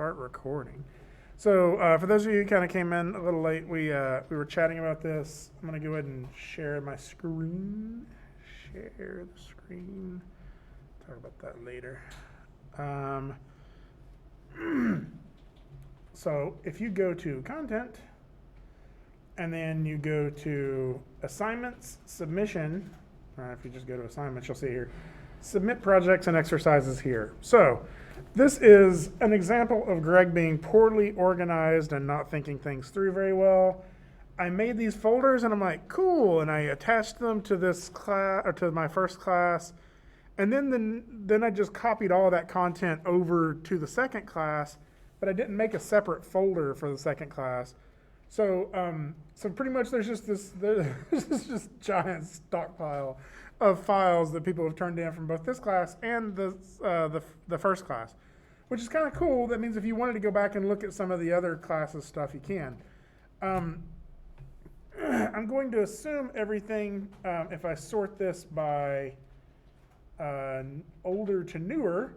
start recording. So for those of you who kind of came in a little late, we were chatting about this. I'm going to go ahead and share my screen. Share the screen. Talk about that later. So if you go to content, and then you go to assignments, submission, if you just go to assignments, you'll see here, submit projects and exercises here. So this is an example of Greg being poorly organized and not thinking things through very well. I made these folders and I'm like, cool, and I attached them to this class, or to my first class, and then I just copied all that content over to the second class, but I didn't make a separate folder for the second class. So pretty much there's this just giant stockpile of files that people have turned in from both this class and the first class, which is kind of cool. That means if you wanted to go back and look at some of the other classes stuff, you can. I'm going to assume everything, if I sort this by older to newer,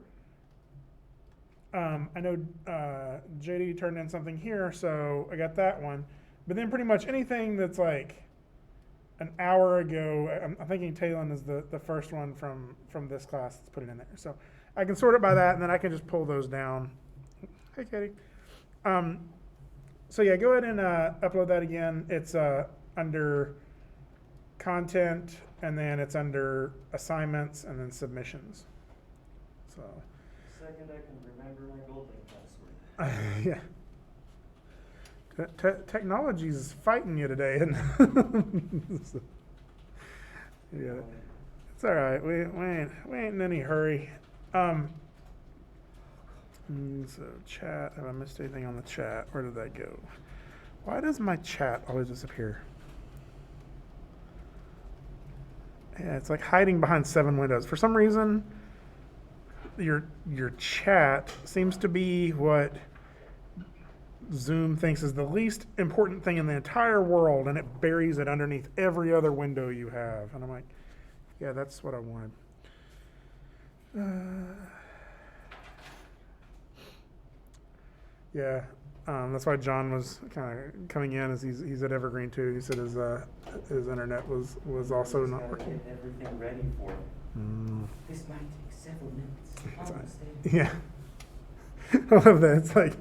I know JD turned in something here, so I got that one. But then pretty much anything that's like an hour ago, I'm thinking Talon is the first one from this class that's put it in there. So I can sort it by that, and then I can just pull those down. Hey, Katie. So yeah, go ahead and upload that again. It's under content, and then it's under assignments, and then submissions. So. Second, I can remember my gold link Yeah. password. Technology's fighting you today, and so, yeah, it's all right. We ain't in any hurry. So chat. Have I missed anything on the chat? Where did that go? Why does my chat always disappear? Yeah, it's like hiding behind 7 windows. For some reason, your chat seems to be what Zoom thinks is the least important thing in the entire world, and it buries it underneath every other window you have. And I'm like, yeah, that's what I wanted. Yeah, that's why John was kind of coming in, as he's at Evergreen too. He said his internet was also not working. Get everything ready for it. This might take several minutes. Yeah. I love that. It's like,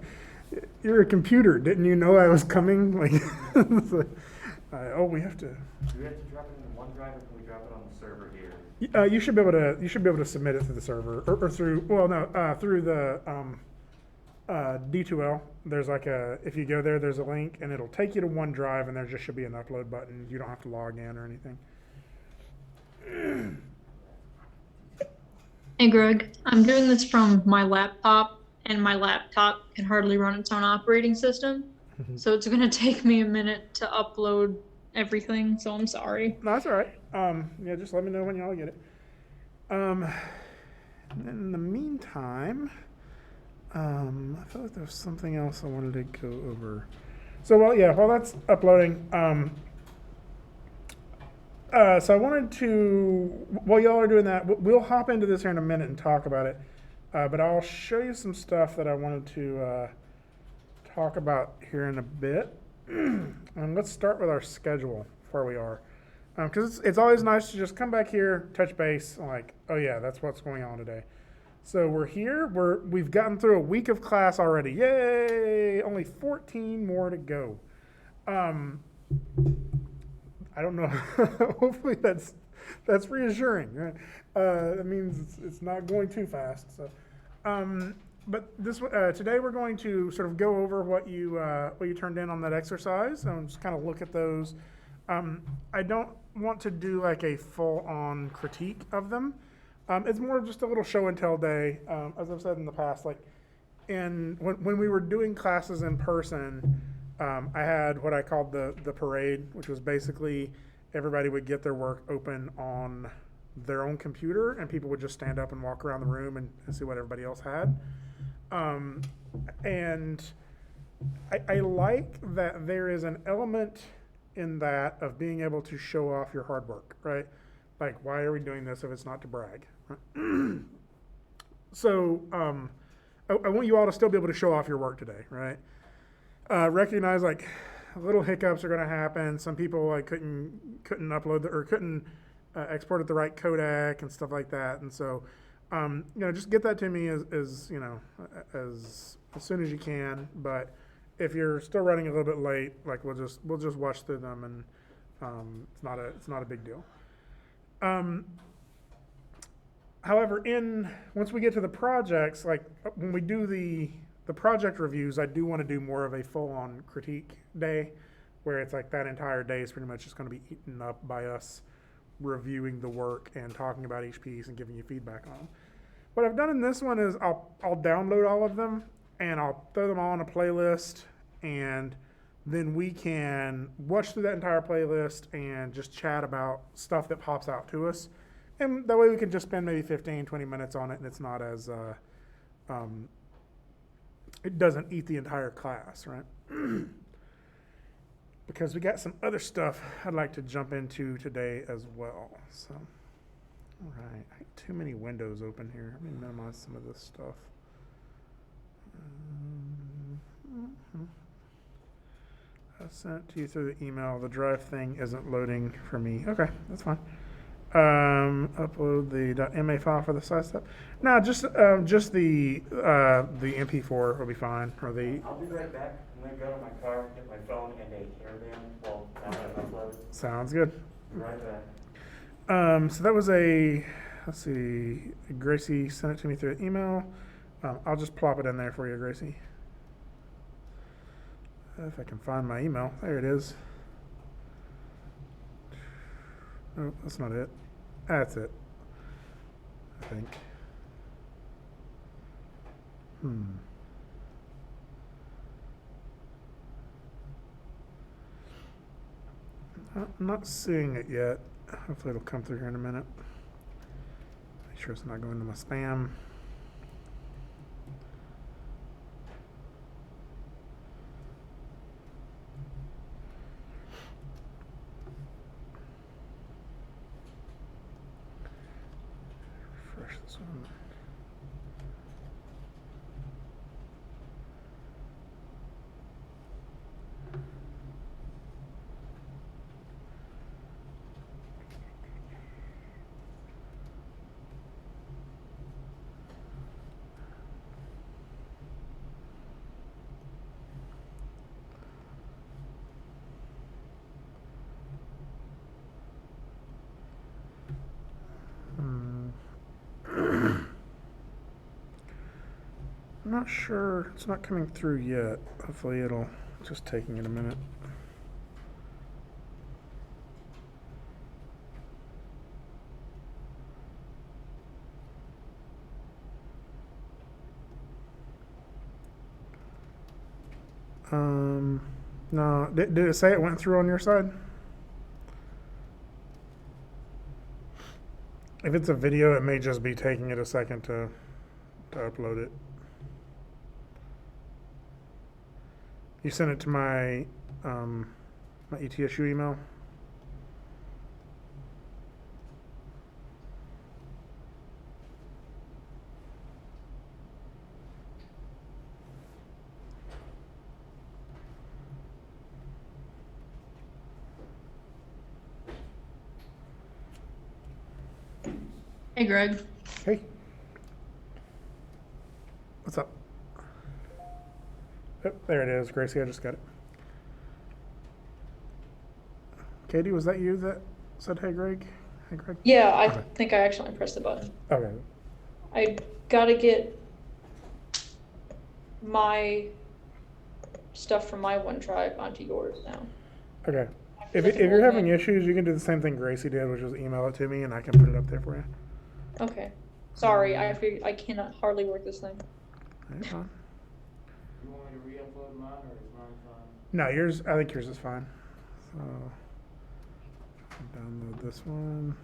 you're a computer. Didn't you know I was coming? Like, it's like, we have to. Do we have to drop it in OneDrive, or can we drop it on the server here? You should be able to submit it through the server or through through the D2L. There's like if you go there, there's a link and it'll take you to OneDrive, and there just should be an upload button. You don't have to log in or anything. Hey Greg, I'm doing this from my laptop, and my laptop can hardly run its own operating system. So it's going to take me a minute to upload everything, so I'm sorry. No, that's all right. Yeah, just let me know when y'all get it. And in the meantime, I feel like there's something else I wanted to go over. So, while that's uploading, so I wanted to, while y'all are doing that, we'll hop into this here in a minute and talk about it. But I'll show you some stuff that I wanted to talk about here in a bit. And let's start with our schedule, where we are. Because it's always nice to just come back here, touch base, like, oh yeah, that's what's going on today. So we're here. We've gotten through a week of class already. Yay! Only 14 more to go. I don't know. Hopefully that's reassuring. Right? That means it's not going too fast. So, but this today we're going to sort of go over what you turned in on that exercise and just kind of look at those. I don't want to do like a full-on critique of them. It's more just a little show and tell day. As I've said in the past, like when we were doing classes in person, I had what I called the parade, which was basically everybody would get their work open on their own computer, and people would just stand up and walk around the room and see what everybody else had. And I like that there is an element in that of being able to show off your hard work, right? Like, why are we doing this if it's not to brag? Right? So I want you all to still be able to show off your work today, right? Recognize like little hiccups are going to happen. Some people like couldn't upload or couldn't export at the right codec and stuff like that. And so, just get that to me as soon as you can. But if you're still running a little bit late, like we'll just watch through them, and it's not a big deal. However, once we get to the projects, like when we do the project reviews, I do want to do more of a full-on critique day, where it's like that entire day is pretty much just going to be eaten up by us reviewing the work and talking about each piece and giving you feedback on them. What I've done in this one is I'll download all of them and I'll throw them all on a playlist, and then we can watch through that entire playlist and just chat about stuff that pops out to us. And that way we can just spend maybe 15, 20 minutes on it, and it's not as, it doesn't eat the entire class, right? Because we got some other stuff I'd like to jump into today as well. So, all right, I have too many windows open here. Let me minimize some of this stuff. I sent to you through the email. The drive thing isn't loading for me. Okay, that's fine. Upload the .ma file for the size step. No, just the MP4 will be fine. Or the. I'll be right back. I'm gonna go to my car, get my phone and a hairband while I'm upload. Sounds good. Be right back. So that was let's see, Gracie sent it to me through an email. I'll just plop it in there for you, Gracie. If I can find my email. There it is. Oh, that's not it. That's it, I think. I'm not seeing it yet. Hopefully it'll come through here in a minute. Make sure it's not going to my spam. Refresh this one. I'm not sure. It's not coming through yet. Hopefully it'll just taking it a minute. No. Did it say it went through on your side? If it's a video, it may just be taking it a second to upload it. You sent it to my my ETSU email. Hey, Greg. Hey. What's up? Oh, there it is, Gracie. I just got it. Katie, was that you that said, "Hey, Greg"? Hey, Greg. Yeah, I Okay. think I accidentally pressed the button. Okay. I gotta get my stuff from my OneDrive onto yours now. Okay. If you're having issues, you can do the same thing Gracie did, which was email it to me, and I can put it up there for you. Okay. Sorry, I cannot hardly work this thing. That's fine. You want me to re-upload mine or is mine fine? No, yours. I think yours is fine. So, download this one.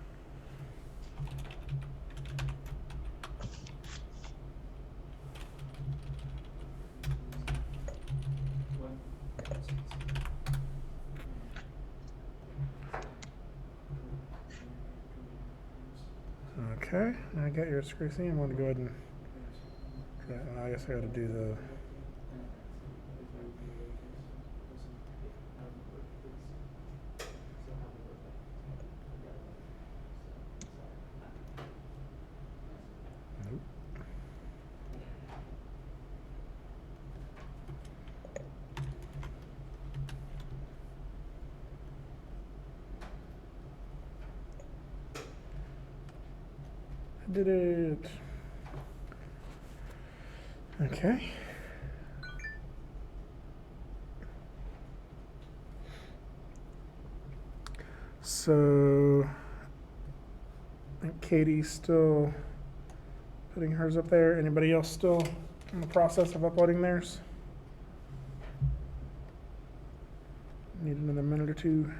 Okay, I got yours, Gracie. I'm going to go ahead and Yeah, I guess I gotta do the. Nope. I did it. Okay. So, I think Katie's still putting hers up there. Anybody else still in the process of uploading theirs? Need another minute or two.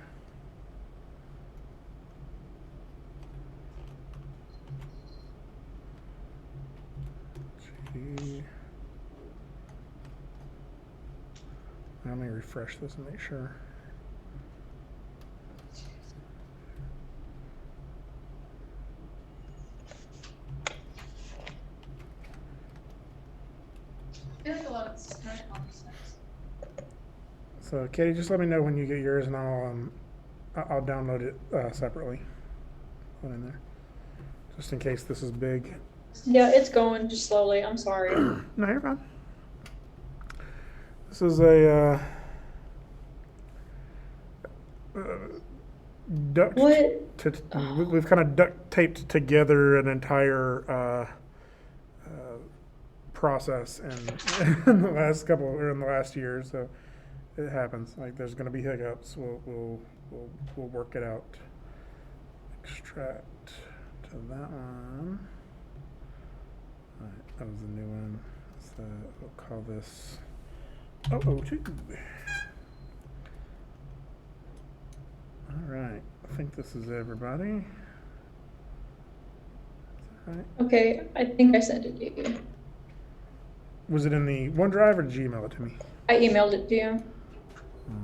Gee. Let me refresh this and make sure. I feel like a lot of this is kind of common sense. So, Katie, just let me know when you get yours, and I'll download it separately. Put in there, just in case this is big. Yeah, it's going just slowly. I'm sorry. No, you're fine. This is a duct. What? We've kind of duct taped together an entire process in the last couple or in the last year, so it happens. Like there's going to be hiccups. We'll work it out. Extract to that one. All right, that was a new one. So we'll call this 002. All right, I think this is everybody. Is that right? Okay, I think I sent it to you. Was it in the OneDrive or did you email it to me? I emailed it to you.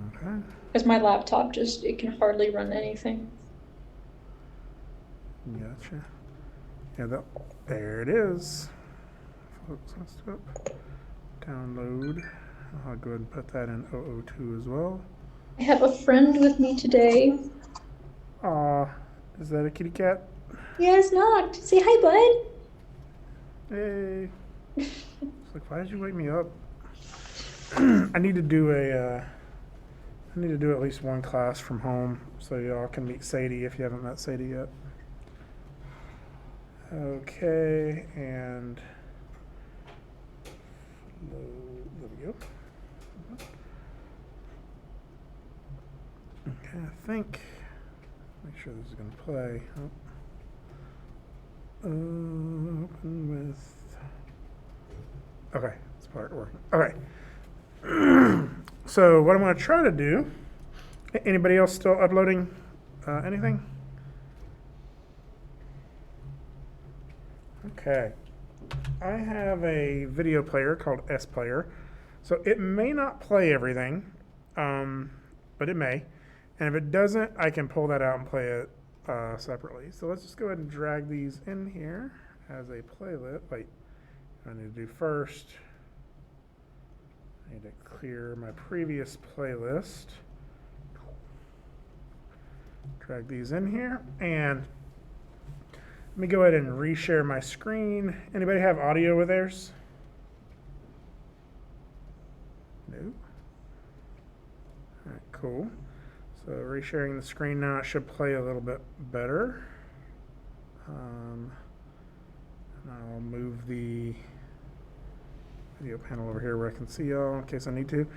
Okay. Because my laptop just, it can hardly run anything. Gotcha. Yeah, there it is. Folks, let's do it. Download. I'll go ahead and put that in 002 as well. I have a friend with me today. Aw, is that a kitty cat? Yeah, it's not. Say hi, bud. Hey. It's like, why did you wake me up? I need to do at least one class from home so y'all can meet Sadie if you haven't met Sadie yet. Okay, and there we go. Okay, I think, make sure this is going to play. Open with, okay, it's part working. Okay. So what I'm going to try to do, anybody else still uploading anything? Okay. I have a video player called S Player. So it may not play everything, but it may. And if it doesn't, I can pull that out and play it separately. So let's just go ahead and drag these in here as a playlist. Wait, I need to do first. I need to clear my previous playlist. Drag these in here, and let me go ahead and reshare my screen. Anybody have audio with theirs? No. All right, cool. So resharing the screen now, it should play a little bit better. And I'll move the video panel over here where I can see y'all in case I need to.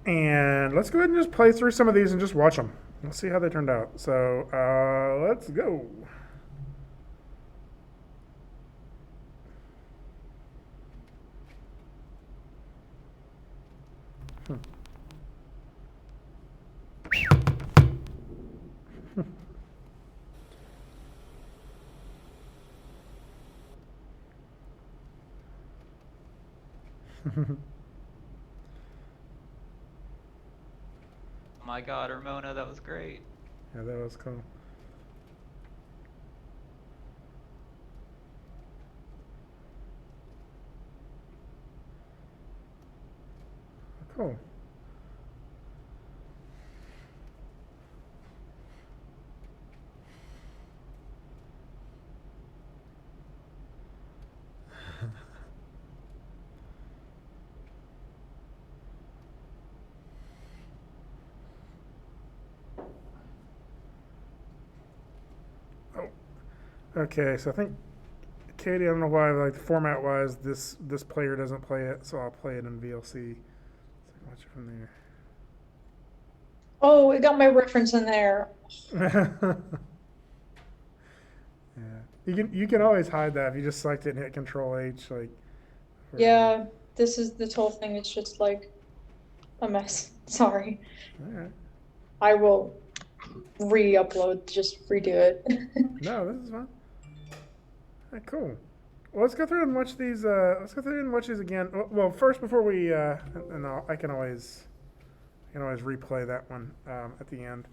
And let's go ahead and just play through some of these and just watch them. Let's see how they turned out. So let's go. Oh my God, Ramona, that was great. Yeah, that was cool. Cool. Oh, okay. So I think Katie, I don't know why, like format wise, this player doesn't play it, so I'll play it in VLC. So I can watch it from Oh, it got my reference in there. there. Yeah, you can always hide that if you just select it and hit Control H, like. for- Yeah, this whole thing is just like a mess. Sorry. All right. I will re-upload, just redo it. No, this is fine. All right, cool. Well, let's go through and watch these. Let's go through and watch these again. Well, first before we, and I can always replay that one at the end.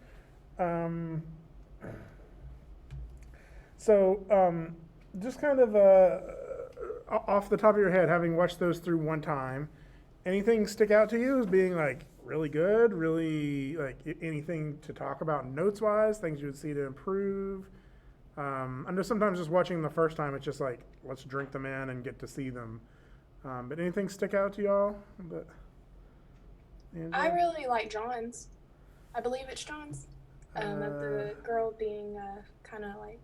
So, just kind of off the top of your head, having watched those through one time, anything stick out to you as being like really good, really like anything to talk about notes wise, things you would see to improve? I know sometimes just watching the first time, it's just like, let's drink them in and get to see them. But anything stick out to y'all? I really like John's. I believe it's John's. Of the girl being kind of like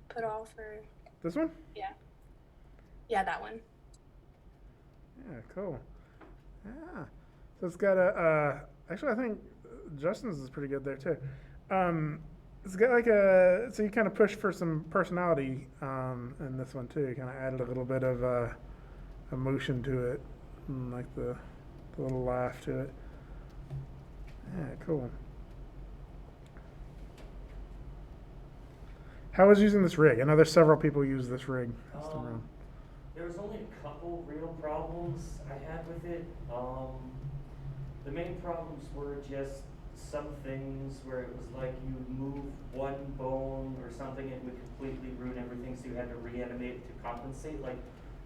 put off or. This one? Yeah, that one. Yeah, cool. Yeah. So it's got actually I think Justin's is pretty good there too. It's got like so you kind of push for some personality in this one too. You kind of added a little bit of emotion to it, and like the little laugh to it. Yeah, cool. How was using this rig? I know there's several people use this rig. this time around. There was only a couple real problems I had with it. The main problems were just some things where it was like you move one bone or something and it would completely ruin everything, so you had to reanimate to compensate. Like,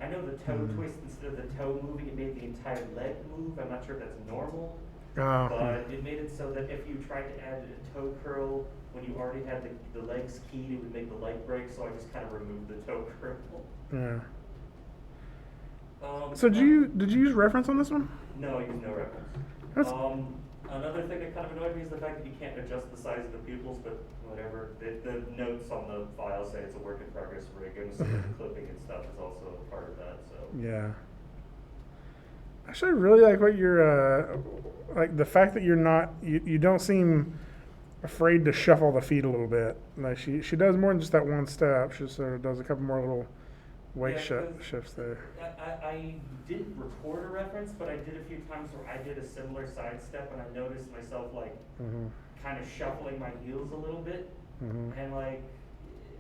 I know the toe twist, instead of the toe moving, it made the entire leg move. I'm not sure if that's normal, but it made it so that if you tried to add a toe curl when you already had the legs keyed, it would make the leg break, so I just kind of removed the toe curl. Yeah. So did you use reference on this one? No, I use no reference. That's- Another thing that kind of annoyed me is the fact that you can't adjust the size of the pupils, but whatever. The notes on the file say it's a work in progress rig, and so the clipping and stuff is also part of that. So Yeah. Actually, I really like what you're like the fact that you're not you don't seem afraid to shuffle the feet a little bit. Like she does more than just that one step. She sort of does a couple more little weight shifts there. I didn't record a reference, but I did a few times where I did a similar side step, and I noticed myself like kind of shuffling my heels a little bit, and like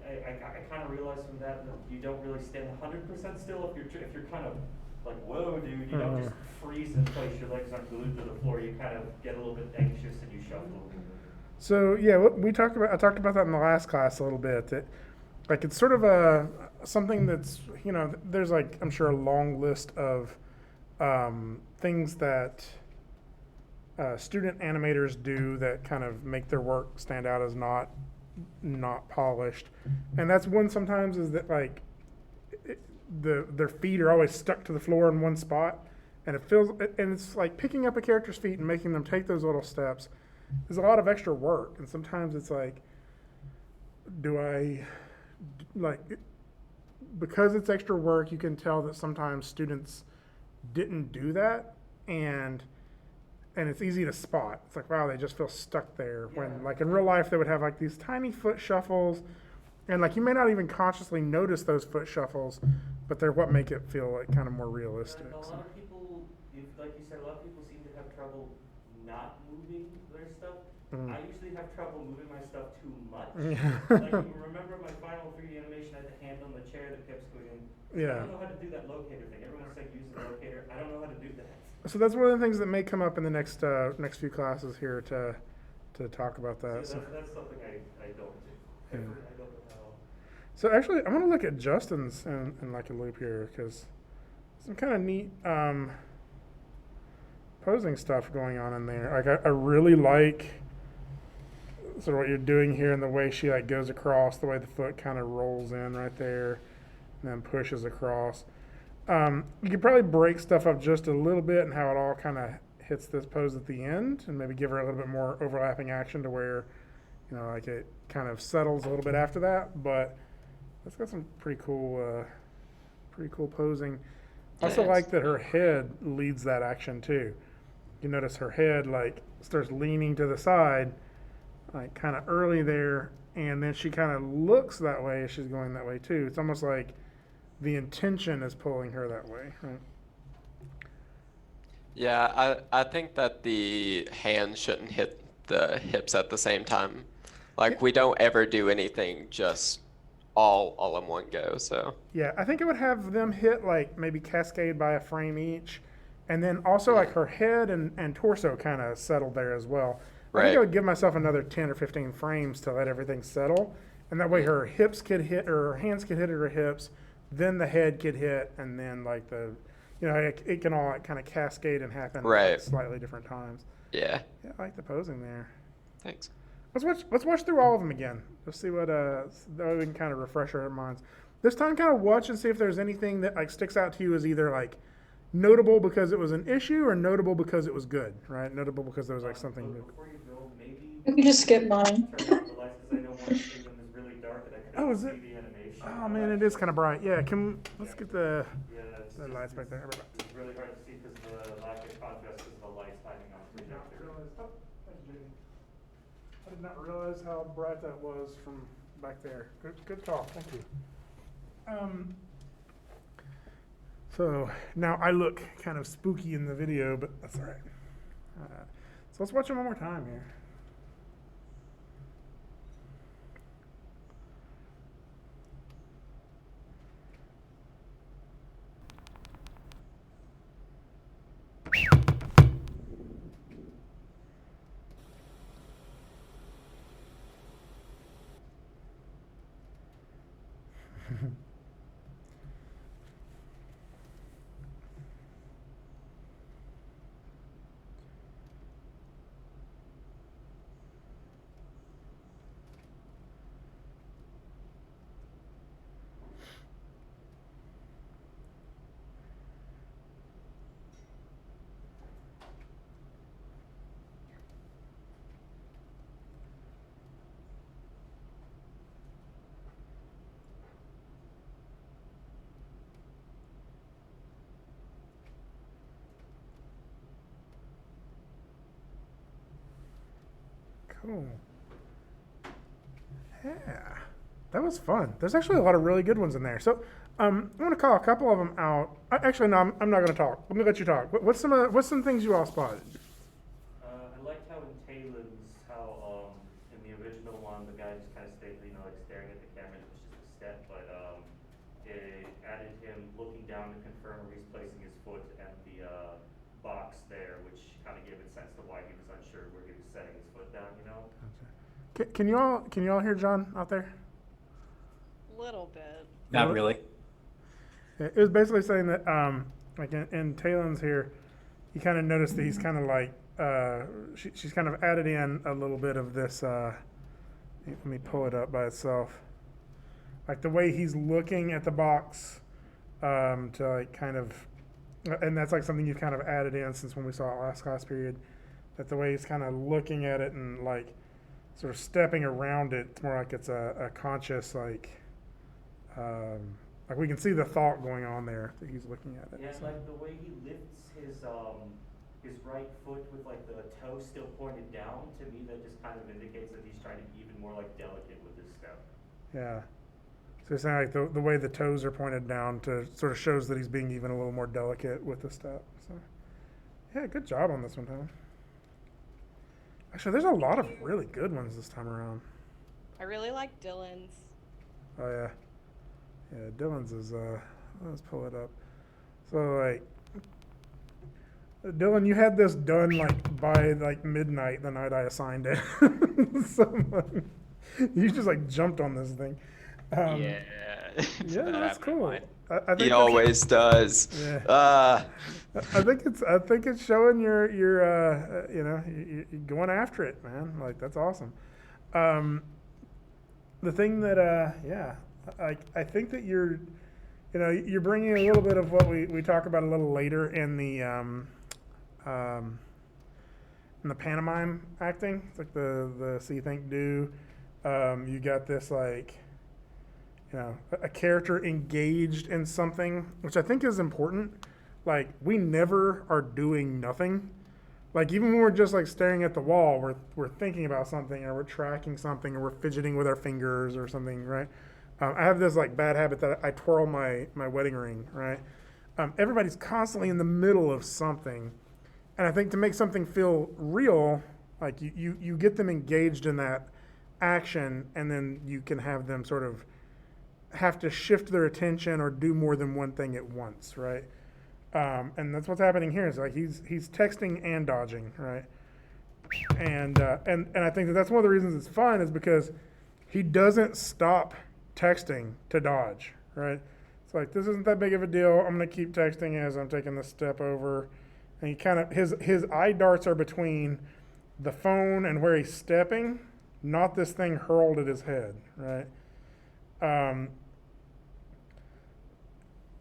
I kind of realized from that you don't really stand 100% still if you're kind of like, whoa, dude, you don't just freeze in place. Your legs aren't glued to the floor. You kind of get a little bit anxious and you shuffle. So yeah, I talked about that in the last class a little bit. That like it's sort of something that's there's like I'm sure a long list of things that student animators do that kind of make their work stand out as not polished, and that's one sometimes is that like their feet are always stuck to the floor in one spot, and it's like picking up a character's feet and making them take those little steps. There's a lot of extra work, and sometimes it's like, do I like because it's extra work, you can tell that sometimes students didn't do that, and it's easy to spot. It's like, wow, they just feel stuck there. Yeah. When like in real life, they would have like these tiny foot shuffles, and like you may not even consciously notice those foot shuffles, but they're what make it feel like kind of more realistic. A lot of people, like you said, a lot of people seem to have trouble not moving their stuff. I usually have trouble moving my stuff too much. Like, you remember my final 3D animation, I had the hand on the chair that kept squealing. Yeah. I don't know how to do that locator thing. Everyone's like, use the locator. I don't know how to do that. So that's one of the things that may come up in the next few classes here to talk about that. See, So, that's something I don't do. Yeah. I don't know how. so actually, I'm gonna look at Justin's in like a loop here because some kind of neat posing stuff going on in there. Like I really like sort of what you're doing here and the way she like goes across, the way the foot kind of rolls in right there and then pushes across. You could probably break stuff up just a little bit and how it all kind of hits this pose at the end and maybe give her a little bit more overlapping action to where, you know, like it kind of settles a little bit after that. But it's got some pretty cool posing. I also like that her head leads that action too. You notice her head like starts leaning to the side, like kind of early there, and then she kind of looks that way as she's going that way too. It's almost like the intention is pulling her that way, right? Yeah, I think that the hands shouldn't hit the hips at the same time. Like we don't ever do anything just all in one go, so. Yeah, I think it would have them hit like maybe cascade by a frame each, and then also like her head and torso kind of settled there as well. I think I would give myself another 10 or 15 frames to let everything settle, and that way her hips could hit, or her hands could hit at her hips, then the head could hit, and then like it can all like kind of cascade and happen at slightly different times. Yeah. Yeah, I like the posing there. Thanks. Let's watch through all of them again. Let's see what that way we can kind of refresh our minds. This time, kind of watch and see if there's anything that like sticks out to you as either like notable because it was an issue or notable because it was good, right? Notable because there was like something good. Before you go, maybe You can just skip mine. turn off the lights because I know one of them is really dark and I Oh, couldn't is see it? the animation. Oh man, it is kind of bright. Yeah, let's get the Yeah, it's the just- lights back there. It's really hard to see because the lack of contrast is the lights hiding on the projector. I did not realize how bright that was from back there. Good call. Thank you. So now I look kind of spooky in the video, but that's all right. So let's watch it one more time here. Cool. Yeah, that was fun. There's actually a lot of really good ones in there. So I'm going to call a couple of them out. Actually, no, I'm not going to talk. Let me let you talk. What's some things you all spotted? I liked how in Talon's, in the original one, the guy just kind of stayed, like staring at the camera, it was just a step, but it added him looking down to confirm where he's placing his foot at the box there, which kind of gave it sense to why he was unsure where he was setting his foot down, Can you all hear John out there? Little bit. Not really. It was basically saying that, like in Talon's here, you kind of noticed that he's kind of like, she's kind of added in a little bit of this, let me pull it up by itself. Like the way he's looking at the box, to like kind of, and that's like something you've kind of added in since when we saw it last class period, that the way he's kind of looking at it and like sort of stepping around it, it's more like it's a conscious, like we can see the thought going on there that he's looking at it. Yeah, So. like the way he lifts his right foot with like the toe still pointed down, to me that just kind of indicates that he's trying to be even more like delicate with his step. Yeah. So it's saying like the way the toes are pointed down to sort of shows that he's being even a little more delicate with the step. So yeah, good job on this one, Tom. Actually, there's a lot of really good ones this time around. I really like Dylan's. Oh yeah. Yeah, Dylan's is let's pull it up. So like Dylan, you had this done like by like midnight the night I assigned it. So you just like jumped on this thing. Yeah. Yeah, that's cool. I think He that's- always does. Yeah. Uh, I think it's showing your you're going after it, man. Like that's awesome. The thing that yeah, I think that you're bringing a little bit of what we talk about a little later in the pantomime acting. It's like the see, think, do. You got this like a character engaged in something, which I think is important. Like we never are doing nothing. Like even when we're just like staring at the wall, we're thinking about something, or we're tracking something, or we're fidgeting with our fingers or something, right? I have this like bad habit that I twirl my wedding ring, right? Everybody's constantly in the middle of something, and I think to make something feel real, like you get them engaged in that action, and then you can have them sort of have to shift their attention or do more than one thing at once, right? And that's what's happening here. Is like he's texting and dodging, right? And I think that's one of the reasons it's fun is because he doesn't stop texting to dodge, right? It's like this isn't that big of a deal. I'm gonna keep texting as I'm taking this step over, and he kind of his eye darts are between the phone and where he's stepping, not this thing hurled at his head, right?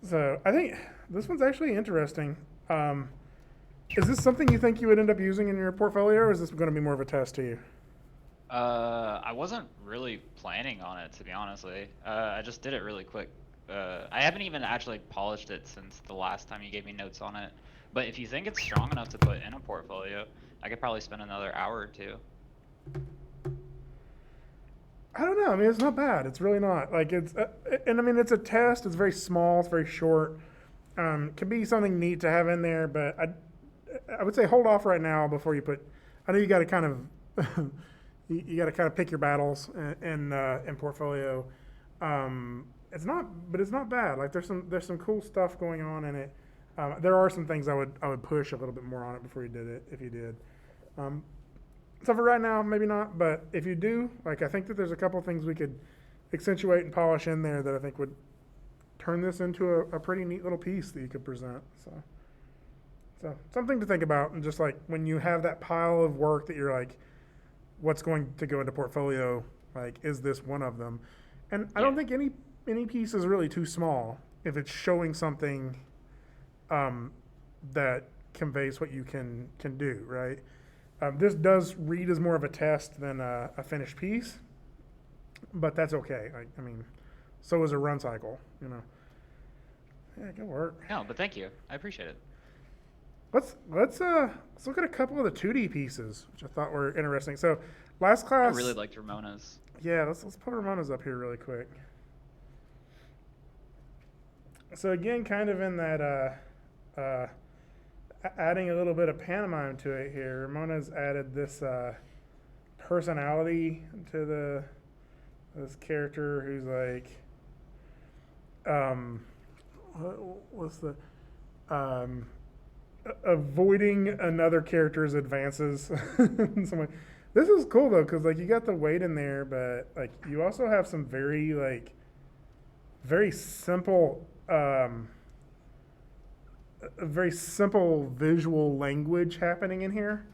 So I think this one's actually interesting. Is this something you think you would end up using in your portfolio, or is this going to be more of a test to you? I wasn't really planning on it, to be honestly. I just did it really quick. I haven't even actually polished it since the last time you gave me notes on it. But if you think it's strong enough to put in a portfolio, I could probably spend another hour or two. I don't know. I mean, it's not bad. It's really not. Like it's, and I mean, it's a test. It's very small. It's very short. Could be something neat to have in there, but I would say hold off right now before you put. I know you got to kind of, you got to kind of pick your battles in portfolio. It's not bad. Like there's some cool stuff going on in it. There are some things I would push a little bit more on it before you did it, if you did. So for right now, maybe not, but if you do, like I think that there's a couple of things we could accentuate and polish in there that I think would turn this into a pretty neat little piece that you could present. So something to think about, and just like when you have that pile of work that you're like, what's going to go into portfolio? Like, is this one of them? And I don't think any piece is really too small if it's showing something that conveys what you can do, right? This does read as more of a test than a finished piece, but that's okay. I mean, so is a run cycle, Yeah, good work. No, but thank you. I appreciate it. Let's look at a couple of the 2D pieces, which I thought were interesting. So last I class, really liked Ramona's. yeah, let's put Ramona's up here really quick. So again, kind of in that adding a little bit of pantomime to it here, Ramona's added this personality to this character who's like, what's the avoiding another character's advances. So like, this is cool though, because like you got the weight in there, but like you also have some very simple very simple visual language happening in here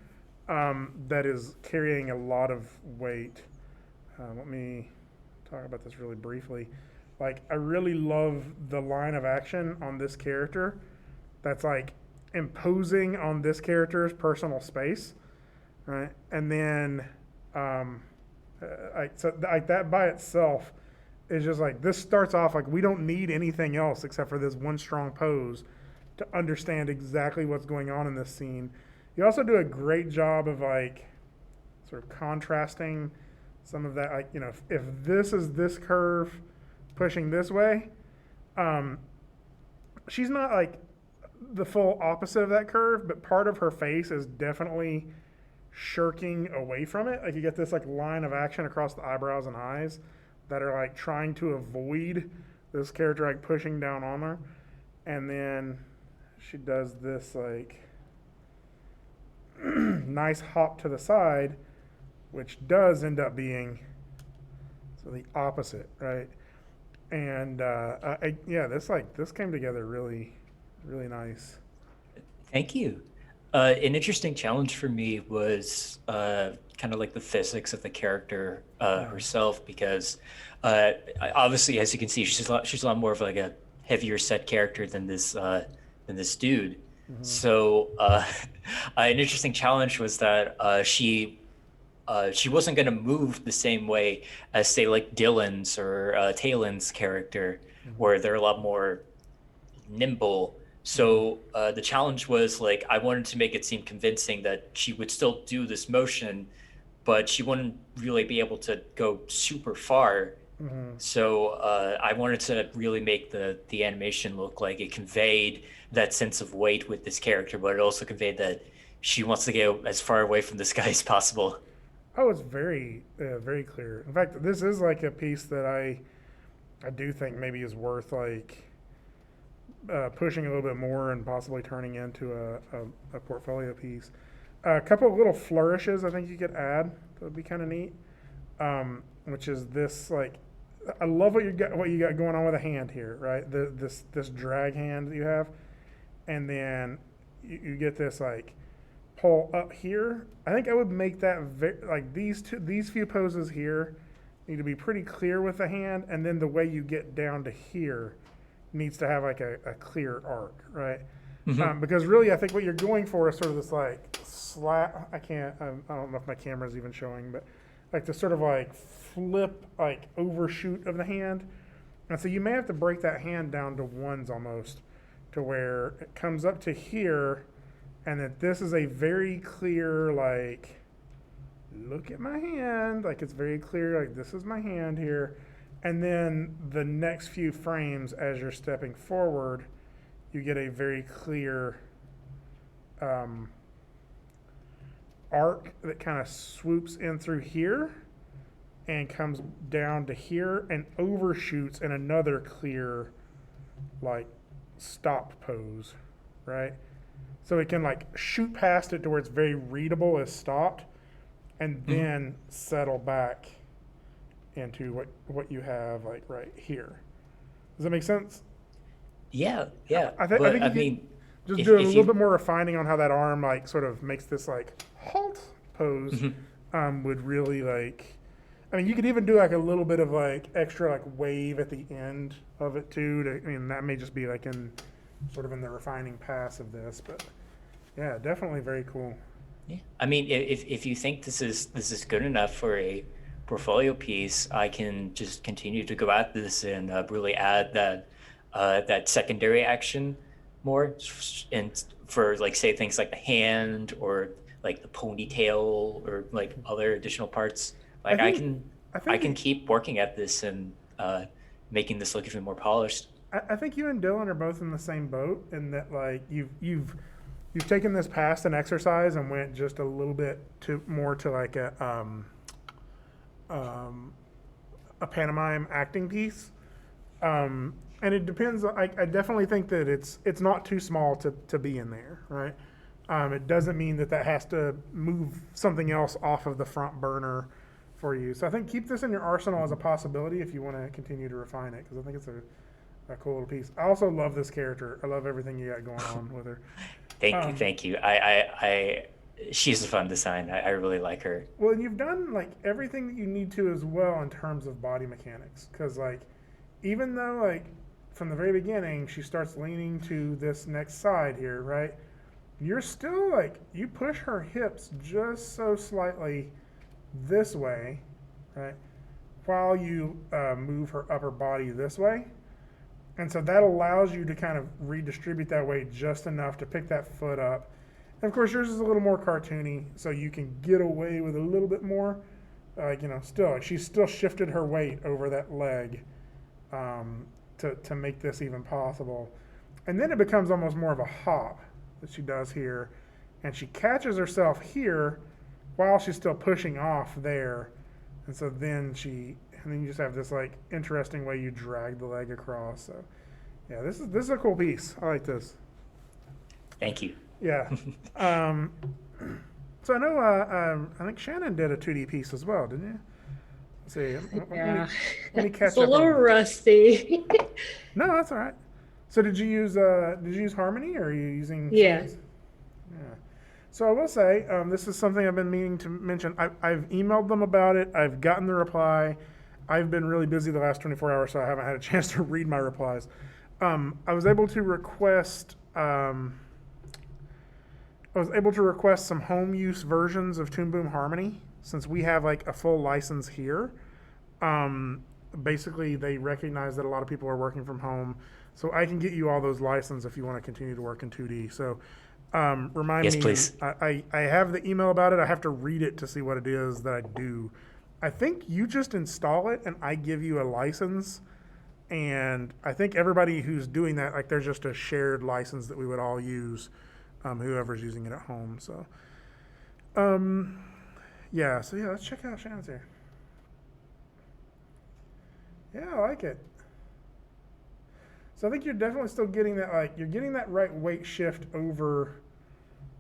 that is carrying a lot of weight. Let me talk about this really briefly. Like, I really love the line of action on this character that's like imposing on this character's personal space, right? And then, like that by itself is just like, this starts off like we don't need anything else except for this one strong pose to understand exactly what's going on in this scene. You also do a great job of like sort of contrasting some of that, like, if this is this curve pushing this way, she's not like the full opposite of that curve, but part of her face is definitely shirking away from it. Like you get this like line of action across the eyebrows and eyes that are like trying to avoid this character like pushing down on her. And then she does this like nice hop to the side, which does end up being so the opposite, right? And this came together really, really nice. Thank you. An interesting challenge for me was kind of like the physics of the character herself, because obviously, as you can see, she's a lot more of like a heavier set character than this dude. So an interesting challenge was that she wasn't going to move the same way as, say, like Dylan's or Talen's character, where they're a lot more nimble. So the challenge was like I wanted to make it seem convincing that she would still do this motion, but she wouldn't really be able to go super far. So I wanted to really make the animation look like it conveyed that sense of weight with this character, but it also conveyed that she wants to get as far away from this guy as possible. Oh, it's very, very clear. In fact, this is like a piece that I do think maybe is worth like pushing a little bit more and possibly turning into a portfolio piece. A couple of little flourishes I think you could add that would be kind of neat. Which is this like, I love what you got going on with a hand here, right? This drag hand that you have, and then you get this like pull up here. I think I would make that like these few poses here need to be pretty clear with the hand, and then the way you get down to here needs to have like a clear arc, right? Because really, I think what you're going for is sort of this like slap. I don't know if my camera's even showing, but like this sort of like flip, like overshoot of the hand. And so you may have to break that hand down to ones almost, to where it comes up to here, and that this is a very clear, like, look at my hand. Like it's very clear, like this is my hand here. And then the next few frames as you're stepping forward, you get a very clear arc that kind of swoops in through here and comes down to here and overshoots in another clear, like, stop pose, right? So it can like shoot past it to where it's very readable as stopped, and then settle back into what you have like right here. Does that make sense? Yeah. I think I you mean, just if- do a if little you- bit more refining on how that arm like sort of makes this like halt pose would really like. I mean, you could even do like a little bit of like extra like wave at the end of it too. That may just be like in the refining pass of this, but yeah, definitely very cool. Yeah. I mean, if you think this is good enough for a portfolio piece, I can just continue to go at this and really add that secondary action more, and for like say things like the hand or like the ponytail or like other additional parts. Like I can keep working at this and making this look even more polished. I think you and Dylan are both in the same boat in that like you've taken this past an exercise and went just a little bit more to like a pantomime acting piece. And it depends. I definitely think that it's not too small to be in there, right? It doesn't mean that has to move something else off of the front burner for you. So I think keep this in your arsenal as a possibility if you want to continue to refine it, because I think it's a cool little piece. I also love this character. I love everything you got going on with her. Thank you. She's a fun design. I really like her. Well, and you've done like everything that you need to as well in terms of body mechanics, because like even though like from the very beginning she starts leaning to this next side here, right? You're still like you push her hips just so slightly this way, right? While you move her upper body this way. And so that allows you to kind of redistribute that weight just enough to pick that foot up. And of course, yours is a little more cartoony, so you can get away with a little bit more. Still, like she's still shifted her weight over that leg to make this even possible. And then it becomes almost more of a hop that she does here. And she catches herself here while she's still pushing off there. And so then you just have this like interesting way you drag the leg across. So yeah, this is a cool piece. I like this. Thank you. Yeah. So I know I think Shannon did a 2D piece as well, didn't you? Let's see. Yeah. Let me catch It's a up little on- rusty. No, that's all right. So did you use Harmony, or are you using? Yeah. Sirius? Yeah. So I will say, this is something I've been meaning to mention. I've emailed them about it. I've gotten the reply. I've been really busy the last 24 hours, so I haven't had a chance to read my replies. I was able to request. I was able to request some home use versions of Toon Boom Harmony, since we have like a full license here. Basically, they recognize that a lot of people are working from home, so I can get you all those licenses if you want to continue to work in 2D. So remind Yes, me. please. I have the email about it. I have to read it to see what it is that I do. I think you just install it and I give you a license. And I think everybody who's doing that, like, there's just a shared license that we would all use, whoever's using it at home. So, yeah. So yeah, let's check out Shannon's here. Yeah, I like it. So I think you're definitely still getting that, like, you're getting that right weight shift over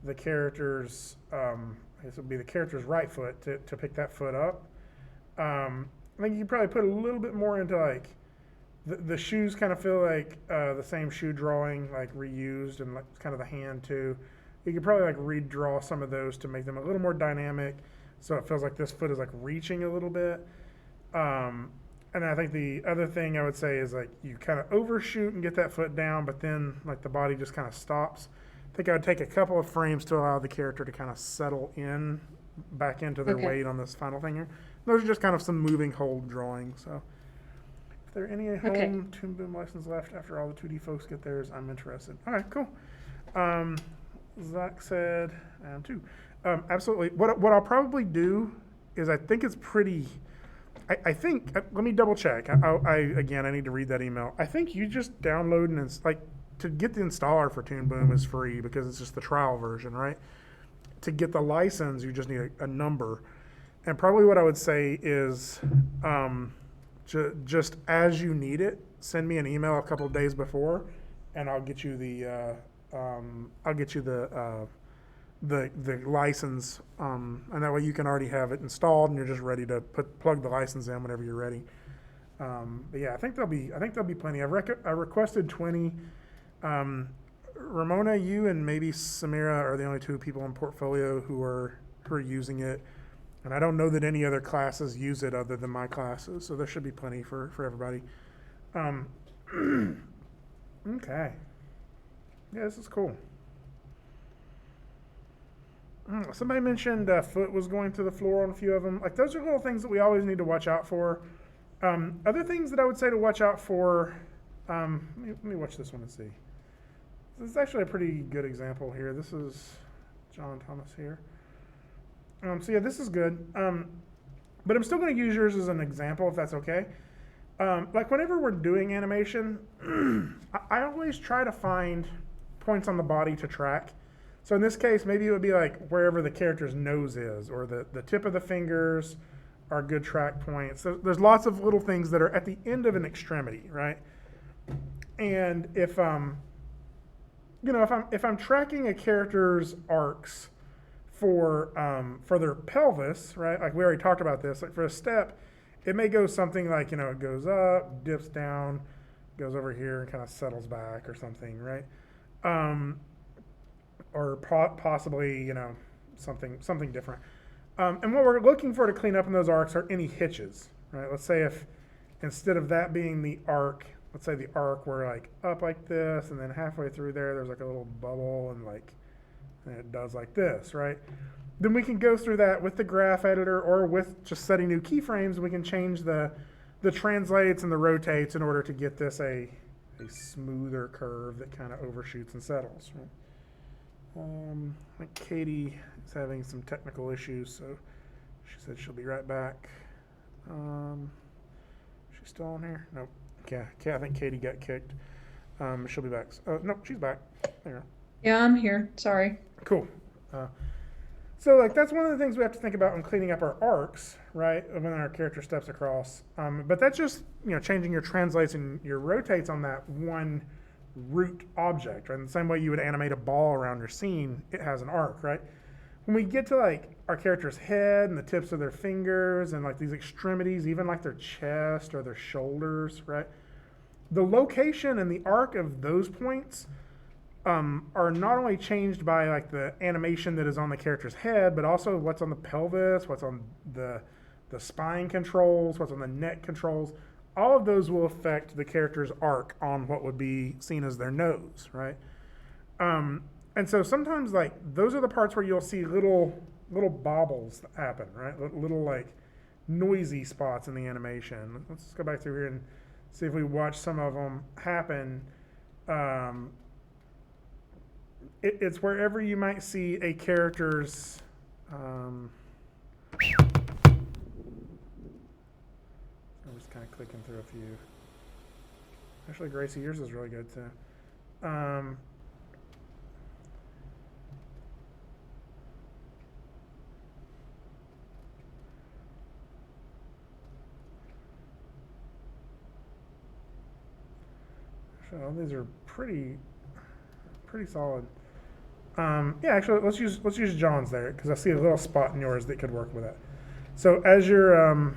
the character's, I guess it would be the character's right foot to pick that foot up. I think you could probably put a little bit more into, like, the shoes kind of feel like the same shoe drawing, like reused, and like kind of the hand too. You could probably like redraw some of those to make them a little more dynamic, so it feels like this foot is like reaching a little bit. And I think the other thing I would say is like you kind of overshoot and get that foot down, but then like the body just kind of stops. I think I would take a couple of frames to allow the character to kind of settle in back into their Okay. weight on this final thing here. Those are just kind of some moving hold drawings. So if there are any home Toon Boom license left after all the 2D folks get theirs, I'm interested. All right, cool. Zach said, I am too. Absolutely. What I'll probably do is I think it's pretty. I think, let me double check. Again, I need to read that email. I think you just download and like to get the installer for Toon Boom is free because it's just the trial version, right? To get the license, you just need a number. And probably what I would say is just as you need it, send me an email a couple of days before, and I'll get you the license, and that way you can already have it installed and you're just ready to plug the license in whenever you're ready. But yeah, I think there'll be plenty. I requested 20. Ramona, you and maybe Samira are the only two people in portfolio who are using it, and I don't know that any other classes use it other than my classes, so there should be plenty for everybody. Okay. Yeah, this is cool. Somebody mentioned foot was going through the floor on a few of them. Like, those are little things that we always need to watch out for. Other things that I would say to watch out for, let me watch this one and see. This is actually a pretty good example here. This is John Thomas here. So yeah, this is good. But I'm still going to use yours as an example, if that's okay. Like, whenever we're doing animation, I always try to find points on the body to track. So in this case, maybe it would be like wherever the character's nose is, or the tip of the fingers are good track points. So there's lots of little things that are at the end of an extremity, right? And if if I'm tracking a character's arcs for their pelvis, right? Like we already talked about this. Like for a step, it may go something like, it goes up, dips down, goes over here, and kind of settles back or something, right? Or possibly, something different. And what we're looking for to clean up in those arcs are any hitches, right? Let's say if instead of that being the arc, let's say the arc were like up like this, and then halfway through there's like a little bubble, and it does like this, right? Then we can go through that with the graph editor or with just setting new keyframes. We can change the translates and the rotates in order to get this a smoother curve that kind of overshoots and settles, right? I think Katie is having some technical issues, so she said she'll be right back. She's still on here? Nope. Yeah, I think Katie got kicked. She'll be back. No, she's back. There you go. Yeah, I'm here. Sorry. Cool. So like that's one of the things we have to think about when cleaning up our arcs, right? When our character steps across. But that's just changing your translates and your rotates on that one root object, right? In the same way you would animate a ball around your scene, it has an arc, right? when we get to like our character's head and the tips of their fingers and like these extremities, even like their chest or their shoulders, right? The location and the arc of those points are not only changed by like the animation that is on the character's head, but also what's on the pelvis, what's on the spine controls, what's on the neck controls. All of those will affect the character's arc on what would be seen as their nose, right? And so sometimes like those are the parts where you'll see little bobbles happen, right? Little like noisy spots in the animation. Let's just go back through here and see if we watch some of them happen. It's wherever you might see a character's I'm just kind of clicking through a few. Actually, Gracie, yours is really good too. Actually, all these are pretty solid. Yeah, actually, let's use John's there because I see a little spot in yours that could work with it. So as your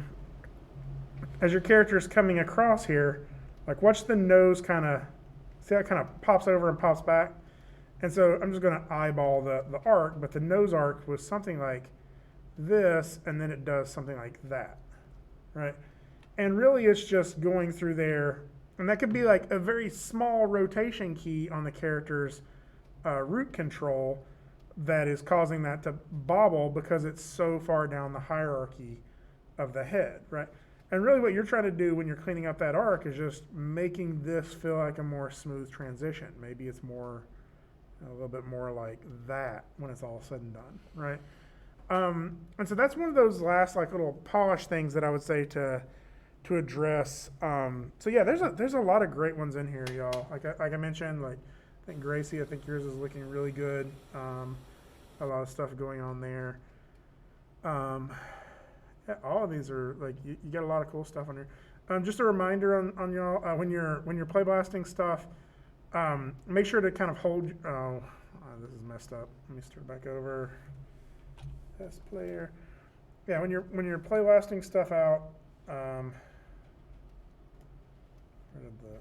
character's coming across here, like watch the nose kind of, see how it kind of pops over and pops back? And so I'm just going to eyeball the arc, but the nose arc was something like this, and then it does something like that, right? And really it's just going through there, and that could be like a very small rotation key on the character's root control that is causing that to bobble because it's so far down the hierarchy of the head, right? And really what you're trying to do when you're cleaning up that arc is just making this feel like a more smooth transition. Maybe it's more, a little bit more like that when it's all said and done, right? And so that's one of those last like little polish things that I would say to address. So yeah, there's a lot of great ones in here, y'all. Like I mentioned, like I think Gracie, I think yours is looking really good. A lot of stuff going on there. Yeah, all of these are like you got a lot of cool stuff on here. Just a reminder on y'all when you're play blasting stuff, make sure to kind of hold. This is messed up. Let me start back over. Test player. Yeah, when you're play blasting stuff out. Where did the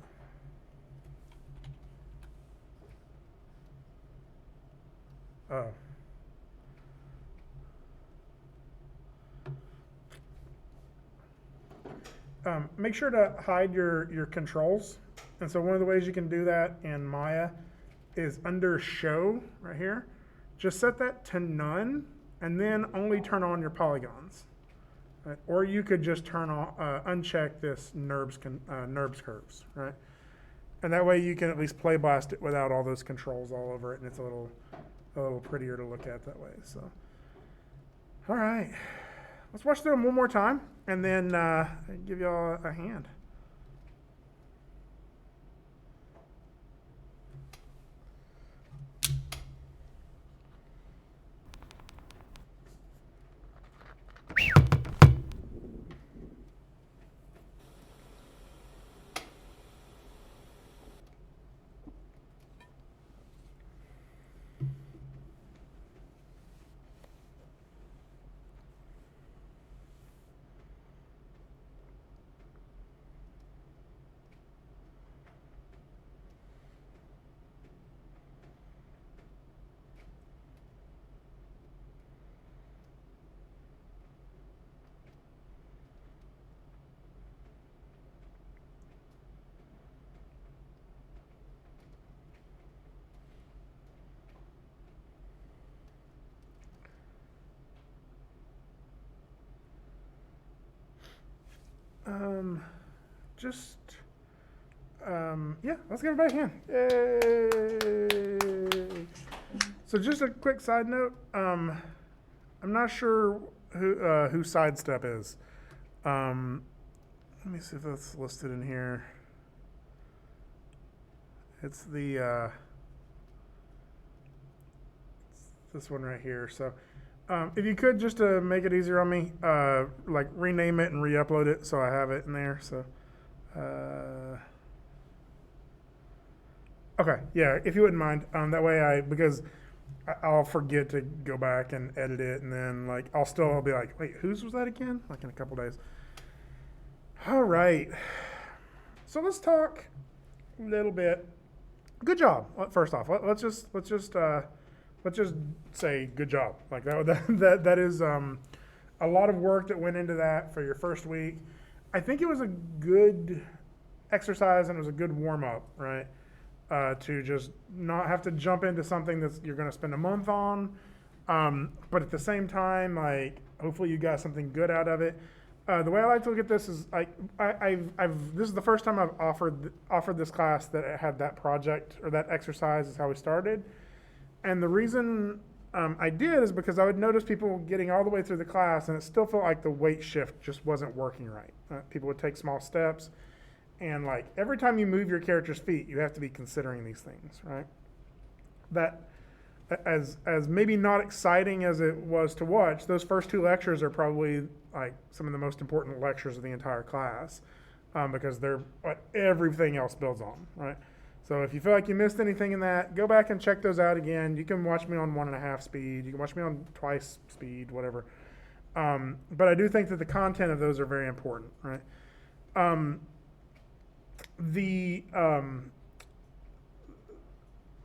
make sure to hide your controls. And so one of the ways you can do that in Maya is under show right here. Just set that to none and then only turn on your polygons. Right? Or you could just turn on, uncheck this NURBS curves, right? And that way you can at least play blast it without all those controls all over it, and it's a little prettier to look at that way. So, all right, let's watch through them one more time, and then give y'all a hand. Yeah, let's give everybody a hand. Yay! So just a quick side note, I'm not sure who sidestep is. Let me see if that's listed in here. It's the it's this one right here. So if you could just to make it easier on me, like rename it and re-upload it so I have it in there. So okay, yeah, if you wouldn't mind, that way because I'll forget to go back and edit it, and then like I'll be like, wait, whose was that again? Like in a couple days. All right. So let's talk a little bit. Good job. First off, let's just say good job. Like that is a lot of work that went into that for your first week. I think it was a good exercise and it was a good warm up, right? To just not have to jump into something that you're going to spend a month on, but at the same time, like hopefully you got something good out of it. The way I like to look at this is like this is the first time I've offered this class that had that project or that exercise is how we started, and the reason I did is because I would notice people getting all the way through the class and it still felt like the weight shift just wasn't working right. People would take small steps, and like every time you move your character's feet, you have to be considering these things, right? That as maybe not exciting as it was to watch, those first two lectures are probably like some of the most important lectures of the entire class, because they're what everything else builds on, right? So if you feel like you missed anything in that, go back and check those out again. You can watch me on 1.5 speed. You can watch me on twice speed, whatever. But I do think that the content of those are very important, right?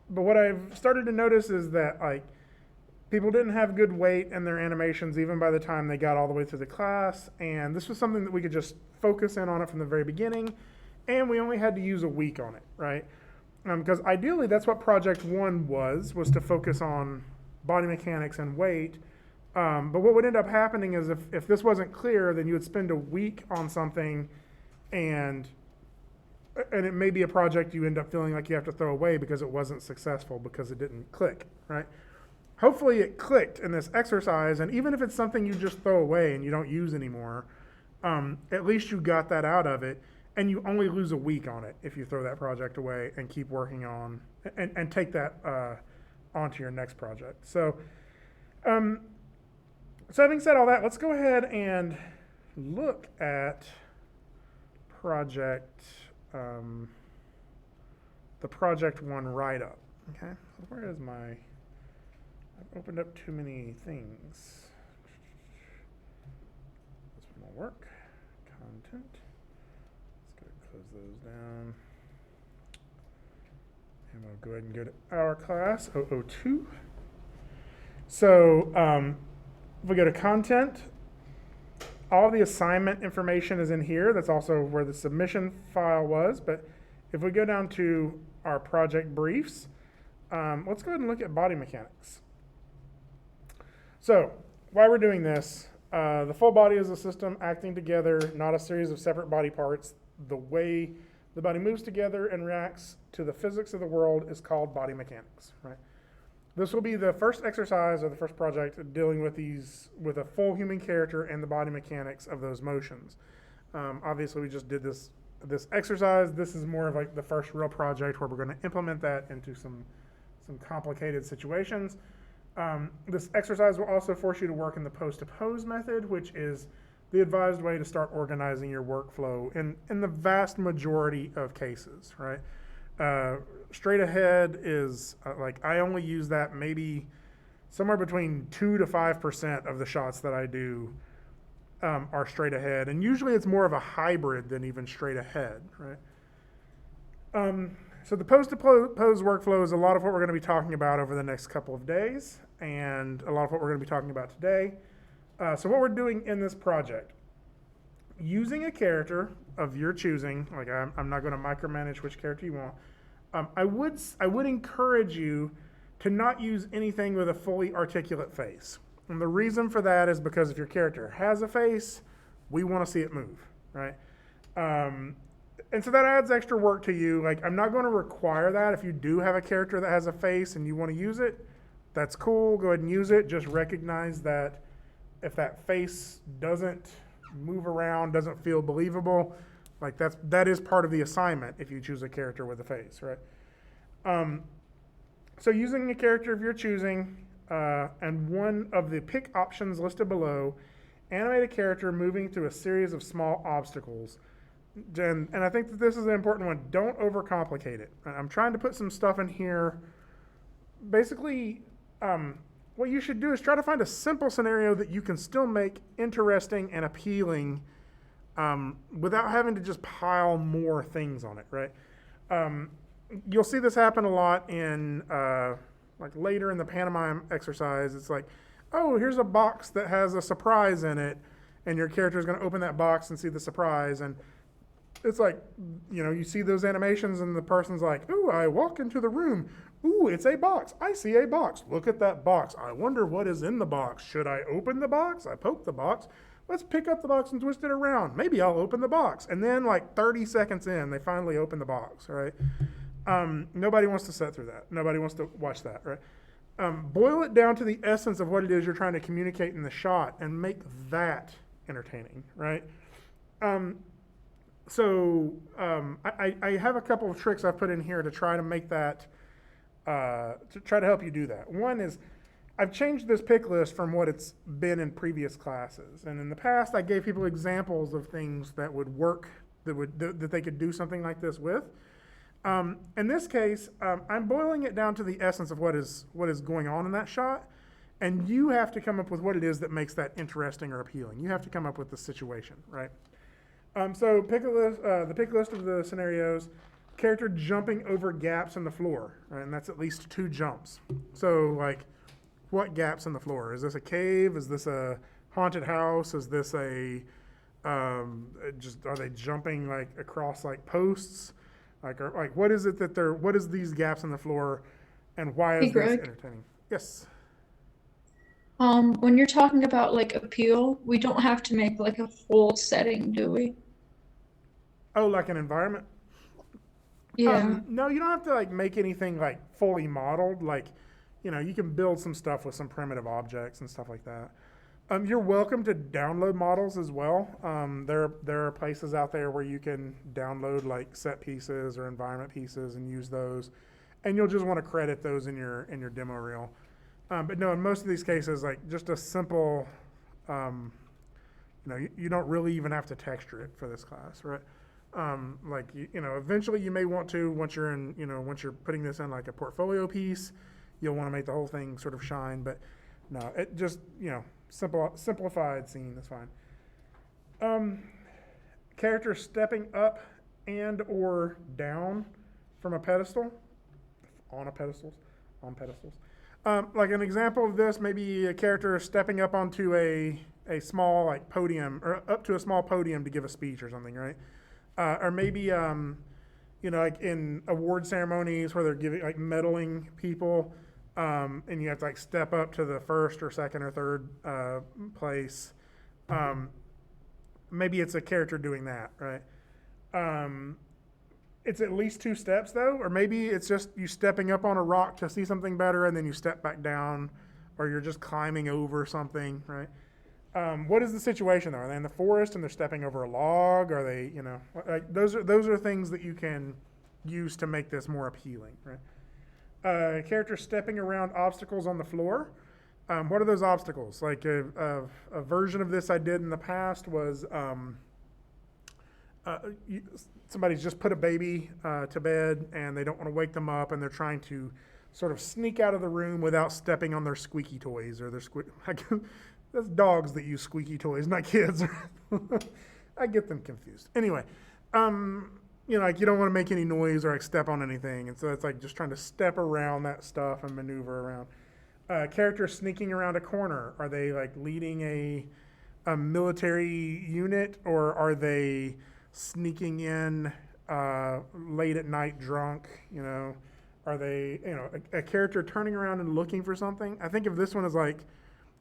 But what I've started to notice is that like people didn't have good weight in their animations even by the time they got all the way through the class, and this was something that we could just focus in on it from the very beginning, and we only had to use a week on it, right? Because ideally that's what project one was to focus on body mechanics and weight. But what would end up happening is if this wasn't clear, then you would spend a week on something and it may be a project you end up feeling like you have to throw away because it wasn't successful, because it didn't click, right? Hopefully it clicked in this exercise, and even if it's something you just throw away and you don't use anymore, at least you got that out of it, and you only lose a week on it if you throw that project away and keep working on, and take that onto your next project. So having said all that, let's go ahead and look at the project one write-up. Okay, where is I've opened up too many things. This one will work. Content. Let's go close those down. And we'll go ahead and go to our class, 002. So if we go to content, all the assignment information is in here. That's also where the submission file was. But if we go down to our project briefs, let's go ahead and look at body mechanics. So while we're doing this, the full body is a system acting together, not a series of separate body parts. The way the body moves together and reacts to the physics of the world is called body mechanics, right? This will be the first exercise or the first project dealing with with a full human character and the body mechanics of those motions. Obviously, we just did this exercise. This is more of like the first real project where we're going to implement that into some complicated situations. This exercise will also force you to work in the pose-to-pose method, which is the advised way to start organizing your workflow in the vast majority of cases, right? Straight ahead is like I only use that maybe somewhere between 2 to 5% of the shots that I do are straight ahead, and usually it's more of a hybrid than even straight ahead, right? So the pose-to-pose workflow is a lot of what we're going to be talking about over the next couple of days, and a lot of what we're going to be talking about today. So what we're doing in this project, using a character of your choosing, like I'm not going to micromanage which character you want. I would encourage you to not use anything with a fully articulate face. And the reason for that is because if your character has a face, we want to see it move, right? And so that adds extra work to you. Like, I'm not going to require that. If you do have a character that has a face and you want to use it, that's cool. Go ahead and use it. Just recognize that if that face doesn't move around, doesn't feel believable, like that is part of the assignment if you choose a character with a face, right? So using a character of your choosing, and one of the pick options listed below, animate a character moving through a series of small obstacles. And I think that this is an important one. Don't overcomplicate it. I'm trying to put some stuff in here. Basically, what you should do is try to find a simple scenario that you can still make interesting and appealing without having to just pile more things on it, right? You'll see this happen a lot in like later in the pantomime exercise. It's like, oh, here's a box that has a surprise in it, and your character is going to open that box and see the surprise. And it's like, you know, you see those animations, and the person's like, ooh, I walk into the room. Ooh, it's a box. I see a box. Look at that box. I wonder what is in the box. Should I open the box? I poke the box. Let's pick up the box and twist it around. Maybe I'll open the box. And then like 30 seconds in, they finally open the box, right? Nobody wants to sit through that. Nobody wants to watch that, right? Boil it down to the essence of what it is you're trying to communicate in the shot and make that entertaining, right? I have a couple of tricks I've put in here to try to make that, to try to help you do that. One is I've changed this pick list from what it's been in previous classes. And in the past, I gave people examples of things that would work, that they could do something like this with. In this case, I'm boiling it down to the essence of what is going on in that shot, and you have to come up with what it is that makes that interesting or appealing. You have to come up with the situation, right? So pick a list, the pick list of the scenarios, character jumping over gaps in the floor, right? And that's at least 2 jumps. So like, what gaps in the floor? Is this a cave? Is this a haunted house? Is this a, just, are they jumping like across like posts? Like what is it that what is these gaps in the floor, and why is this Greg. entertaining? Yes. When you're talking about like appeal, we don't have to make like a full setting, do we? Oh, like an environment? Yeah. No, you don't have to like make anything like fully modeled. Like, you know, you can build some stuff with some primitive objects and stuff like that. You're welcome to download models as well. There are places out there where you can download like set pieces or environment pieces and use those, and you'll just want to credit those in your demo reel. But no, in most of these cases, like just a simple, you know, you don't really even have to texture it for this class, right? Like you know, eventually you may want to once you're in, you know, once you're putting this in like a portfolio piece, you'll want to make the whole thing sort of shine. But no, it just, you know, simplified scene is fine. Character stepping up and or down from a pedestal, on pedestals. Like an example of this, maybe a character stepping up onto a small like podium, or up to a small podium to give a speech or something, right? Or maybe you know, like in award ceremonies where they're giving like medaling people. And you have to like step up to the first or second or third place. Maybe it's a character doing that, right? It's at least 2 steps though, or maybe it's just you stepping up on a rock to see something better and then you step back down, or you're just climbing over something, right? What is the situation though? Are they in the forest and they're stepping over a log? Are they, you know, like those are things that you can use to make this more appealing, right? Character stepping around obstacles on the floor. What are those obstacles? Like a version of this I did in the past was somebody's just put a baby to bed and they don't want to wake them up, and they're trying to sort of sneak out of the room without stepping on their squeaky toys or their that's dogs that use squeaky toys, not kids. I get them confused. Anyway, you know, like you don't want to make any noise or like step on anything. And so it's like just trying to step around that stuff and maneuver around. Characters sneaking around a corner. Are they like leading a military unit, or are they sneaking in late at night drunk? You know, are they, you know, a character turning around and looking for something? I think of this one as like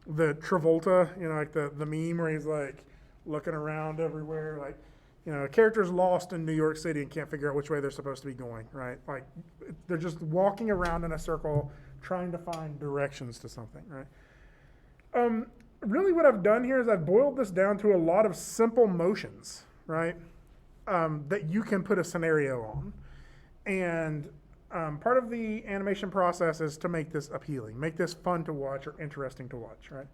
the Travolta, you know, like the meme where he's like looking around everywhere, like, you know, a character's lost in New York City and can't figure out which way they're supposed to be going, right? Like, they're just walking around in a circle trying to find directions to something, right? Really what I've done here is I've boiled this down to a lot of simple motions, right? That you can put a scenario on. And part of the animation process is to make this appealing, make this fun to watch or interesting to watch, right?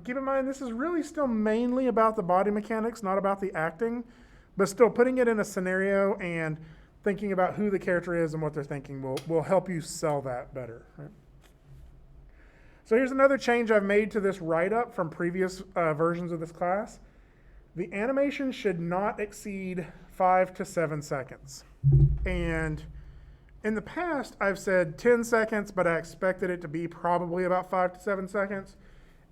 Keep in mind, this is really still mainly about the body mechanics, not about the acting, but still putting it in a scenario and thinking about who the character is and what they're thinking will help you sell that better. Right? So here's another change I've made to this write-up from previous versions of this class. The animation should not exceed 5 to 7 seconds. And in the past, I've said 10 seconds, but I expected it to be probably about 5 to 7 seconds.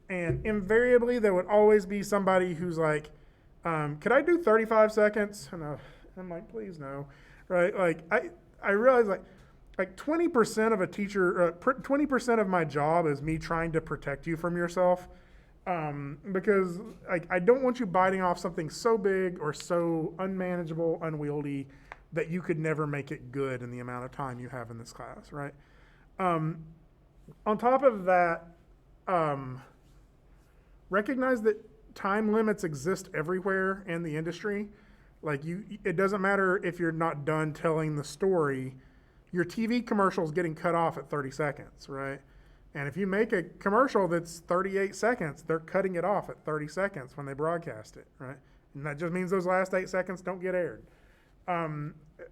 And invariably, there would always be somebody who's like, could I do 35 seconds? And I'm like, please no, right? Like, I realize like 20% of a teacher, 20% of my job is me trying to protect you from yourself. Because I don't want you biting off something so big or so unmanageable, unwieldy, that you could never make it good in the amount of time you have in this class, right? On top of that, recognize that time limits exist everywhere in the industry. Like it doesn't matter if you're not done telling the story, your TV commercial is getting cut off at 30 seconds, right? And if you make a commercial that's 38 seconds, they're cutting it off at 30 seconds when they broadcast it, right? And that just means those last 8 seconds don't get aired.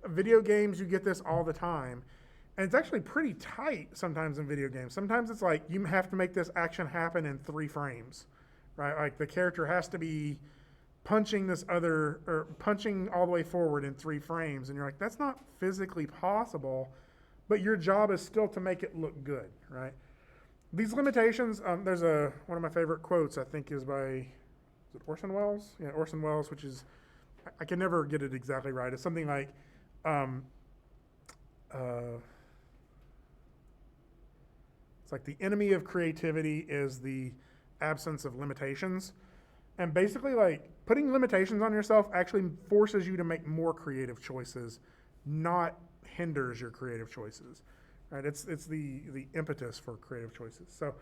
Video games, you get this all the time. And it's actually pretty tight sometimes in video games. Sometimes it's like you have to make this action happen in 3 frames, right? Like the character has to be punching punching all the way forward in 3 frames. And you're like, that's not physically possible, but your job is still to make it look good, right? These limitations, there's one of my favorite quotes, I think is by, is it Orson Welles? Yeah, Orson Welles, which is, I can never get it exactly right. It's something like, it's like the enemy of creativity is the absence of limitations. And basically, like, putting limitations on yourself actually forces you to make more creative choices, not hinders your creative choices, right? It's the impetus for creative choices. So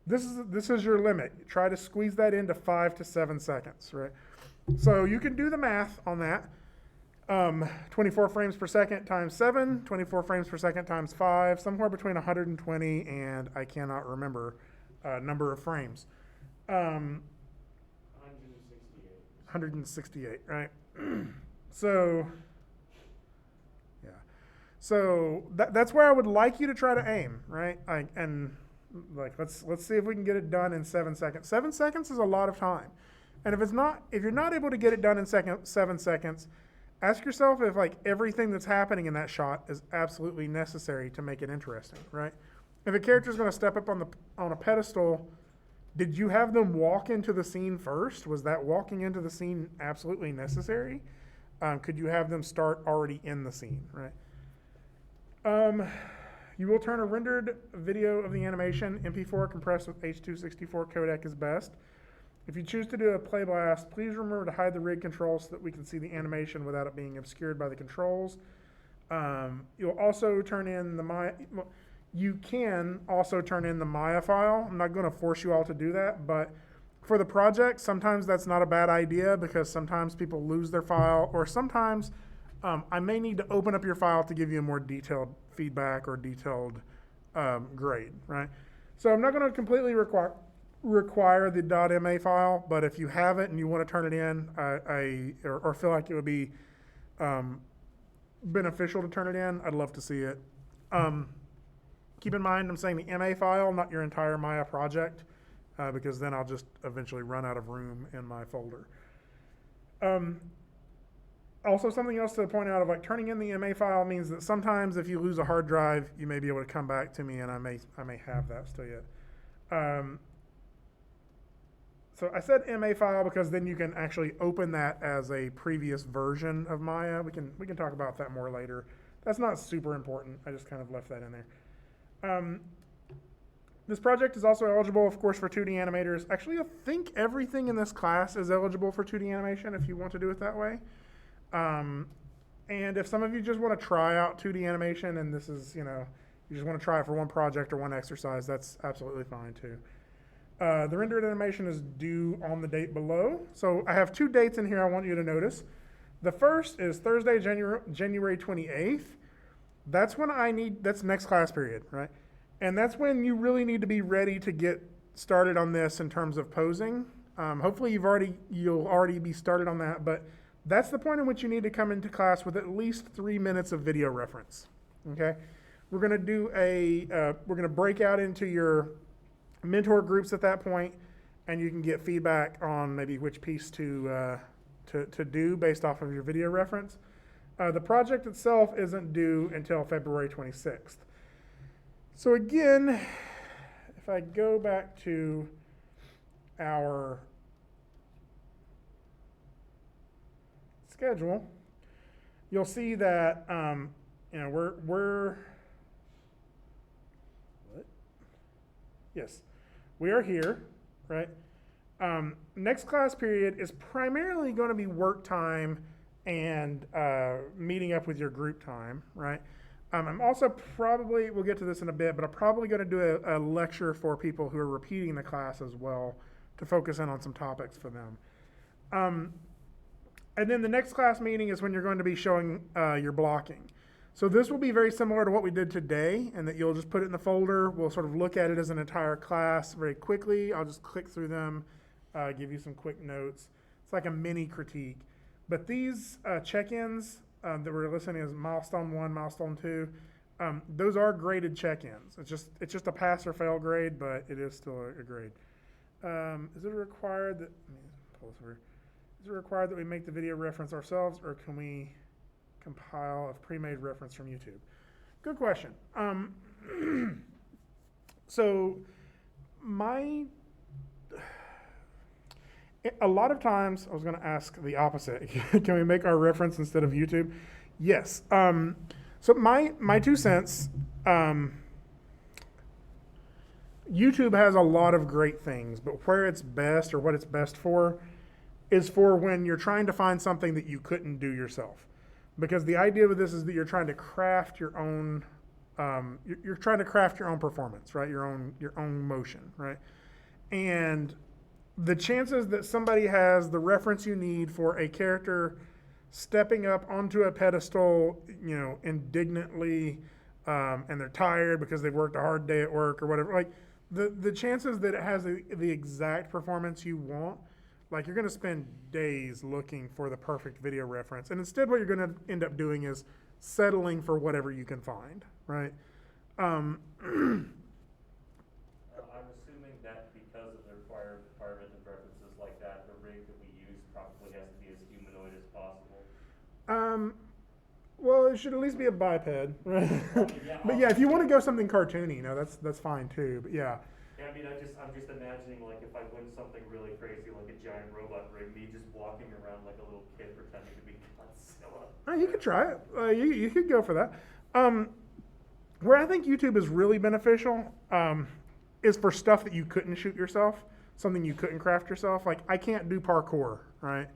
this is your limit. Try to squeeze that into 5 to 7 seconds, right? So you can do the math on that. 24 frames per second times 7, 24 frames per second times 5, somewhere between 120 and I cannot remember number of frames. 168, right? So, yeah. So that's where I would like you to try to aim, right? Let's see if we can get it done in 7 seconds. 7 seconds is a lot of time. And if you're not able to get it done in 7 seconds, ask yourself if like everything that's happening in that shot is absolutely necessary to make it interesting, right? If a character is going to step up on a pedestal, did you have them walk into the scene first? Was that walking into the scene absolutely necessary? Could you have them start already in the scene, right? You will turn a rendered video of the animation. MP4 compressed with H.264 codec is best. If you choose to do a play blast, please remember to hide the rig controls so that we can see the animation without it being obscured by the controls. You'll also turn in you can also turn in the Maya file. I'm not going to force you all to do that, but for the project, sometimes that's not a bad idea because sometimes people lose their file, or sometimes I may need to open up your file to give you a more detailed feedback or detailed grade, right? So I'm not going to completely require the .ma file, but if you have it and you want to turn it in, or feel like it would be beneficial to turn it in, I'd love to see it. Keep in mind, I'm saying the MA file, not your entire Maya project, because then I'll just eventually run out of room in my folder. Also, something else to point out of like turning in the MA file means that sometimes if you lose a hard drive, you may be able to come back to me and I may have that still yet. So I said MA file because then you can actually open that as a previous version of Maya. We can talk about that more later. That's not super important. I just kind of left that in there. This project is also eligible, of course, for 2D animators. Actually, I think everything in this class is eligible for 2D animation if you want to do it that way. And if some of you just want to try out 2D animation and this is, you just want to try it for one project or one exercise, that's absolutely fine too. The rendered animation is due on the date below. So I have 2 dates in here I want you to notice. The first is Thursday, January 28th. That's when that's next class period, right? And that's when you really need to be ready to get started on this in terms of posing. Hopefully you'll already be started on that, but that's the point in which you need to come into class with at least 3 minutes of video reference, okay? We're gonna break out into your mentor groups at that point, and you can get feedback on maybe which piece to do based off of your video reference. The project itself isn't due until February 26th. So again, if I go back to our schedule, you'll see that we are here, right? Next class period is primarily going to be work time and meeting up with your group time, right? I'm also probably, we'll get to this in a bit, but I'm probably going to do a lecture for people who are repeating the class as well to focus in on some topics for them. And then the next class meeting is when you're going to be showing your blocking. So this will be very similar to what we did today, and that you'll just put it in the folder. We'll sort of look at it as an entire class very quickly. I'll just click through them, give you some quick notes. It's like a mini critique. But these check-ins that we're listening as milestone 1, milestone 2, those are graded check-ins. It's just a pass or fail grade, but it is still a grade. Is it required that, let me pull this over. Is it required that we make the video reference ourselves, or can we compile a pre-made reference from YouTube? Good question. So a lot of times I was going to ask the opposite. Can we make our reference instead of YouTube? Yes. So my 2 cents, YouTube has a lot of great things, but where it's best, or what it's best for, is for when you're trying to find something that you couldn't do yourself. Because the idea with this is that you're trying to craft your own, you're trying to craft your own performance, right? Your own motion, right? And the chances that somebody has the reference you need for a character stepping up onto a pedestal, indignantly, and they're tired because they've worked a hard day at work or whatever, like the chances that it has the exact performance you want, like you're going to spend days looking for the perfect video reference. And instead what you're going to end up doing is settling for whatever you can find, right? I'm assuming that because of the requirement of references like that, the rig that we use probably has to be as humanoid as possible. Well, it should at least be a biped, right? But yeah, if you want to go something cartoony, that's fine too. But yeah. Yeah, I mean, I'm just imagining, like, if I win something really crazy, like a giant robot rig, me just walking around like a little kid pretending to be Godzilla. You could try it. You could go for that. Where I think YouTube is really beneficial is for stuff that you couldn't shoot yourself, something you couldn't craft yourself. Like, I can't do parkour, right?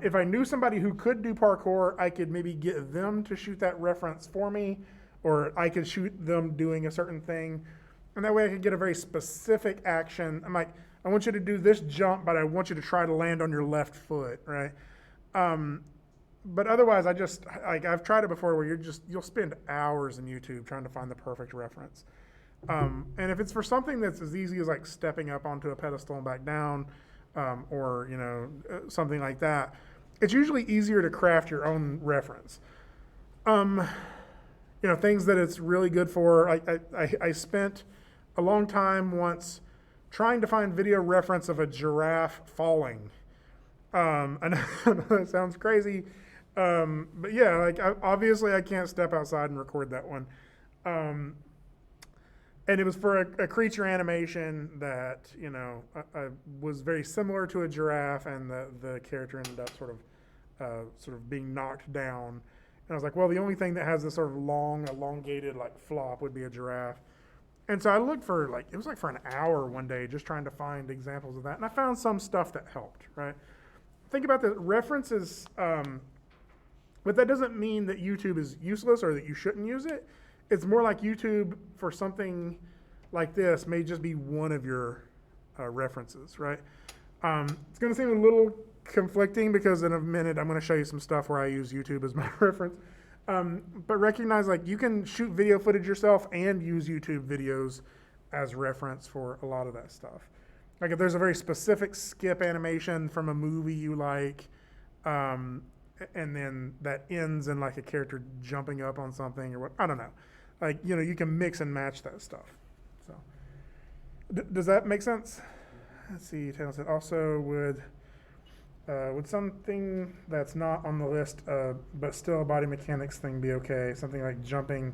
If I knew somebody who could do parkour, I could maybe get them to shoot that reference for me, or I could shoot them doing a certain thing. And that way I could get a very specific action. I'm like, I want you to do this jump, but I want you to try to land on your left foot, right? But otherwise, I've tried it before where you'll spend hours in YouTube trying to find the perfect reference. And if it's for something that's as easy as like stepping up onto a pedestal and back down, or something like that, it's usually easier to craft your own reference. Things that it's really good for. I spent a long time once trying to find video reference of a giraffe falling. I know that sounds crazy, but yeah, obviously I can't step outside and record that one. And it was for a creature animation that was very similar to a giraffe, and the character ended up sort of being knocked down. And I was like, well, the only thing that has this sort of long, elongated flop would be a giraffe. And so I looked for it was for an hour one day just trying to find examples of that, and I found some stuff that helped. Right? Think about the references, but that doesn't mean that YouTube is useless or that you shouldn't use it. It's more like YouTube for something like this may just be one of your references, right? It's going to seem a little conflicting because in a minute I'm going to show you some stuff where I use YouTube as my reference. But recognize you can shoot video footage yourself and use YouTube videos as reference for a lot of that stuff. Like if there's a very specific skip animation from a movie you like, and then that ends in a character jumping up on something or what, I don't know. You can mix and match that stuff. So, Does that make sense? Let's see. Taylor said also would something that's not on the list, but still a body mechanics thing be okay? Something like jumping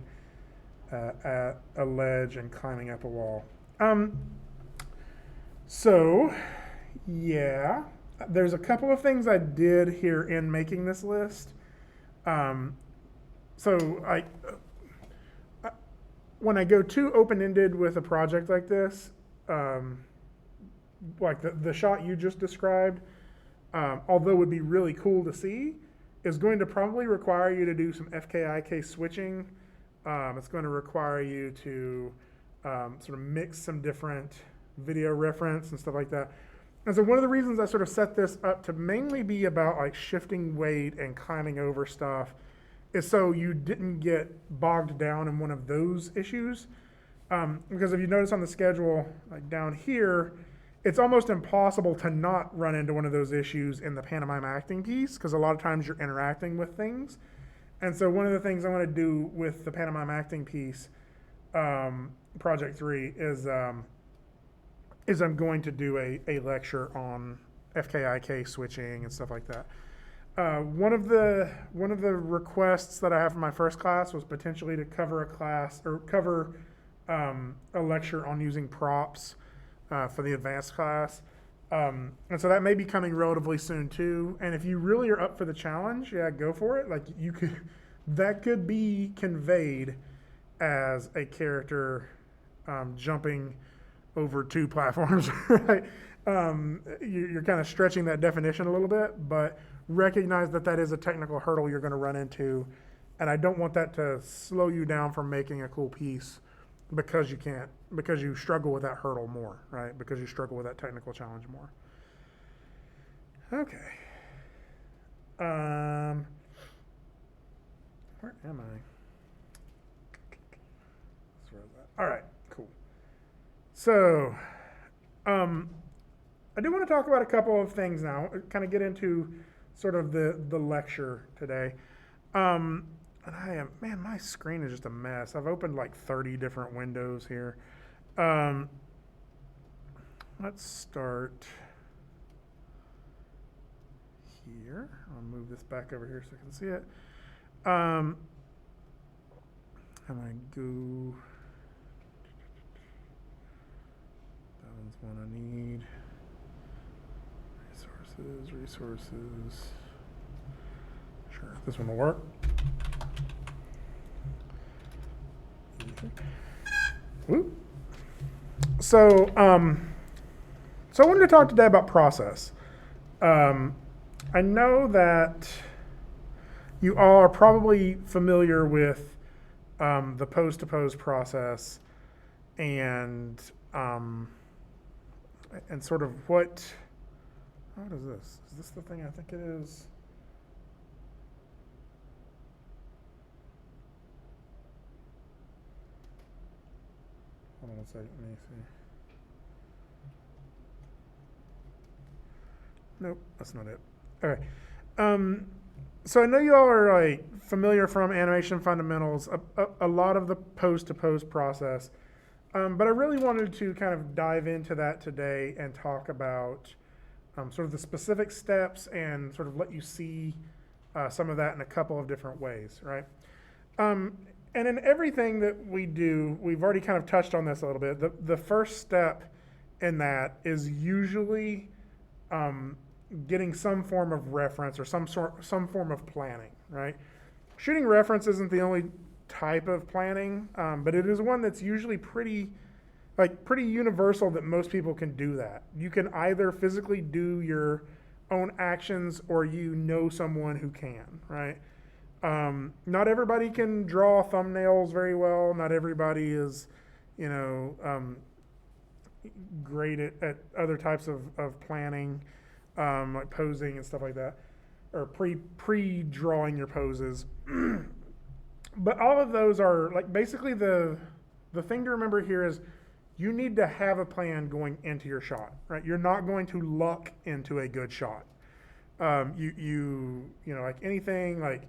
at a ledge and climbing up a wall. So, yeah, there's a couple of things I did here in making this list. When I go too open-ended with a project like this, like the shot you just described, although would be really cool to see, is going to probably require you to do some FKIK switching. It's going to require you to sort of mix some different video reference and stuff like that. And so one of the reasons I sort of set this up to mainly be about like shifting weight and climbing over stuff is so you didn't get bogged down in one of those issues. Because if you notice on the schedule, like down here, it's almost impossible to not run into one of those issues in the pantomime acting piece, because a lot of times you're interacting with things. And so one of the things I want to do with the pantomime acting piece, Project 3, is I'm going to do a lecture on FKIK switching and stuff like that. One of the requests that I have for my first class was potentially to cover a class or cover a lecture on using props for the advanced class. And so that may be coming relatively soon too. And if you really are up for the challenge, yeah, go for it. Like that could be conveyed as a character jumping over 2 platforms, right? You're kind of stretching that definition a little bit, but recognize that that is a technical hurdle you're going to run into. And I don't want that to slow you down from making a cool piece because you struggle with that hurdle more, right? Because you struggle with that technical challenge more. Okay. Where am I? All right, cool. So, I do want to talk about a couple of things now, kind of get into sort of the lecture today. And man, my screen is just a mess. I've opened like 30 different windows here. Let's start here. I'll move this back over here so I can see it. I'm going to go, that one's one I need. Resources. Sure, this one will work. Whoop. So I wanted to talk today about process. I know that you all are probably familiar with the pose-to-pose process and sort of what is this? Is this the thing I think it is? Hold on one second, let me see. Nope, that's not it. Okay. So I know you all are like familiar from animation fundamentals, a lot of the pose-to-pose process, but I really wanted to kind of dive into that today and talk about sort of the specific steps and sort of let you see some of that in a couple of different ways, right? And in everything that we do, we've already kind of touched on this a little bit. The first step in that is usually getting some form of reference or some form of planning, right? Shooting reference isn't the only type of planning, but it is one that's usually pretty universal that most people can do that. You can either physically do your own actions or you know someone who can, right? Not everybody can draw thumbnails very well. Not everybody is, great at other types of planning, like posing and stuff like that, or pre-drawing your poses. But all of those are like basically the thing to remember here is you need to have a plan going into your shot, right? You're not going to luck into a good shot. Like anything, like,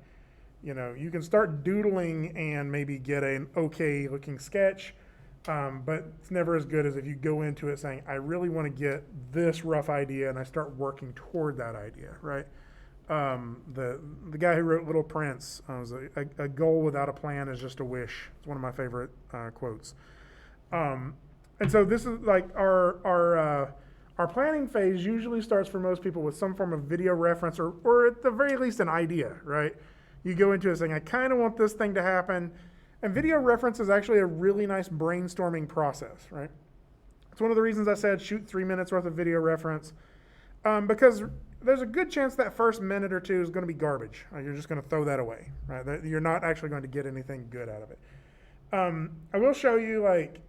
you can start doodling and maybe get an okay looking sketch. But it's never as good as if you go into it saying, I really want to get this rough idea, and I start working toward that idea, right? The guy who wrote Little Prince was a goal without a plan is just a wish. It's one of my favorite quotes. And so this is like our planning phase usually starts for most people with some form of video reference or at the very least an idea, right? You go into it saying, I kind of want this thing to happen. And video reference is actually a really nice brainstorming process, right? It's one of the reasons I said shoot 3 minutes worth of video reference, because there's a good chance that first minute or two is going to be garbage. You're just going to throw that away, right? You're not actually going to get anything good out of it. I will show you, like,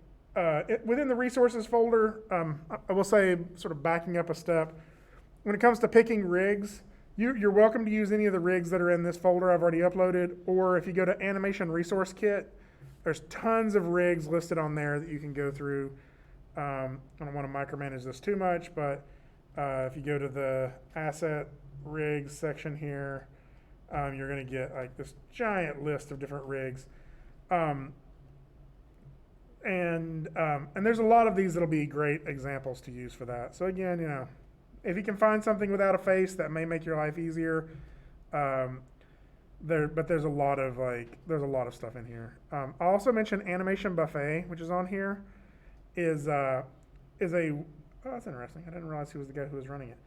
within the resources folder, I will say, sort of backing up a step, when it comes to picking rigs, you're welcome to use any of the rigs that are in this folder I've already uploaded, or if you go to Animation Resource Kit, there's tons of rigs listed on there that you can go through. I don't want to micromanage this too much, but if you go to the Asset Rigs section here, you're going to get like this giant list of different rigs. And there's a lot of these that'll be great examples to use for that. So again, you know, if you can find something without a face, that may make your life easier. But there's a lot of stuff in here. I'll also mention Animation Buffet, which is on here, is a oh, that's interesting. I didn't realize he was the guy who was running it.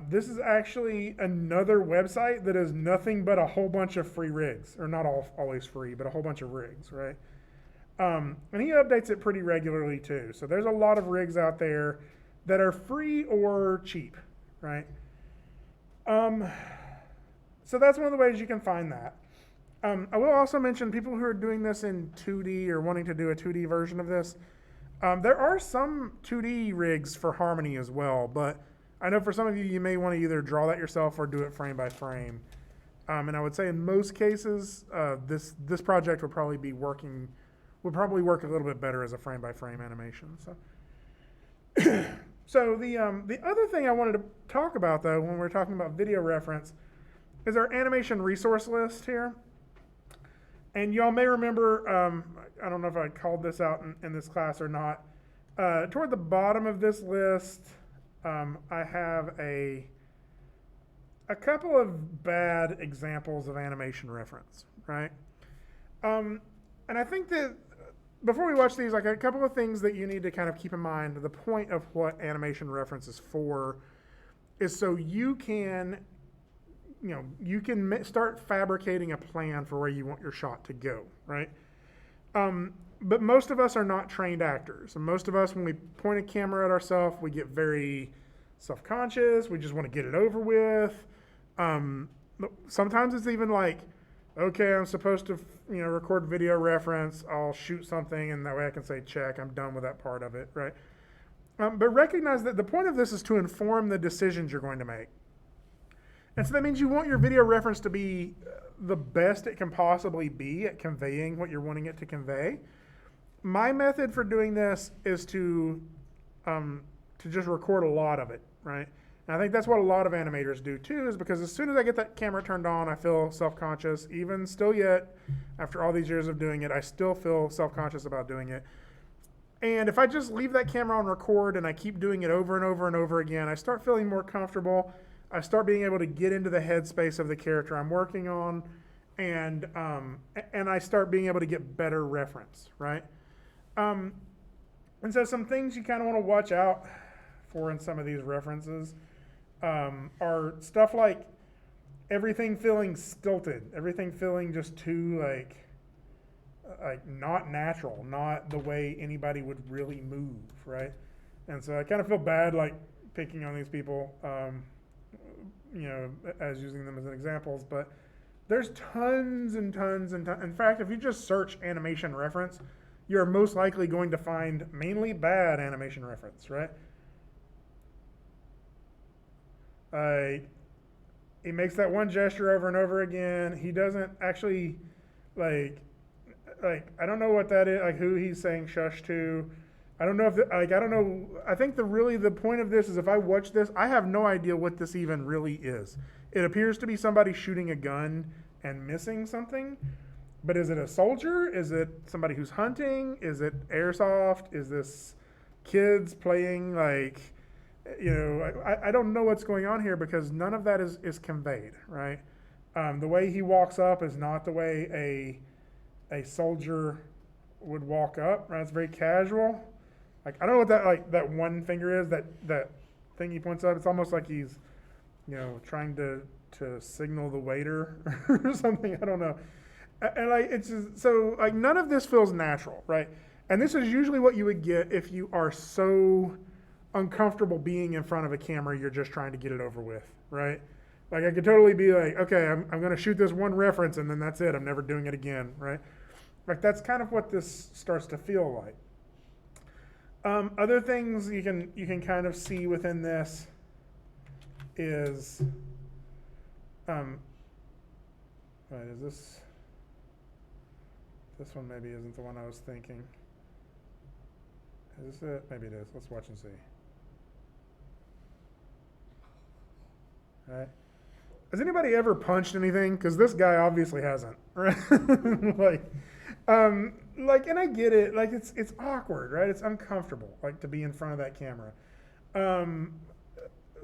This is actually another website that is nothing but a whole bunch of free rigs, or not always free, but a whole bunch of rigs, right? And he updates it pretty regularly too. So there's a lot of rigs out there that are free or cheap, right? So that's one of the ways you can find that. I will also mention people who are doing this in 2D or wanting to do a 2D version of this. There are some 2D rigs for Harmony as well, but I know for some of you, you may want to either draw that yourself or do it frame by frame. And I would say in most cases, this project would probably work a little bit better as a frame by frame animation. So, so the other thing I wanted to talk about though, when we're talking about video reference, is our animation resource list here. And y'all may remember, I don't know if I called this out in this class or not. Toward the bottom of this list, I have a couple of bad examples of animation reference, right? And I think that before we watch these, like a couple of things that you need to kind of keep in mind. The point of what animation reference is for is so you can start fabricating a plan for where you want your shot to go, right? But most of us are not trained actors. And most of us, when we point a camera at ourselves, we get very self-conscious. We just want to get it over with. Sometimes it's even like, okay, I'm supposed to, record video reference. I'll shoot something, and that way I can say, check, I'm done with that part of it, right? But recognize that the point of this is to inform the decisions you're going to make. And so that means you want your video reference to be the best it can possibly be at conveying what you're wanting it to convey. My method for doing this is to just record a lot of it, right? And I think that's what a lot of animators do too, is because as soon as I get that camera turned on, I feel self-conscious. Even still yet, after all these years of doing it, I still feel self-conscious about doing it. And if I just leave that camera on record and I keep doing it over and over and over again, I start feeling more comfortable. I start being able to get into the headspace of the character I'm working on, and I start being able to get better reference, right? And so some things you kind of want to watch out for in some of these references are stuff like everything feeling stilted, everything feeling just too like not natural, not the way anybody would really move, right? And so I kind of feel bad like picking on these people. As using them as examples, but there's tons and tons and tons. In fact, if you just search animation reference, you're most likely going to find mainly bad animation reference, right? He makes that one gesture over and over again. He doesn't actually, like I don't know what that is, like who he's saying shush to. I don't know if, I don't know. I think the point of this is if I watch this, I have no idea what this even really is. It appears to be somebody shooting a gun and missing something, But is it a soldier? Is it somebody who's hunting? Is it airsoft? Is this kids playing like, I don't know what's going on here because none of that is conveyed, right? The way he walks up is not the way a soldier would walk up, right? It's very casual. Like, I don't know what that one finger is, that thing he points up. It's almost like he's, trying to signal the waiter or something. I don't know. And like, it's just, so like none of this feels natural, right? And this is usually what you would get if you are so uncomfortable being in front of a camera, you're just trying to get it over with, right? Like I could totally be like, okay, I'm going to shoot this one reference and then that's it. I'm never doing it again, right? Like that's kind of what this starts to feel like. Other things you can kind of see within this is, wait, is this one maybe isn't the one I was thinking. Is this it? Maybe it is. Let's watch and see. All right. Has anybody ever punched anything? Because this guy obviously hasn't, right? And I get it. Like it's awkward, right? It's uncomfortable, like to be in front of that camera.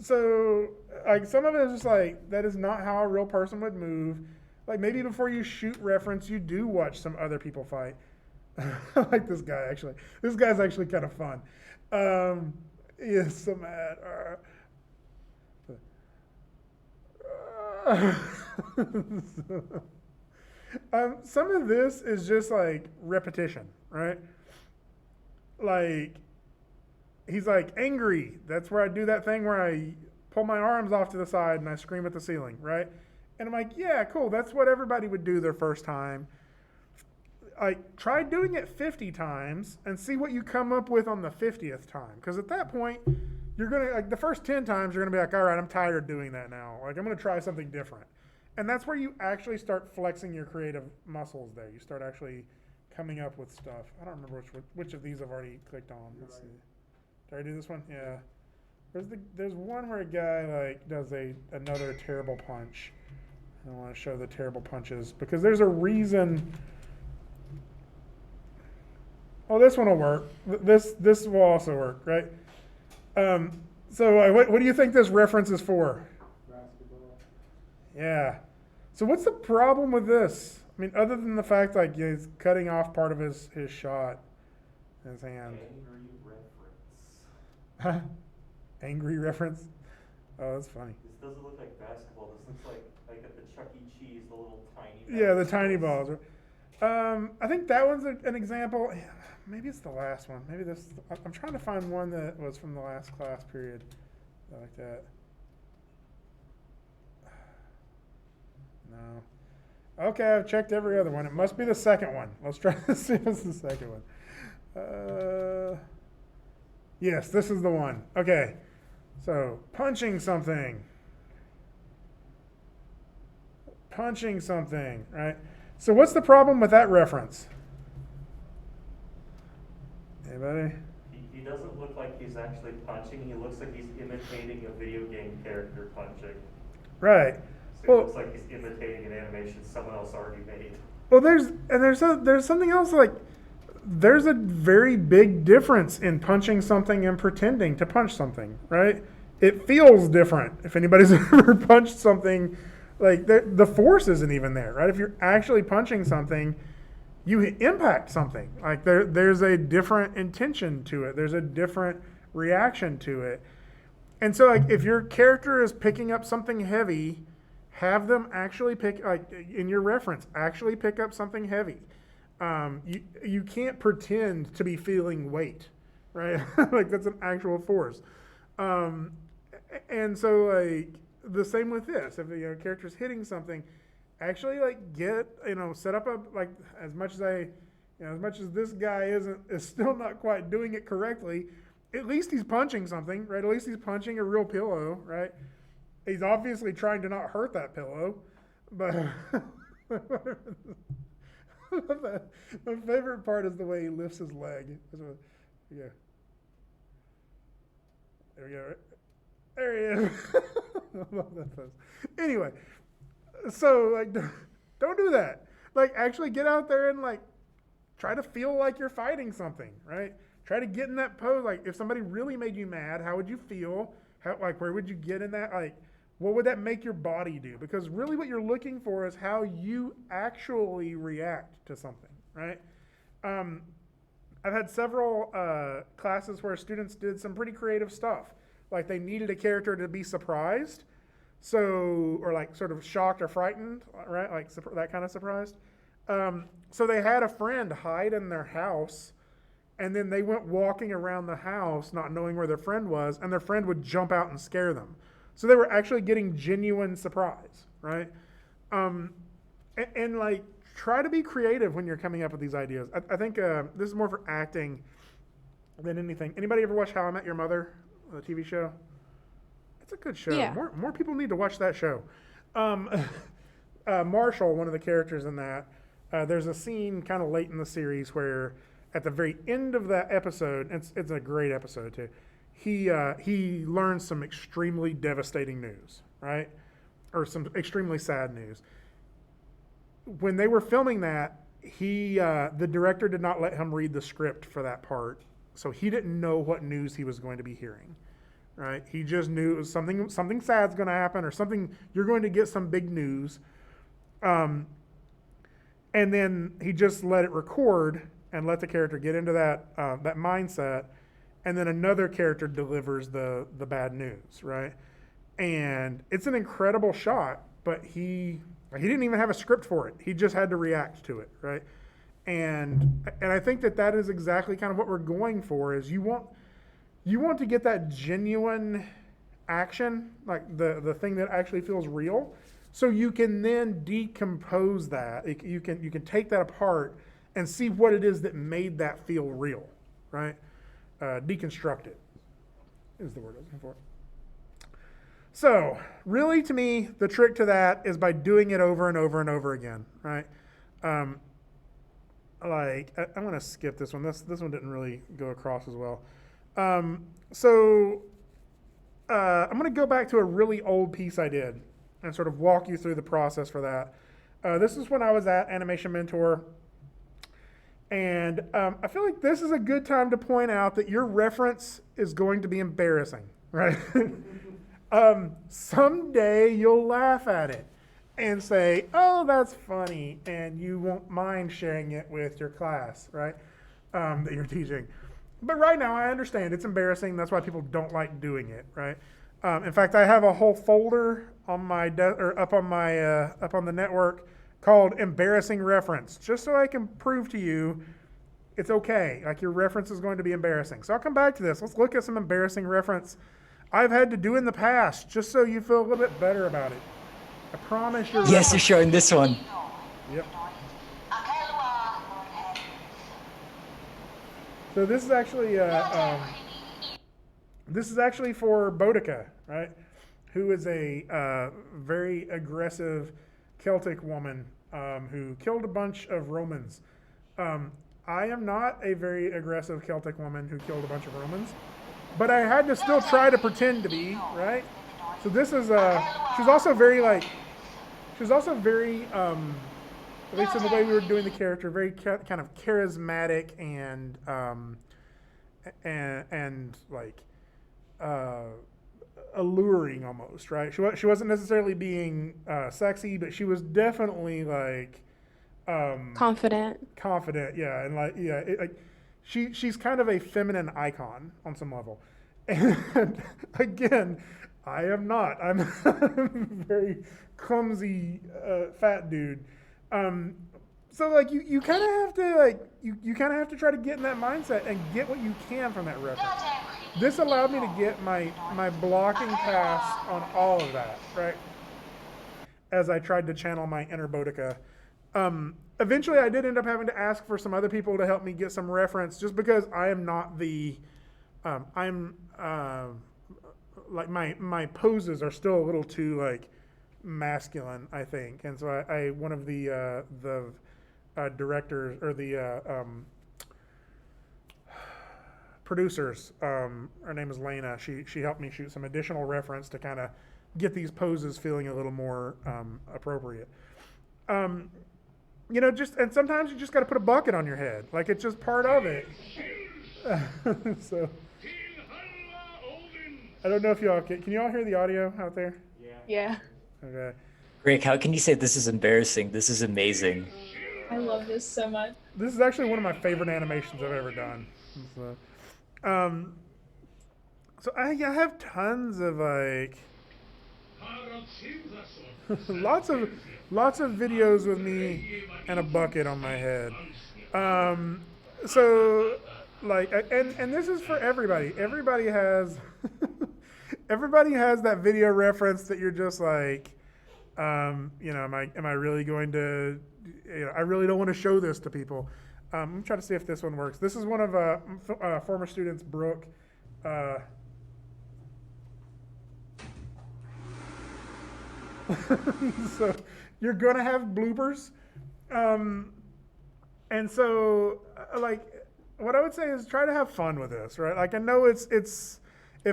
So like some of it is just like that is not how a real person would move. Like maybe before you shoot reference, you do watch some other people fight. I like this guy actually. This guy's actually kind of fun. He is so mad. Some of this is just like repetition, right? Like he's like angry. That's where I do that thing where I pull my arms off to the side and I scream at the ceiling, right? And I'm like, yeah, cool. That's what everybody would do their first time. Like, try doing it 50 times and see what you come up with on the 50th time. Because at that point, you're going to, like, the first 10 times, you're going to be like, all right, I'm tired of doing that now. Like, I'm going to try something different. And that's where you actually start flexing your creative muscles there. You start actually coming up with stuff. I don't remember which of these I've already clicked on. Let's see. Did I do this one? Yeah. There's one where a guy, like, does another terrible punch. I want to show the terrible punches because there's a reason. Oh, this one will work. This will also work, right? So what do you think this reference is for? Basketball. Yeah. So what's the problem with this? I mean, other than the fact like he's cutting off part of his shot, his hand. Angry reference. Huh? Angry reference? Oh, that's funny. This doesn't look like basketball. This looks like at the Chuck E. Cheese, the little tiny. Yeah, the tiny balls. I think that one's an example. Yeah, maybe it's the last one. Maybe this. I'm trying to find one that was from the last class period, like that. No. Okay, I've checked every other one. It must be the second one. Let's try to see if it's the second one. Yes, this is the one. Okay, so punching something. Punching something, right? So what's the problem with that reference? Anybody? He doesn't look like he's actually punching. He looks like he's imitating a video game character punching. Right. So it looks like he's imitating an animation someone else already made. Well, there's something else like there's a very big difference in punching something and pretending to punch something, right? It feels different. If anybody's ever punched something, like the force isn't even there, right? If you're actually punching something, you impact something. Like there's a different intention to it. There's a different reaction to it. And so like if your character is picking up something heavy, have them actually pick, like in your reference, actually pick up something heavy. You can't pretend to be feeling weight, right? Like that's an actual force. And so like the same with this. If the character's hitting something, actually like set up a, like as much as this guy is still not quite doing it correctly, at least he's punching something, right? At least he's punching a real pillow, right? He's obviously trying to not hurt that pillow, but my favorite part is the way he lifts his leg. Yeah. There we go. There he is. I love that pose. Anyway, so like, don't do that. Like, actually get out there and, like, try to feel like you're fighting something, right? Try to get in that pose. Like, if somebody really made you mad, how would you feel? How, like, where would you get in that? Like, what would that make your body do? Because really what you're looking for is how you actually react to something, right? I've had several classes where students did some pretty creative stuff. Like, they needed a character to be surprised, or like sort of shocked or frightened, right? Like that kind of surprised. So they had a friend hide in their house, and then they went walking around the house not knowing where their friend was, and their friend would jump out and scare them. So they were actually getting genuine surprise, right? And like, try to be creative when you're coming up with these ideas. I think this is more for acting than anything. Anybody ever watch How I Met Your Mother, the TV show? It's a good show. Yeah. More people need to watch that show. Marshall, one of the characters in that, there's a scene kind of late in the series where at the very end of that episode, it's a great episode too, he learns some extremely devastating news, right? Or some extremely sad news. When they were filming that, the director did not let him read the script for that part, so he didn't know what news he was going to be hearing, right? He just knew it was something sad's going to happen, or something, you're going to get some big news. And then he just let it record and let the character get into that mindset, and then another character delivers the bad news, right? And it's an incredible shot, but he didn't even have a script for it. He just had to react to it, right? And I think that is exactly kind of what we're going for. Is you want to get that genuine action, like the thing that actually feels real, so you can then decompose that. You can take that apart and see what it is that made that feel real, right? Deconstruct it is the word I was looking for. So, really, to me, the trick to that is by doing it over and over and over again, right? I'm going to skip this one. This one didn't really go across as well. I'm going to go back to a really old piece I did and sort of walk you through the process for that. This is when I was at Animation Mentor. And I feel like this is a good time to point out that your reference is going to be embarrassing, right? Someday you'll laugh at it and say, oh, that's funny, and you won't mind sharing it with your class, right, that you're teaching. But right now, I understand it's embarrassing. That's why people don't like doing it, right? In fact, I have a whole folder on my up on the network called "Embarrassing Reference," just so I can prove to you it's okay. Like, your reference is going to be embarrassing. So I'll come back to this. Let's look at some embarrassing reference I've had to do in the past, just so you feel a little bit better about it. I promise you. Yes, you're showing this one. Yep. So this is actually for Boudica, right? Who is a very aggressive Celtic woman who killed a bunch of Romans. I am not a very aggressive Celtic woman who killed a bunch of Romans, but I had to still try to pretend to be, right? So this is she was also very, at least in the way we were doing the character, very kind of charismatic and like alluring almost, right? She wasn't necessarily being sexy, but she was definitely like Confident. Yeah, and she's kind of a feminine icon on some level. And again, I am not. I'm a very clumsy fat dude. So like you kind of have to you kind of have to try to get in that mindset and get what you can from that reference. This allowed me to get my blocking pass on all of that, right? As I tried to channel my inner Boudica. Eventually, I did end up having to ask for some other people to help me get some reference, just because I am not the, like my poses are still a little too like masculine, I think, and so I one of the directors or the producers, her name is Lena. She helped me shoot some additional reference to kind of get these poses feeling a little more appropriate. you know, and sometimes you just got to put a bucket on your head. Like, it's just part of it. So, I don't know if y'all can you all hear the audio out there? Yeah. Okay. Rick, how can you say this is embarrassing? This is amazing. I love this so much. This is actually one of my favorite animations I've ever done. So I have tons of like lots of videos with me and a bucket on my head. So like and this is for everybody. Everybody has everybody has that video reference that you're just like, you know, am I really going to, you know, I really don't want to show this to people. I'm trying to see if this one works. This is one of former students, Brooke. So you're gonna have bloopers, and so like what I would say is try to have fun with this, right? Like I know it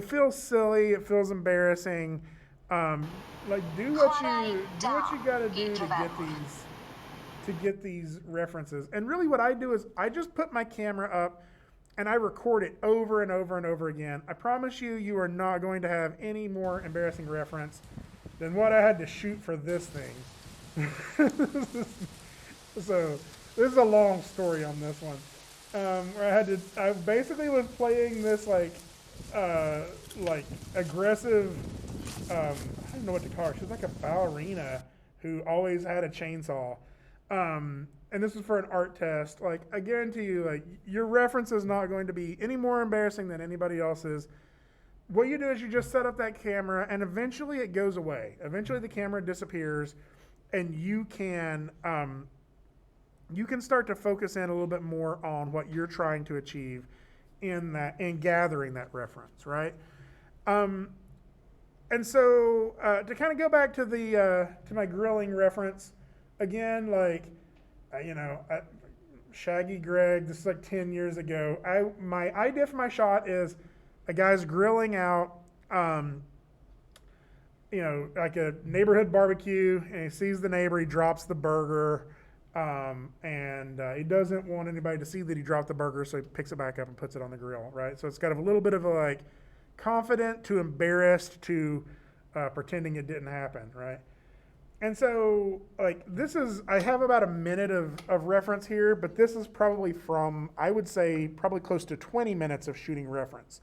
feels silly, it feels embarrassing. Like do what you gotta do to get these references. And really what I do is I just put my camera up and I record it over and over and over again. I promise you are not going to have any more embarrassing reference than what I had to shoot for this thing. So this is a long story on this one. Where I basically was playing this like aggressive, I don't know what to call her. She was like a ballerina who always had a chainsaw. And this was for an art test. Like, I guarantee you, like, your reference is not going to be any more embarrassing than anybody else's. What you do is you just set up that camera, and eventually it goes away. Eventually the camera disappears, and you can start to focus in a little bit more on what you're trying to achieve in gathering that reference, right? And so to kind of go back to to my grilling reference, again, like, you know, Shaggy Greg, this is like 10 years ago. My idea for my shot is a guy's grilling out, you know, like a neighborhood barbecue, and he sees the neighbor, he drops the burger, and he doesn't want anybody to see that he dropped the burger, so he picks it back up and puts it on the grill, right? So it's got a little bit of a like confident to embarrassed to pretending it didn't happen, right? And so, like, I have about a minute of reference here, but this is probably from, I would say, probably close to 20 minutes of shooting reference.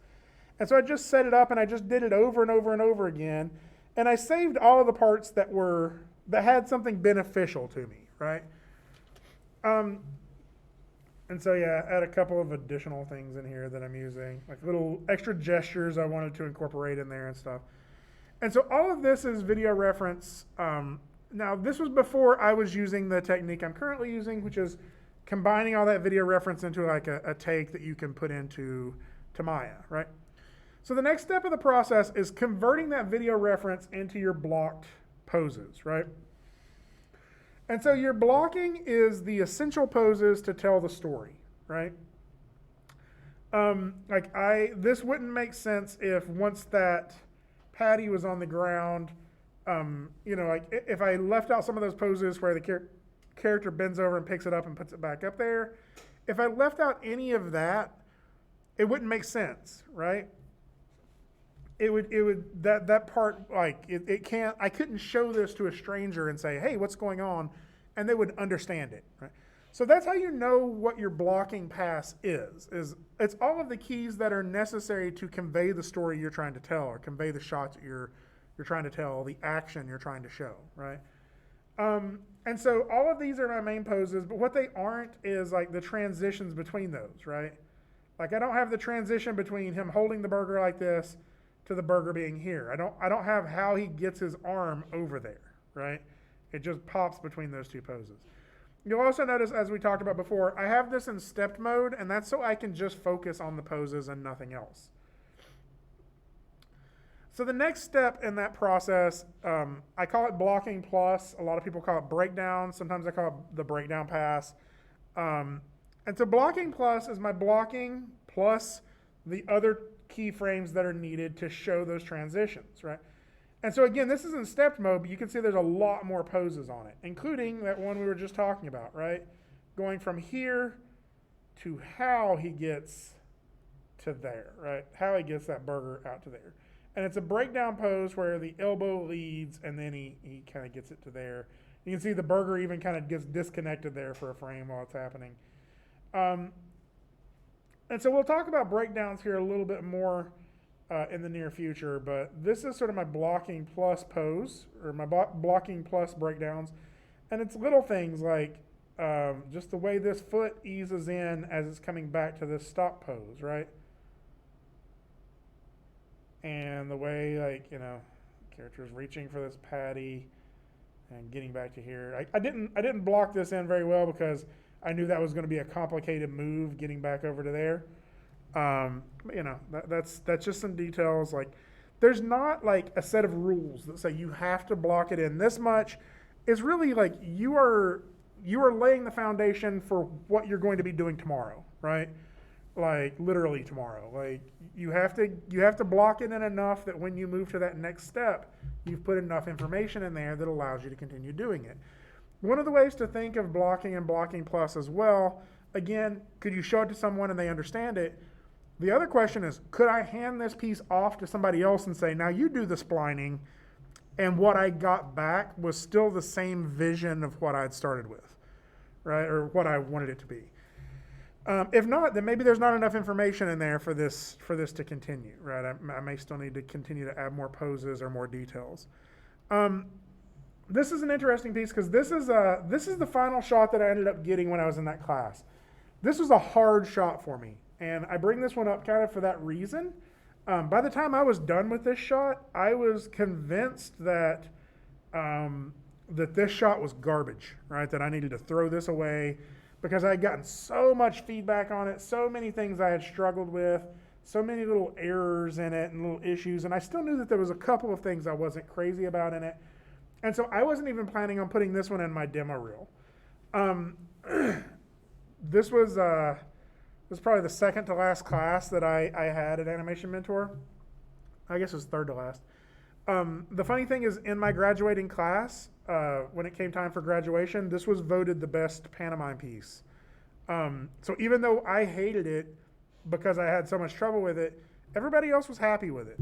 And so I just set it up and I just did it over and over and over again. And I saved all of the parts that had something beneficial to me, right? And so, yeah, I had a couple of additional things in here that I'm using, like little extra gestures I wanted to incorporate in there and stuff. And so all of this is video reference. Now, this was before I was using the technique I'm currently using, which is combining all that video reference into like a take that you can put into Maya, right? So the next step of the process is converting that video reference into your blocked poses, right? And so your blocking is the essential poses to tell the story, right? This wouldn't make sense if once that Patty was on the ground, you know, like if I left out some of those poses where the character bends over and picks it up and puts it back up there, if I left out any of that, it wouldn't make sense, right? That part, like it can't, I couldn't show this to a stranger and say, hey, what's going on? And they would understand it, right? So that's how you know what your blocking pass is it's all of the keys that are necessary to convey the story you're trying to tell or convey the shots that you're trying to tell, the action you're trying to show, right? And so all of these are my main poses, but what they aren't is like the transitions between those, right? Like I don't have the transition between him holding the burger like this to the burger being here. I don't have how he gets his arm over there, right? It just pops between those two poses. You'll also notice, as we talked about before, I have this in stepped mode, and that's so I can just focus on the poses and nothing else. So the next step in that process, I call it blocking plus. A lot of people call it breakdown. Sometimes I call it the breakdown pass. And so blocking plus is my blocking plus the other keyframes that are needed to show those transitions, right? And so again, this is in stepped mode, but you can see there's a lot more poses on it, including that one we were just talking about, right? Going from here to how he gets to there, right? How he gets that burger out to there. And it's a breakdown pose where the elbow leads and then he kind of gets it to there. You can see the burger even kind of gets disconnected there for a frame while it's happening. And so we'll talk about breakdowns here a little bit more in the near future, but this is sort of my blocking plus pose, or my blocking plus breakdowns. And it's little things like just the way this foot eases in as it's coming back to this stop pose, right? And the way, like, you know, character's reaching for this patty and getting back to here. I didn't block this in very well because I knew that was going to be a complicated move getting back over to there. But, you know, that's just some details. Like, there's not like a set of rules that say you have to block it in this much. It's really like you are laying the foundation for what you're going to be doing tomorrow, right? Like literally tomorrow. Like you have to block it in enough that when you move to that next step, you've put enough information in there that allows you to continue doing it. One of the ways to think of blocking and blocking plus as well, again, could you show it to someone and they understand it? The other question is, could I hand this piece off to somebody else and say, now you do the splining, and what I got back was still the same vision of what I'd started with, right? Or what I wanted it to be. If not, then maybe there's not enough information in there for this to continue, right? I may still need to continue to add more poses or more details. This is an interesting piece because this is the final shot that I ended up getting when I was in that class. This was a hard shot for me, and I bring this one up kind of for that reason. By the time I was done with this shot, I was convinced that that this shot was garbage, right? That I needed to throw this away because I had gotten so much feedback on it, so many things I had struggled with, so many little errors in it and little issues, and I still knew that there was a couple of things I wasn't crazy about in it. And so I wasn't even planning on putting this one in my demo reel. This was probably the second to last class that I had at Animation Mentor. I guess it was third to last. The funny thing is, in my graduating class, when it came time for graduation, this was voted the best pantomime piece. So even though I hated it because I had so much trouble with it, everybody else was happy with it.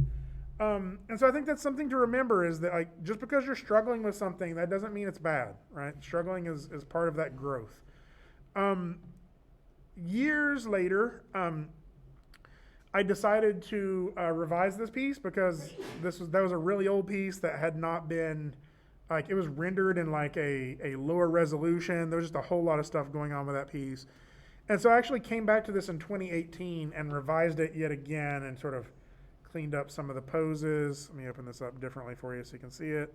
And so I think that's something to remember, is that like just because you're struggling with something, that doesn't mean it's bad, right? Struggling is part of that growth. Years later, I decided to revise this piece because that was a really old piece that had not been, like, it was rendered in like a lower resolution. There was just a whole lot of stuff going on with that piece. And so I actually came back to this in 2018 and revised it yet again and sort of cleaned up some of the poses. Let me open this up differently for you so you can see it.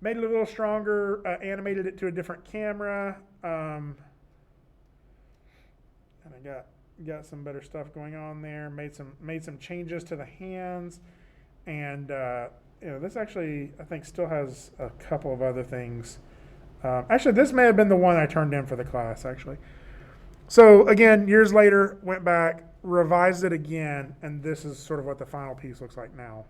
Made it a little stronger, animated it to a different camera, and I got some better stuff going on there. Made some changes to the hands, and this actually I think still has a couple of other things. Actually, this may have been the one I turned in for the class actually. So again, years later, went back, revised it again, and this is sort of what the final piece looks like now.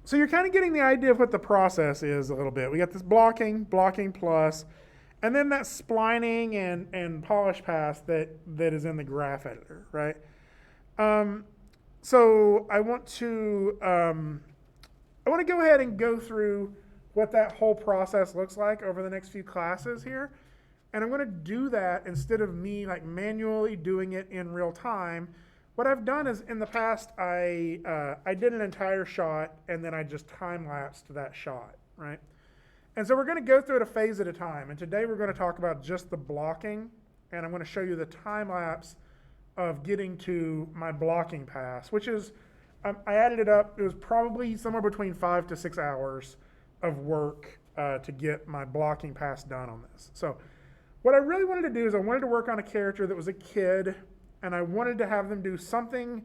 So you're kind of getting the idea of what the process is a little bit. We got this blocking plus, and then that splining and polish pass that is in the graph editor, right? So I want to go ahead and go through what that whole process looks like over the next few classes here. And I'm going to do that instead of me like manually doing it in real time. What I've done is in the past, I did an entire shot and then I just time-lapsed that shot, right? And so we're going to go through it a phase at a time. And today we're going to talk about just the blocking, and I'm going to show you the time-lapse of getting to my blocking pass, which is, I added it up, it was probably somewhere between 5 to 6 hours of work to get my blocking pass done on this. So what I really wanted to do is I wanted to work on a character that was a kid, and I wanted to have them do something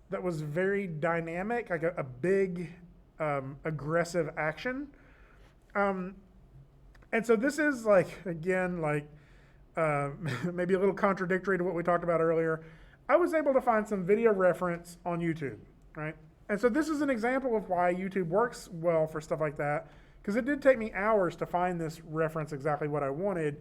that was very dynamic, like a big, aggressive action. And so this is like, again, like maybe a little contradictory to what we talked about earlier. I was able to find some video reference on YouTube, right? And so this is an example of why YouTube works well for stuff like that, because it did take me hours to find this reference exactly what I wanted,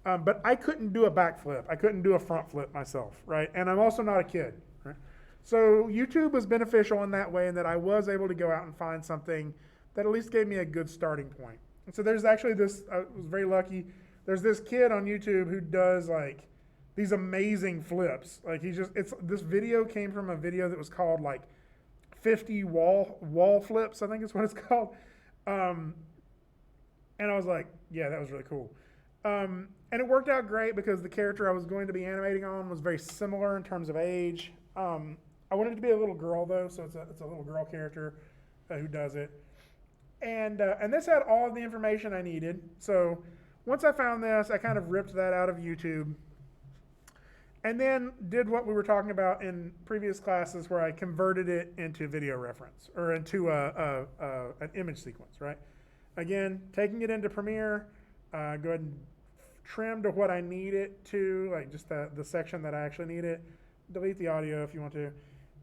but I couldn't do a backflip. I couldn't do a front flip myself, right? And I'm also not a kid, right? So YouTube was beneficial in that way, in that I was able to go out and find something that at least gave me a good starting point. And so there's actually this, I was very lucky, there's this kid on YouTube who does like these amazing flips. Like this video came from a video that was called like 50 wall flips, I think is what it's called. And I was like, yeah, that was really cool. And it worked out great because the character I was going to be animating on was very similar in terms of age. I wanted it to be a little girl though, so it's a little girl character who does it. And this had all of the information I needed. So once I found this, I kind of ripped that out of YouTube and then did what we were talking about in previous classes, where I converted it into video reference, or into an image sequence, right? Again, taking it into Premiere, go ahead and trim to what I need it to, like just the section that I actually need it. Delete the audio if you want to.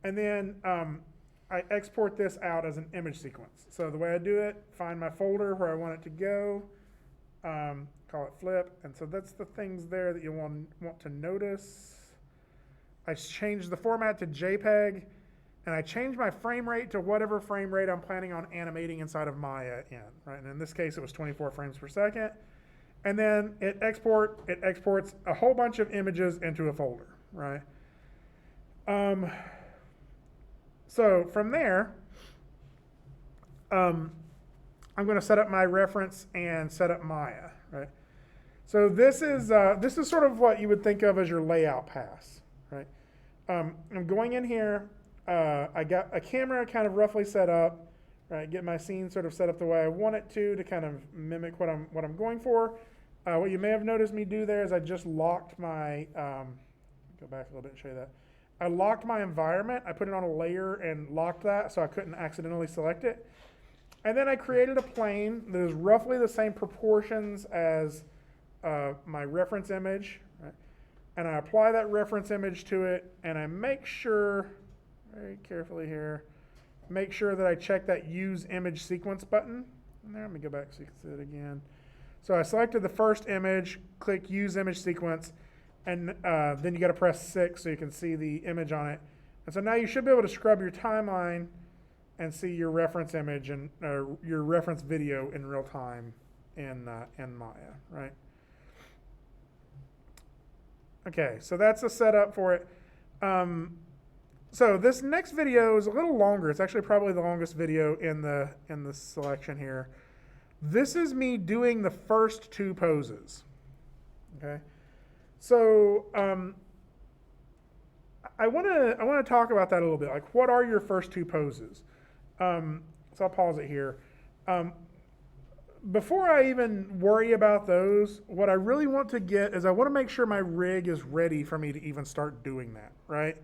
And then I export this out as an image sequence. So the way I do it, find my folder where I want it to go, call it flip. And so that's the things there that you want to notice. I changed the format to JPEG, and I changed my frame rate to whatever frame rate I'm planning on animating inside of Maya in, right? And in this case, it was 24 frames per second. And then it exports a whole bunch of images into a folder, right? So from there, I'm going to set up my reference and set up Maya, right? So this is sort of what you would think of as your layout pass, right? I'm going in here. I got a camera kind of roughly set up, right? Get my scene sort of set up the way I want it to kind of mimic what I'm going for. What you may have noticed me do there is I just locked my. Go back a little bit and show you that. I locked my environment. I put it on a layer and locked that so I couldn't accidentally select it. And then I created a plane that is roughly the same proportions as my reference image, right? And I apply that reference image to it, and I make sure, very carefully here, make sure that I check that Use Image Sequence button. And there, let me go back so you can see it again. So I selected the first image, click Use Image Sequence, and then you got to press 6 so you can see the image on it. And so now you should be able to scrub your timeline and see your reference image and your reference video in real time in Maya, right? Okay, so that's the setup for it. So this next video is a little longer. It's actually probably the longest video in the selection here. This is me doing the first 2 poses. Okay, so I want to talk about that a little bit. Like, what are your first 2 poses? So I'll pause it here. Before I even worry about those, what I really want to get is I want to make sure my rig is ready for me to even start doing that, right?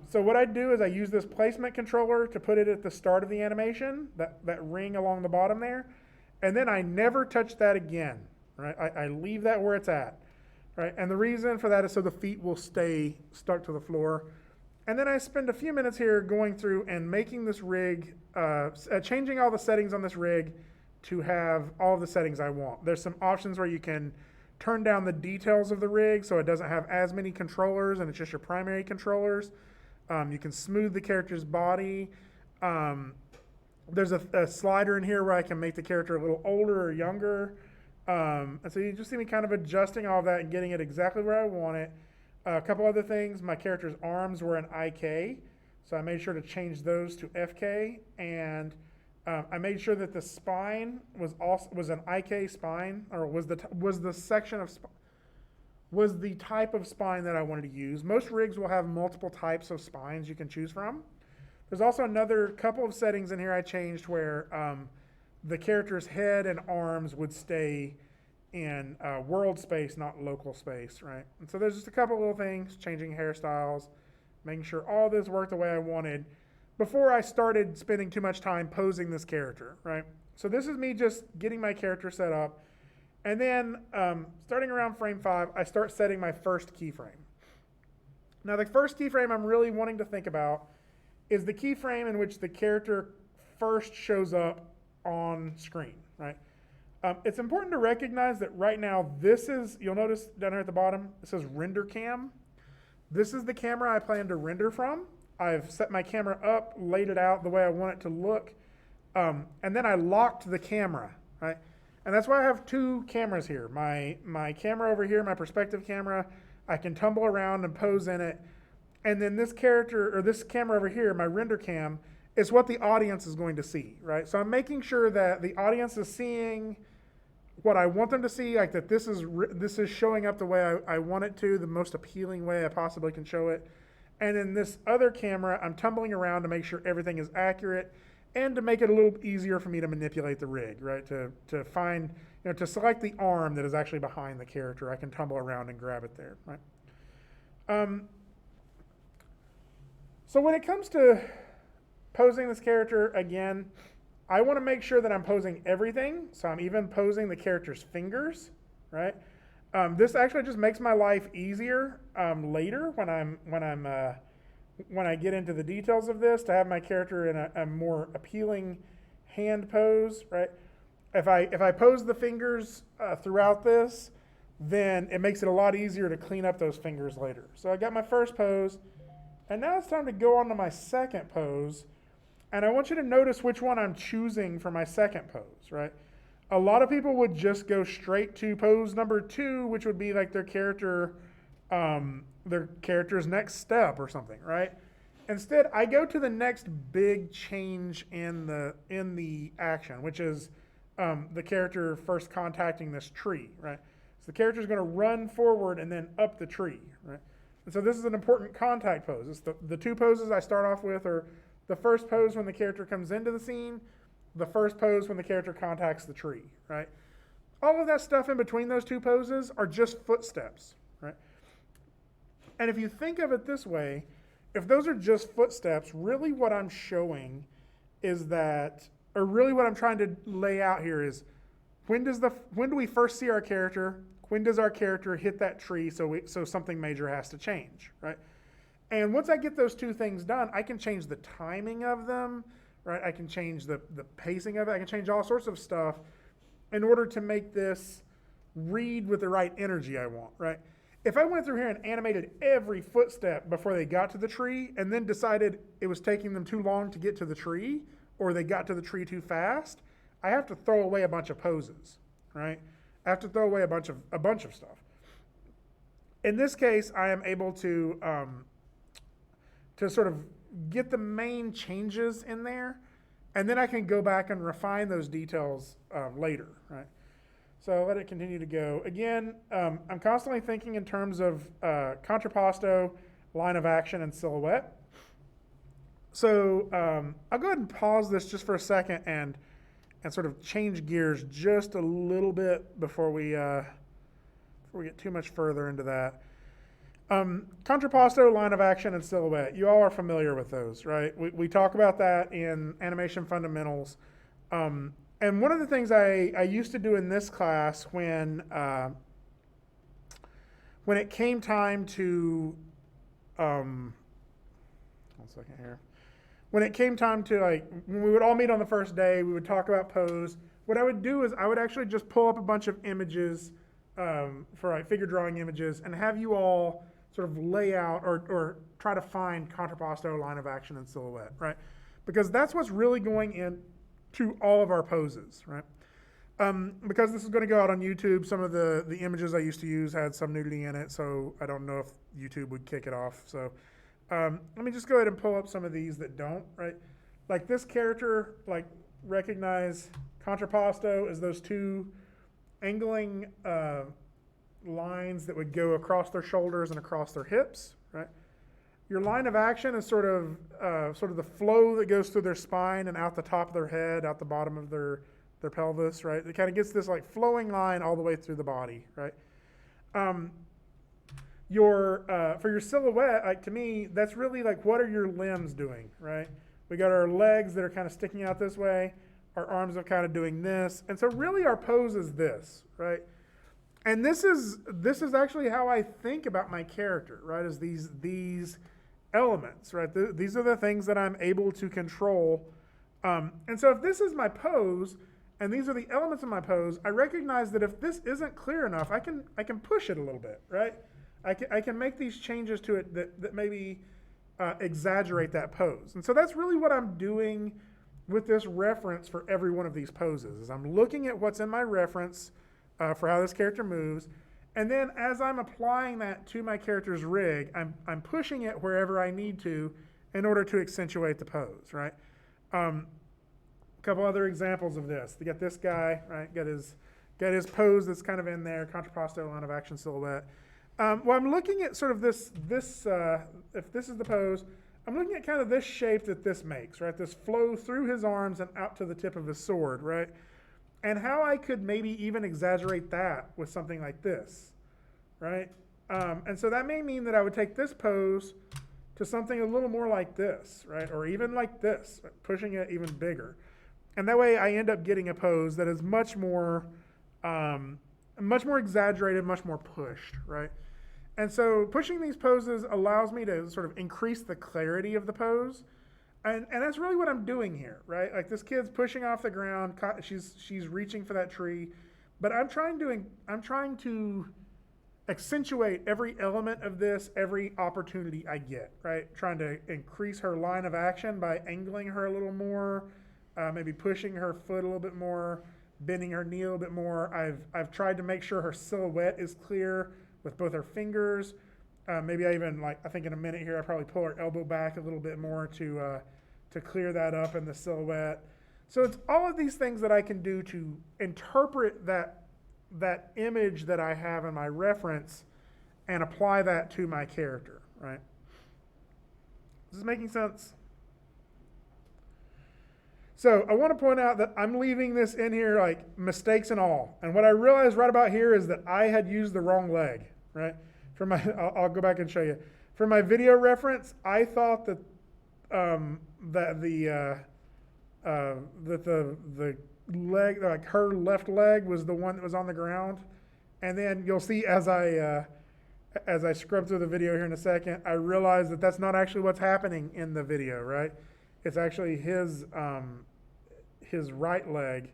So what I do is I use this placement controller to put it at the start of the animation, that ring along the bottom there, and then I never touch that again, right? I leave that where it's at, right? And the reason for that is so the feet will stay stuck to the floor. And then I spend a few minutes here going through and making this rig, changing all the settings on this rig to have all the settings I want. There's some options where you can turn down the details of the rig so it doesn't have as many controllers and it's just your primary controllers. You can smooth the character's body. There's a slider in here where I can make the character a little older or younger. And so you just see me kind of adjusting all of that and getting it exactly where I want it. A couple other things, my character's arms were an IK, so I made sure to change those to FK, and I made sure that the spine was an IK spine, or was the section of was the type of spine that I wanted to use. Most rigs will have multiple types of spines you can choose from. There's also another couple of settings in here I changed where the character's head and arms would stay in world space, not local space, right? And so there's just a couple little things, changing hairstyles, making sure all this worked the way I wanted before I started spending too much time posing this character, right? So this is me just getting my character set up. And then starting around frame 5, I start setting my first keyframe. Now the first keyframe I'm really wanting to think about is the keyframe in which the character first shows up on screen, right? It's important to recognize that right now this is, you'll notice down here at the bottom, it says render cam. This is the camera I plan to render from. I've set my camera up, laid it out the way I want it to look, and then I locked the camera, right? And that's why I have 2 cameras here. My camera over here, my perspective camera, I can tumble around and pose in it. And then this character, or this camera over here, my render cam, is what the audience is going to see, right? So I'm making sure that the audience is seeing what I want them to see, like that this is showing up the way I want it to, the most appealing way I possibly can show it. And in this other camera, I'm tumbling around to make sure everything is accurate and to make it a little easier for me to manipulate the rig, right? To find, to select the arm that is actually behind the character. I can tumble around and grab it there, right? So when it comes to posing this character, again, I want to make sure that I'm posing everything. So I'm even posing the character's fingers, right? This actually just makes my life easier later when I get into the details of this, to have my character in a more appealing hand pose, right? If I pose the fingers throughout this, then it makes it a lot easier to clean up those fingers later. So I got my first pose, and now it's time to go on to my second pose. And I want you to notice which one I'm choosing for my second pose, right? A lot of people would just go straight to pose number 2, which would be like their character's next step or something, right? Instead, I go to the next big change in the action, which is the character first contacting this tree, right? So the character is going to run forward and then up the tree, right? And so this is an important contact pose. It's the 2 poses I start off with are the first pose when the character comes into the scene, the first pose when the character contacts the tree, right? All of that stuff in between those 2 poses are just footsteps, right? And if you think of it this way, if those are just footsteps, really what I'm showing is that, or really what I'm trying to lay out here is, when do we first see our character? When does our character hit that tree so something major has to change, right? And once I get those 2 things done, I can change the timing of them, right? I can change the pacing of it. I can change all sorts of stuff in order to make this read with the right energy I want, right? If I went through here and animated every footstep before they got to the tree and then decided it was taking them too long to get to the tree, or they got to the tree too fast, I have to throw away a bunch of poses, right? I have to throw away a bunch of stuff. In this case, I am able to sort of get the main changes in there, and then I can go back and refine those details later, right? So let it continue to go. Again, I'm constantly thinking in terms of contrapposto, line of action, and silhouette. So I'll go ahead and pause this just for a second and sort of change gears just a little bit before we get too much further into that. Contrapposto, line of action, and silhouette. You all are familiar with those, right? We talk about that in animation fundamentals. And one of the things I used to do in this class when it came time to, one second here. When it came time to, like, when we would all meet on the first day, we would talk about pose. What I would do is I would actually just pull up a bunch of images for like figure drawing images and have you all sort of lay out or try to find contrapposto, line of action, and silhouette, right? Because that's what's really going into all of our poses, right? Because this is going to go out on YouTube, some of the images I used to use had some nudity in it, so I don't know if YouTube would kick it off. So let me just go ahead and pull up some of these that don't, right? Like this character, like recognize contrapposto as those 2 angling lines that would go across their shoulders and across their hips, right? Your line of action is sort of the flow that goes through their spine and out the top of their head, out the bottom of their pelvis, right? It kind of gets this like flowing line all the way through the body, right? For your silhouette, like to me, that's really like, what are your limbs doing, right? We got our legs that are kind of sticking out this way. Our arms are kind of doing this. And so really our pose is this, right? And this is actually how I think about my character, right? Is these elements, right? These are the things that I'm able to control. And so if this is my pose, and these are the elements of my pose, I recognize that if this isn't clear enough, I can push it a little bit, right? I can make these changes to it that maybe exaggerate that pose. And so that's really what I'm doing with this reference for every one of these poses, is I'm looking at what's in my reference for how this character moves, and then as I'm applying that to my character's rig, I'm pushing it wherever I need to in order to accentuate the pose, right? A couple other examples of this. You got this guy, right? Got his pose that's kind of in there, contrapposto line of action silhouette. Well, I'm looking at sort of this if this is the pose, I'm looking at kind of this shape that this makes, right? This flow through his arms and out to the tip of his sword, right? And how I could maybe even exaggerate that with something like this, right? And so that may mean that I would take this pose to something a little more like this, right? Or even like this, pushing it even bigger. And that way I end up getting a pose that is much more exaggerated, much more pushed, right? And so pushing these poses allows me to sort of increase the clarity of the pose. And that's really what I'm doing here, right? Like this kid's pushing off the ground, she's reaching for that tree, but I'm trying to accentuate every element of this, every opportunity I get, right? Trying to increase her line of action by angling her a little more, maybe pushing her foot a little bit more, bending her knee a little bit more. I've tried to make sure her silhouette is clear with both her fingers. Maybe I think in a minute here, I probably pull her elbow back a little bit more to clear that up in the silhouette. So it's all of these things that I can do to interpret that image that I have in my reference and apply that to my character, right? Is this making sense? So I want to point out that I'm leaving this in here like mistakes and all. And what I realized right about here is that I had used the wrong leg, right? I'll go back and show you. For my video reference, I thought that the leg, like her left leg, was the one that was on the ground. And then you'll see as I scrub through the video here in a second, I realized that that's not actually what's happening in the video, right? It's actually his right leg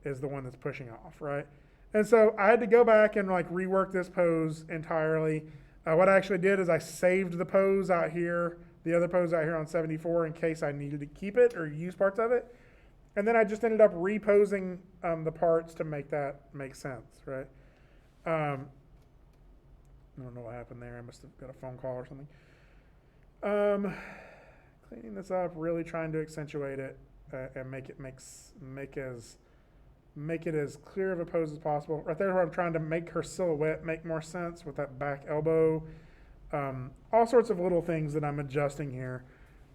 is the one that's pushing off, right? And so I had to go back and like rework this pose entirely. What I actually did is I saved the pose out here, the other pose out here on 74 in case I needed to keep it or use parts of it. And then I just ended up reposing the parts to make that make sense, right? I don't know what happened there. I must have got a phone call or something. Cleaning this up, really trying to accentuate it and make it as clear of a pose as possible. Right there where I'm trying to make her silhouette make more sense with that back elbow. All sorts of little things that I'm adjusting here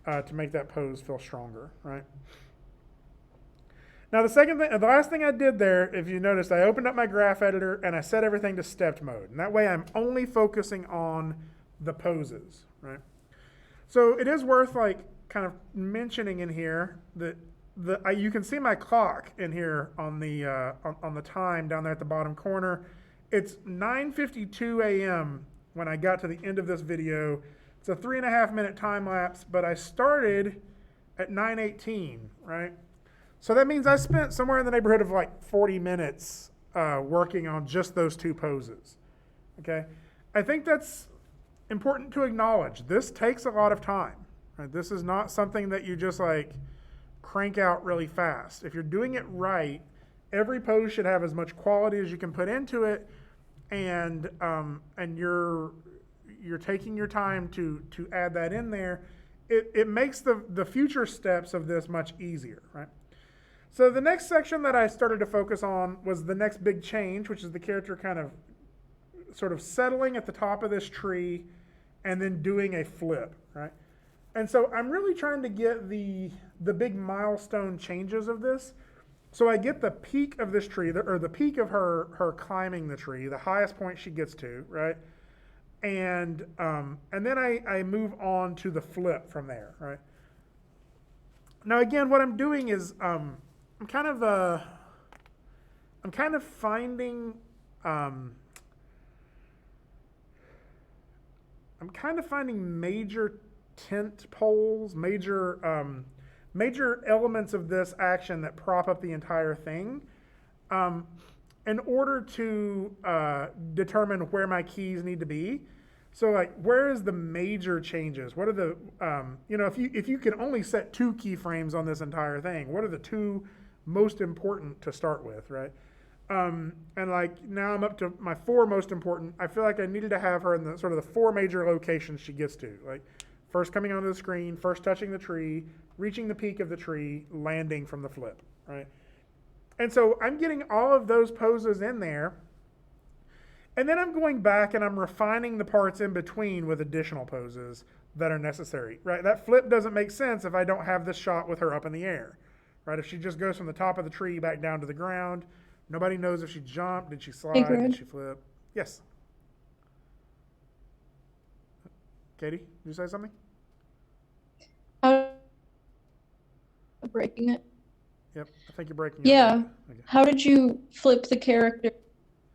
to make that pose feel stronger, right? Now the last thing I did there, if you noticed, I opened up my graph editor and I set everything to stepped mode. And that way I'm only focusing on the poses, right? So it is worth like kind of mentioning in here that you can see my clock in here on the time down there at the bottom corner. It's 9:52 a.m. when I got to the end of this video. It's a 3.5 minute time lapse, but I started at 9:18, right? So that means I spent somewhere in the neighborhood of like 40 minutes working on just those two poses, okay? I think that's important to acknowledge. This takes a lot of time, right? This is not something that you just like crank out really fast. If you're doing it right, every pose should have as much quality as you can put into it, and you're taking your time to add that in there. It makes the future steps of this much easier, right? So the next section that I started to focus on was the next big change, which is the character kind of sort of settling at the top of this tree and then doing a flip, right? And so I'm really trying to get the big milestone changes of this. So I get the peak of this tree, or the peak of her climbing the tree, the highest point she gets to, right? And then I move on to the flip from there, right? Now again, what I'm doing is I'm I'm kind of finding, I'm kind of finding major tent poles, major elements of this action that prop up the entire thing, in order to determine where my keys need to be. So like, where is the major changes? What are the, if you can only set 2 keyframes on this entire thing, what are the 2 most important to start with, right? And like, now I'm up to my 4 most important. I feel like I needed to have her in the sort of the 4 major locations she gets to. Like, first coming onto the screen, first touching the tree, reaching the peak of the tree, landing from the flip, right? And so I'm getting all of those poses in there. And then I'm going back and I'm refining the parts in between with additional poses that are necessary, right? That flip doesn't make sense if I don't have this shot with her up in the air, right? If she just goes from the top of the tree back down to the ground, nobody knows if she jumped, did she slide, did she flip? Yes. Katie, did you say something? Breaking it. Yep, I think you're breaking it. Yeah. Okay. How did you flip the character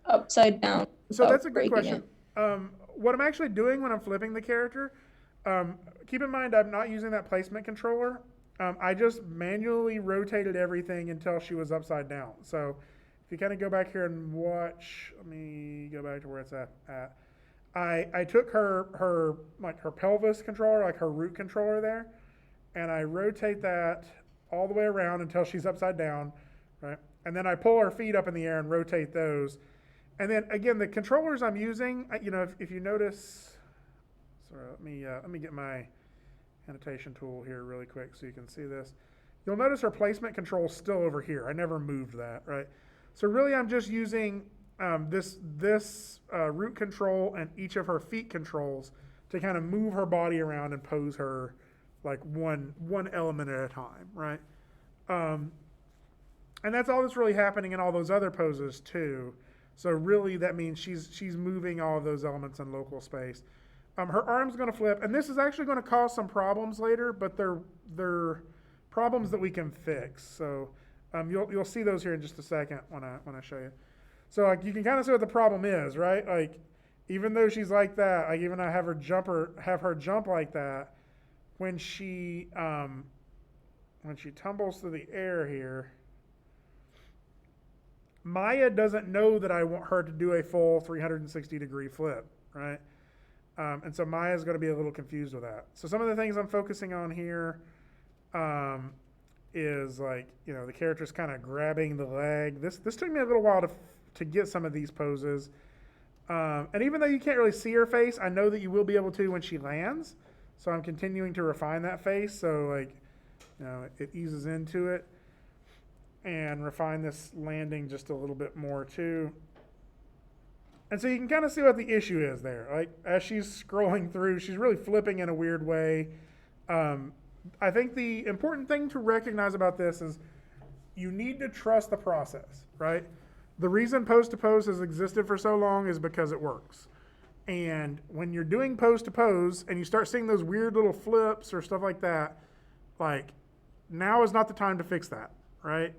upside down? So that's a good breaking question. What I'm actually doing when I'm flipping the character, keep in mind I'm not using that placement controller. I just manually rotated everything until she was upside down. So if you kind of go back here and watch, let me go back to where it's at. I took her pelvis controller, like her root controller there, and I rotate that all the way around until she's upside down, right? And then I pull her feet up in the air and rotate those. And then again, the controllers I'm using, if you notice, sorry, let me get my annotation tool here really quick so you can see this. You'll notice her placement control is still over here. I never moved that, right? So really I'm just using this root control and each of her feet controls to kind of move her body around and pose her like one element at a time, right? And that's all that's really happening in all those other poses too. So really that means she's moving all of those elements in local space. Her arm's going to flip, and this is actually going to cause some problems later, but they're problems that we can fix. So you'll see those here in just a second when I show you. So like, you can kind of see what the problem is, right? Like, even though she's like that, like even I have her jump like that, when she tumbles through the air here, Maya doesn't know that I want her to do a full 360-degree flip, right? And so Maya's going to be a little confused with that. So some of the things I'm focusing on here is like, the character's kind of grabbing the leg. This took me a little while to get some of these poses. And even though you can't really see her face, I know that you will be able to when she lands. So I'm continuing to refine that face. So like, it eases into it. And refine this landing just a little bit more too. And so you can kind of see what the issue is there. Like, as she's scrolling through, she's really flipping in a weird way. I think the important thing to recognize about this is you need to trust the process, right? The reason pose to pose has existed for so long is because it works. And when you're doing pose to pose and you start seeing those weird little flips or stuff like that, like, now is not the time to fix that. Right?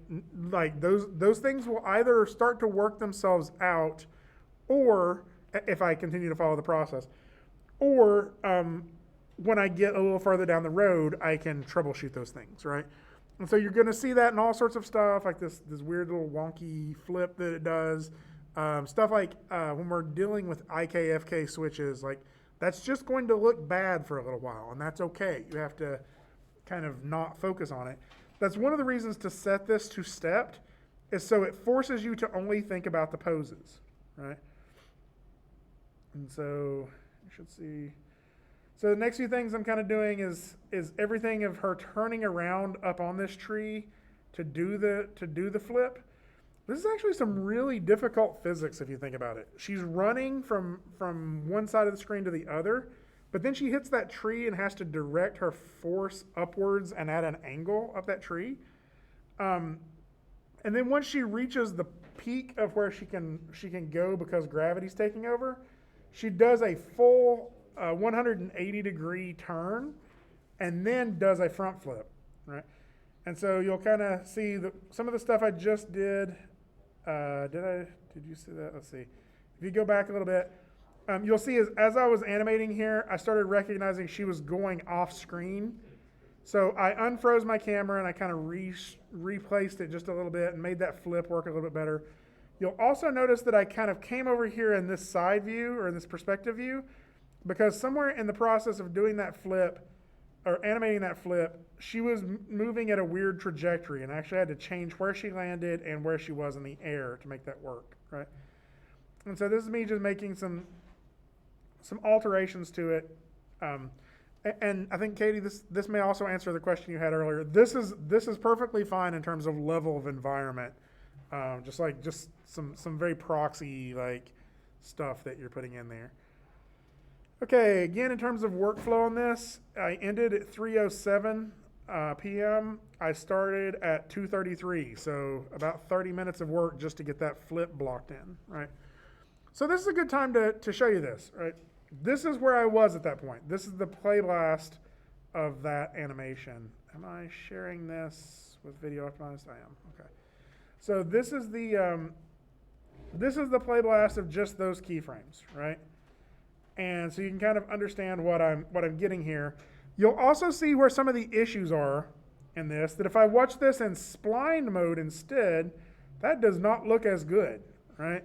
Like those things will either start to work themselves out, or if I continue to follow the process, or when I get a little further down the road, I can troubleshoot those things, right? And so you're going to see that in all sorts of stuff, like this weird little wonky flip that it does. Stuff like when we're dealing with IKFK switches, like that's just going to look bad for a little while, and that's okay. You have to kind of not focus on it. That's one of the reasons to set this to stepped, is so it forces you to only think about the poses, right? And so you should see. So the next few things I'm kind of doing is everything of her turning around up on this tree to do the flip. This is actually some really difficult physics if you think about it. She's running from one side of the screen to the other, but then she hits that tree and has to direct her force upwards and at an angle up that tree. And then once she reaches the peak of where she can go because gravity's taking over, she does a full 180-degree turn and then does a front flip, right? And so you'll kind of see some of the stuff I just did. Did you see that? Let's see. If you go back a little bit, you'll see as I was animating here, I started recognizing she was going off screen. So I unfroze my camera and I kind of replaced it just a little bit and made that flip work a little bit better. You'll also notice that I kind of came over here in this side view or in this perspective view because somewhere in the process of doing that flip or animating that flip, she was moving at a weird trajectory and I actually had to change where she landed and where she was in the air to make that work, right? And so this is me just making some alterations to it. And I think, Katie, this may also answer the question you had earlier. This is perfectly fine in terms of level of environment. Just some very proxy like stuff that you're putting in there. Okay, again, in terms of workflow on this, I ended at 3:07 p.m. I started at 2:33, so about 30 minutes of work just to get that flip blocked in, right? So this is a good time to show you this, right? This is where I was at that point. This is the play blast of that animation. Am I sharing this with Video Optimized? I am, okay. So this is the play blast of just those keyframes, right? And so you can kind of understand what I'm getting here. You'll also see where some of the issues are in this, that if I watch this in spline mode instead, that does not look as good, right?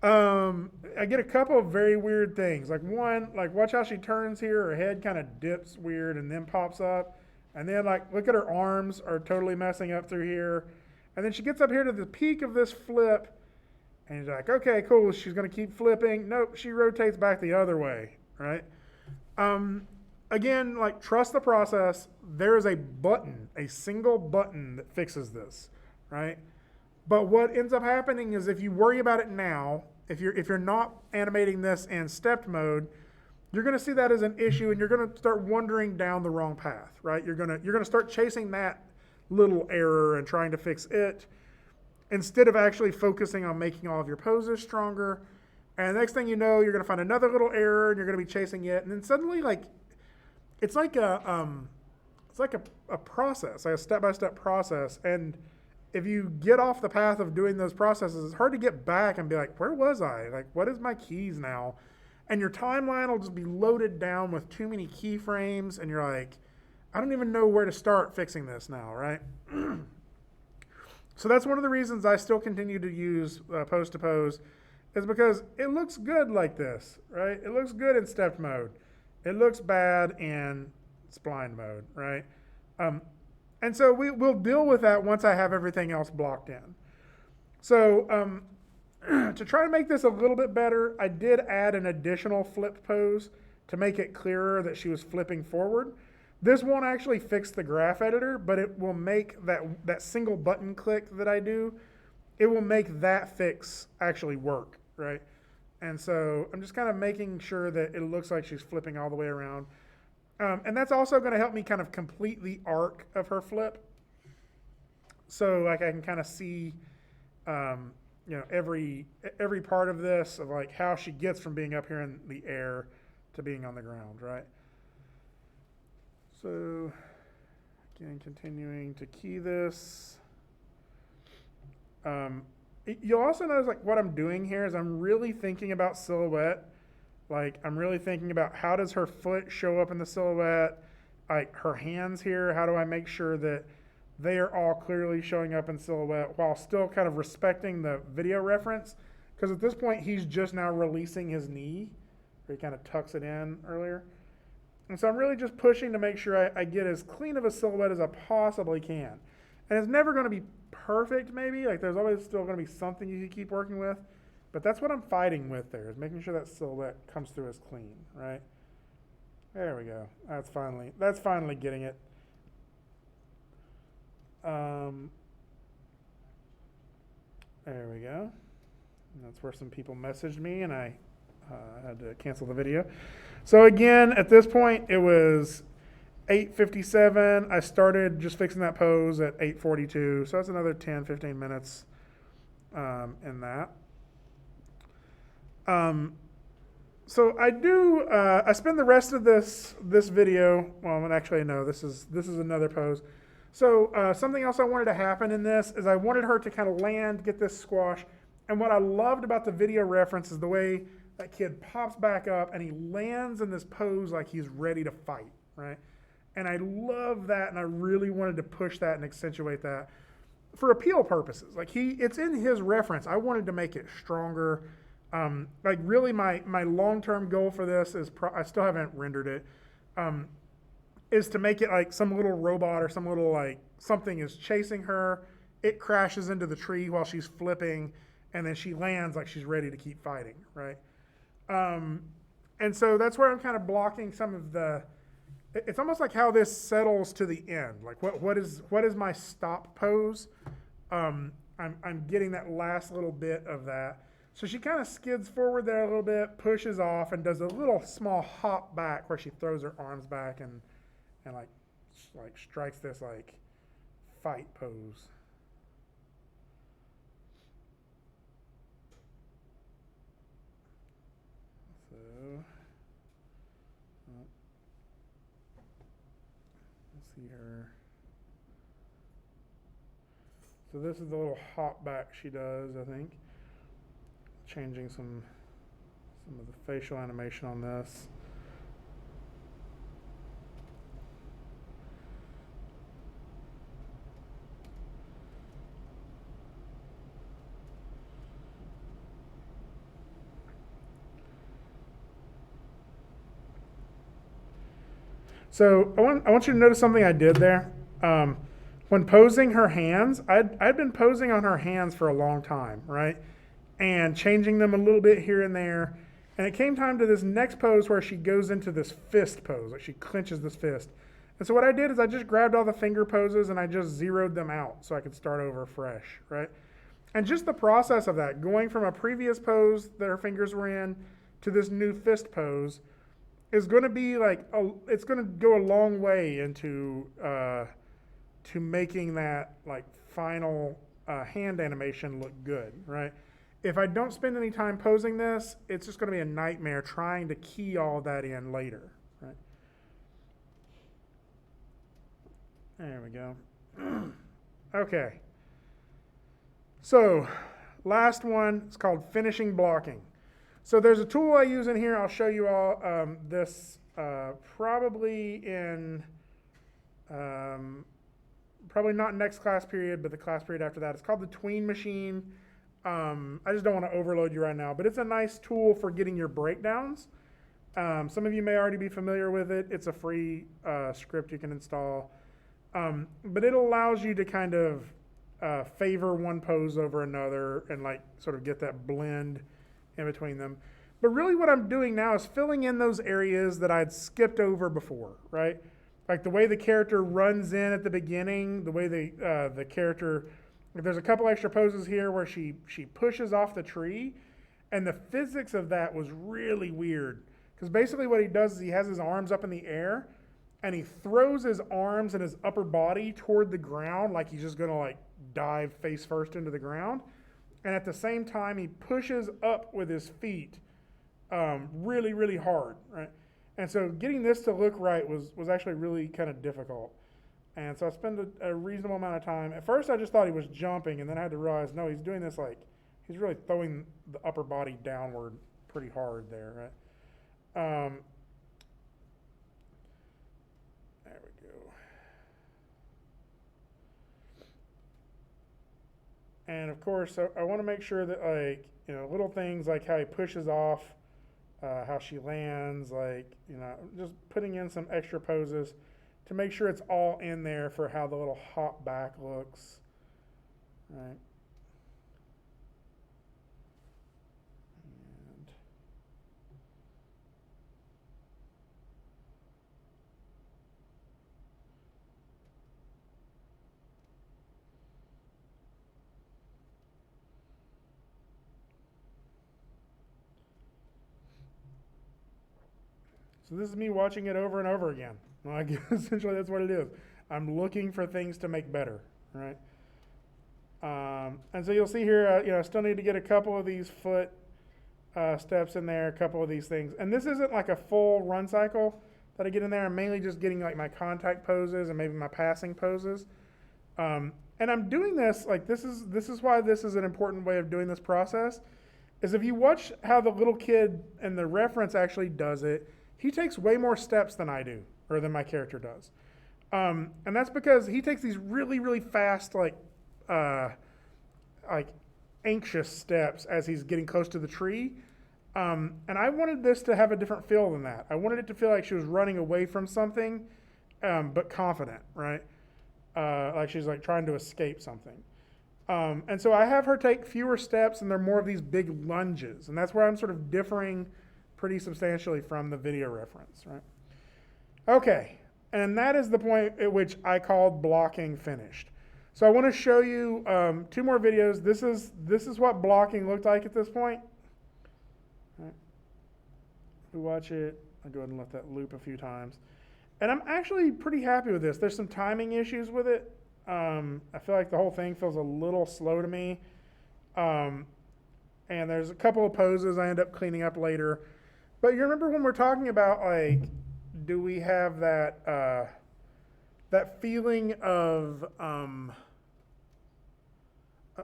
I get a couple of very weird things. Like one, like watch how she turns here, her head kind of dips weird and then pops up. And then like, look at her arms are totally messing up through here. And then she gets up here to the peak of this flip and you're like, okay, cool, she's gonna keep flipping. Nope, she rotates back the other way, right? Again, like trust the process. There is a button, a single button that fixes this, right? But what ends up happening is if you worry about it now, if you're not animating this in stepped mode, you're going to see that as an issue and you're going to start wandering down the wrong path, right? You're going to start chasing that little error and trying to fix it instead of actually focusing on making all of your poses stronger. And the next thing you know, you're going to find another little error and you're going to be chasing it. And then suddenly, like, it's like a process, like a step-by-step process. And if you get off the path of doing those processes, it's hard to get back and be like, where was I? Like, what is my keys now? And your timeline will just be loaded down with too many keyframes, and you're like, I don't even know where to start fixing this now, right? So that's one of the reasons I still continue to use pose to pose, is because it looks good like this, right? It looks good in stepped mode. It looks bad in spline mode, right? And so we'll deal with that once I have everything else blocked in. So to try to make this a little bit better, I did add an additional flip pose to make it clearer that she was flipping forward. This won't actually fix the graph editor, but it will make that single button click that I do, it will make that fix actually work, right? And so I'm just kind of making sure that it looks like she's flipping all the way around. And that's also going to help me kind of complete the arc of her flip. So like I can kind of see, every part of this of like how she gets from being up here in the air to being on the ground, right? So again, continuing to key this. You'll also notice like what I'm doing here is I'm really thinking about silhouette. Like I'm really thinking about how does her foot show up in the silhouette, like her hands here, how do I make sure that they are all clearly showing up in silhouette while still kind of respecting the video reference? Because at this point, he's just now releasing his knee, where he kind of tucks it in earlier. And so I'm really just pushing to make sure I get as clean of a silhouette as I possibly can. And it's never going to be perfect, maybe. Like there's always still going to be something you can keep working with. But that's what I'm fighting with there, is making sure that silhouette comes through as clean, right? There we go. That's finally getting it. There we go. And that's where some people messaged me, and I had to cancel the video. So again, at this point, it was 8:57. I started just fixing that pose at 8:42. So that's another 10, 15 minutes in that. So I spend the rest of this video, well, actually no, this is another pose. So something else I wanted to happen in this is I wanted her to kind of land, get this squash. And what I loved about the video reference is the way that kid pops back up and he lands in this pose like he's ready to fight, right? And I love that, and I really wanted to push that and accentuate that for appeal purposes. Like it's in his reference. I wanted to make it stronger. Like really my long-term goal for this is, I still haven't rendered it, is to make it like some little robot or some little like something is chasing her. It crashes into the tree while she's flipping, and then she lands like she's ready to keep fighting, right? And so that's where I'm kind of blocking some of the, it's almost like how this settles to the end. Like what is my stop pose? I'm getting that last little bit of that. So she kind of skids forward there a little bit, pushes off, and does a little small hop back where she throws her arms back and like strikes this like fight pose. So let's see her. So this is the little hop back she does, I think. Changing some of the facial animation on this. So I want you to notice something I did there. When posing her hands, I'd been posing on her hands for a long time, right? And changing them a little bit here and there. And it came time to this next pose where she goes into this fist pose, like she clenches this fist. And so what I did is I just grabbed all the finger poses and I just zeroed them out so I could start over fresh, right? And just the process of that, going from a previous pose that her fingers were in to this new fist pose, is going to be like, it's going to go a long way into to making that like final hand animation look good, right? If I don't spend any time posing this, it's just going to be a nightmare trying to key all that in later, right? There we go. Okay. So, last one is called finishing blocking. So there's a tool I use in here. I'll show you all this probably in, probably not next class period, but the class period after that. It's called the tween machine. I just don't want to overload you right now, but it's a nice tool for getting your breakdowns. Some of you may already be familiar with it. It's a free script you can install. But it allows you to kind of favor one pose over another and like sort of get that blend in between them. But really what I'm doing now is filling in those areas that I'd skipped over before, right? Like the way the character runs in at the beginning, the way the character, there's a couple extra poses here where she pushes off the tree, and the physics of that was really weird. Because basically what he does is he has his arms up in the air, and he throws his arms and his upper body toward the ground like he's just gonna like dive face first into the ground. And at the same time, he pushes up with his feet really, really hard, right? And so getting this to look right was actually really kind of difficult. And so I spent a reasonable amount of time. At first, I just thought he was jumping, and then I had to realize, no, he's doing this like, he's really throwing the upper body downward pretty hard there, right? There we go. And of course, I want to make sure that like, you know, little things like how he pushes off, how she lands, like, you know, just putting in some extra poses to make sure it's all in there for how the little hop back looks, right? And so this is me watching it over and over again. Like, essentially, that's what it is. I'm looking for things to make better, right? And so you'll see here, you know, I still need to get a couple of these foot steps in there, a couple of these things. And this isn't like a full run cycle that I get in there. I'm mainly just getting like my contact poses and maybe my passing poses. And I'm doing this, like, this is why this is an important way of doing this process, is if you watch how the little kid in the reference actually does it, he takes way more steps than I do, or than my character does. And that's because he takes these really, really fast, like anxious steps as he's getting close to the tree. And I wanted this to have a different feel than that. I wanted it to feel like she was running away from something, but confident, right? Like she's like trying to escape something. And so I have her take fewer steps, and they're more of these big lunges. And that's where I'm sort of differing pretty substantially from the video reference, right? Okay, and that is the point at which I called blocking finished. So I want to show you 2 more videos. This is what blocking looked like at this point. Right. We watch it. I'll go ahead and let that loop a few times. And I'm actually pretty happy with this. There's some timing issues with it. I feel like the whole thing feels a little slow to me. And there's a couple of poses I end up cleaning up later. But you remember when we're talking about, like, do we have that that feeling of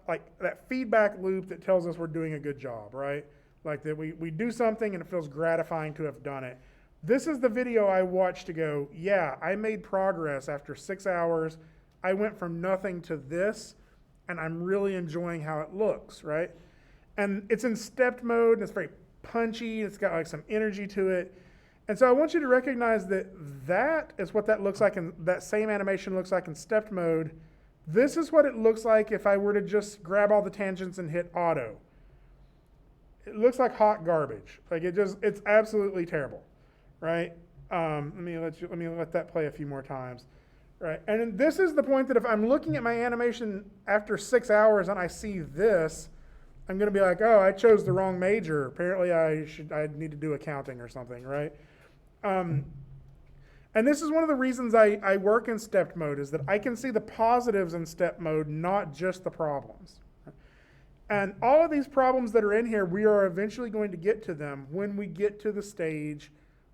like that feedback loop that tells us we're doing a good job, right? Like that we do something and it feels gratifying to have done it. This is the video I watched to go, yeah, I made progress after 6 hours. I went from nothing to this, and I'm really enjoying how it looks, right? And it's in stepped mode, and it's very punchy. It's got like some energy to it. And so I want you to recognize that that is what that looks like, and that same animation looks like in stepped mode. This is what it looks like if I were to just grab all the tangents and hit auto. It looks like hot garbage. Like it's absolutely terrible, right? Let me let that play a few more times, right? And this is the point that if I'm looking at my animation after 6 hours and I see this, I'm going to be like, oh, I chose the wrong major. Apparently, I need to do accounting or something, right? And this is one of the reasons I work in stepped mode, is that I can see the positives in step mode, not just the problems. And all of these problems that are in here, we are eventually going to get to them when we get to the stage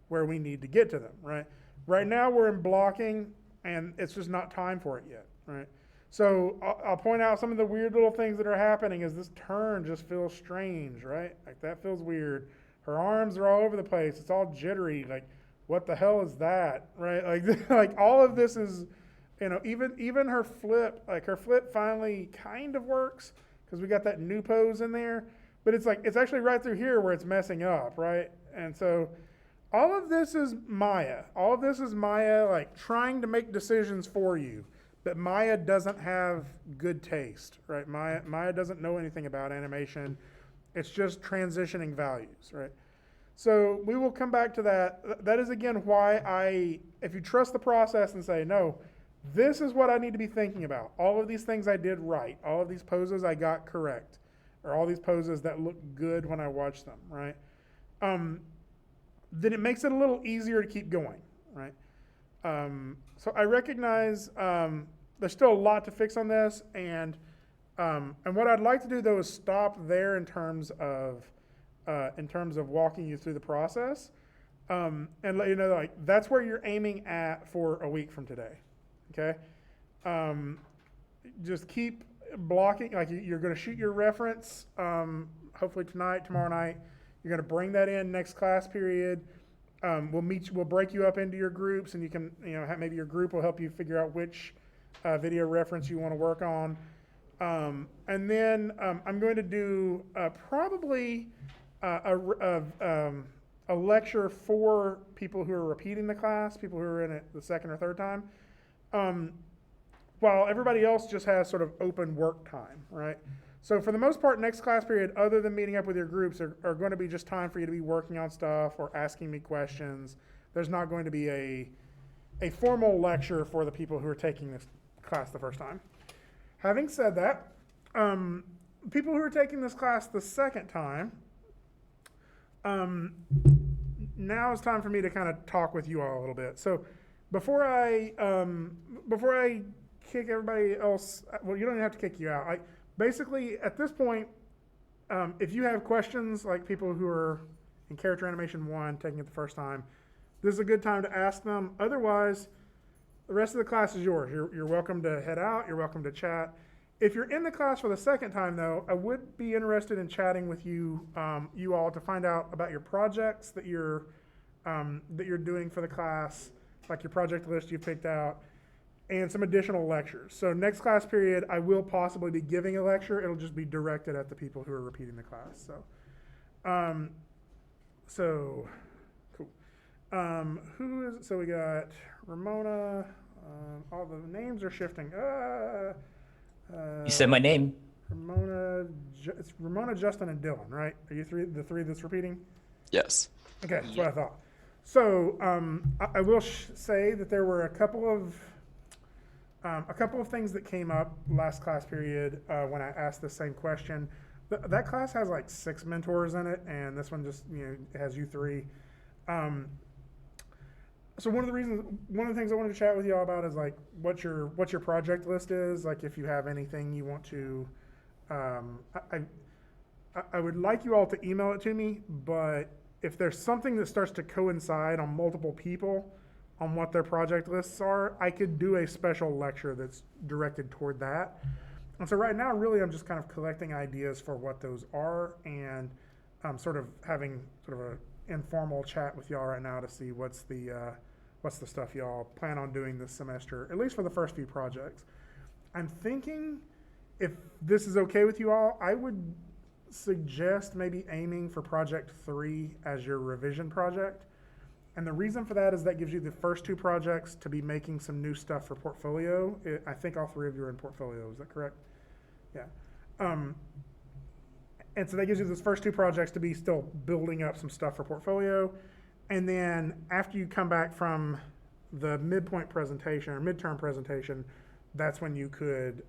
where we need to get to them, right? Right now we're in blocking, and it's just not time for it yet, right? So I'll point out some of the weird little things that are happening. Is this turn just feels strange, right? Like that feels weird. Her arms are all over the place. It's all jittery. Like, what the hell is that, right? Like, like all of this is, you know, even her flip, like her flip finally kind of works because we got that new pose in there. But it's like, it's actually right through here where it's messing up, right? And so all of this is Maya. All of this is Maya, like, trying to make decisions for you. But Maya doesn't have good taste, right? Maya doesn't know anything about animation. It's just transitioning values, right? So we will come back to that. That is, again, why if you trust the process and say, no, this is what I need to be thinking about. All of these things I did right. All of these poses I got correct. Or all these poses that look good when I watch them, right? Then it makes it a little easier to keep going, right? So I recognize there's still a lot to fix on this, and what I'd like to do though is stop there in terms of walking you through the process, and let you know, like, that's where you're aiming at for a week from today, okay? Just keep blocking, like you're going to shoot your reference, hopefully tonight, tomorrow night. You're going to bring that in next class period. We'll break you up into your groups, and you can, maybe your group will help you figure out which video reference you want to work on. And then I'm going to do probably a lecture for people who are repeating the class, people who are in it the second or third time, while everybody else just has sort of open work time, right? So for the most part, next class period, other than meeting up with your groups, are going to be just time for you to be working on stuff or asking me questions. There's not going to be a formal lecture for the people who are taking this class the first time. Having said that, people who are taking this class the second time, now it's time for me to kind of talk with you all a little bit. So before I kick everybody else, well, you don't even have to kick you out. Basically, at this point, if you have questions, like people who are in Character Animation 1 taking it the first time, this is a good time to ask them. Otherwise, The rest of the class is yours. You're welcome to head out. You're welcome to chat. If you're in the class for the second time, though, I would be interested in chatting with you, you all, to find out about your projects that you're doing for the class, like your project list you picked out, and some additional lectures. So next class period, I will possibly be giving a lecture. It'll just be directed at the people who are repeating the class. So cool. So we got Ramona. All the names are shifting. You said my name. Ramona. It's Ramona, Justin, and Dylan, right? Are you the three that's repeating? Yes. Okay, that's what I thought. So I will say that there were a couple of things that came up last class period when I asked the same question. That class has like 6 mentors in it, and this one just has you 3. So one of the things I wanted to chat with you all about is like what your project list is. Like if you have anything you want to, I would like you all to email it to me, but if there's something that starts to coincide on multiple people on what their project lists are, I could do a special lecture that's directed toward that. And so right now, really, I'm just kind of collecting ideas for what those are, and sort of having sort of an informal chat with y'all right now to see what's the stuff y'all plan on doing this semester, at least for the first few projects. I'm thinking, if this is okay with you all, I would suggest maybe aiming for project 3 as your revision project. And the reason for that is that gives you the first 2 projects to be making some new stuff for portfolio. I think all 3 of you are in portfolio, is that correct? Yeah. And so that gives you those first 2 projects to be still building up some stuff for portfolio. And then after you come back from the midpoint presentation or midterm presentation, that's when you could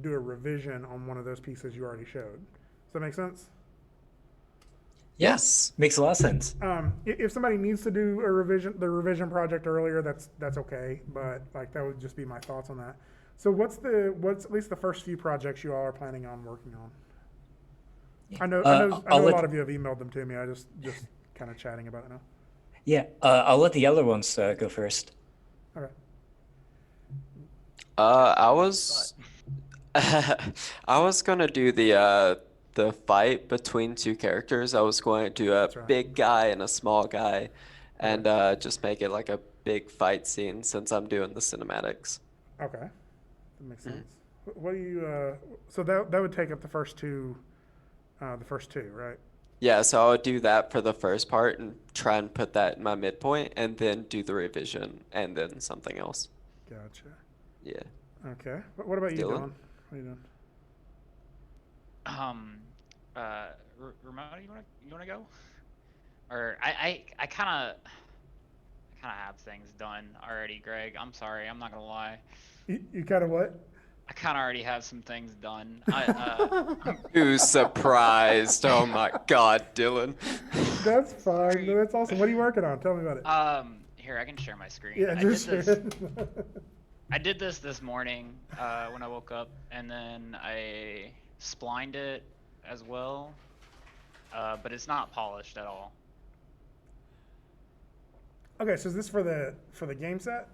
do a revision on one of those pieces you already showed. Does that make sense? Yes, makes a lot of sense. If somebody needs to do the revision project earlier, that's okay. But like that would just be my thoughts on that. So what's at least the first few projects you all are planning on working on? I know a lot of you have emailed them to me. I just kind of chatting about it now. Yeah, I'll let the other ones go first. Okay. I was I was gonna do the fight between 2 characters. I was going to do a That's right. big guy and a small guy, and just make it like a big fight scene since I'm doing the cinematics. Okay, that makes sense. What do you? So that would take up the first two, right? Yeah, so I would do that for the first part and try and put that in my midpoint, and then do the revision, and then something else. Gotcha. Yeah. Okay. What about you, Dylan? Dylan? What are you doing? Ramona, you wanna go? Or I kind of have things done already, Greg. I'm sorry, I'm not gonna lie. You kind of what? I kind of already have some things done. Who's surprised? Oh my God, Dylan. That's fine. No, that's awesome. What are you working on? Tell me about it. Here, I can share my screen. Yeah, just share it. I did this morning when I woke up, and then I splined it as well, but it's not polished at all. Okay, so is this for the game set?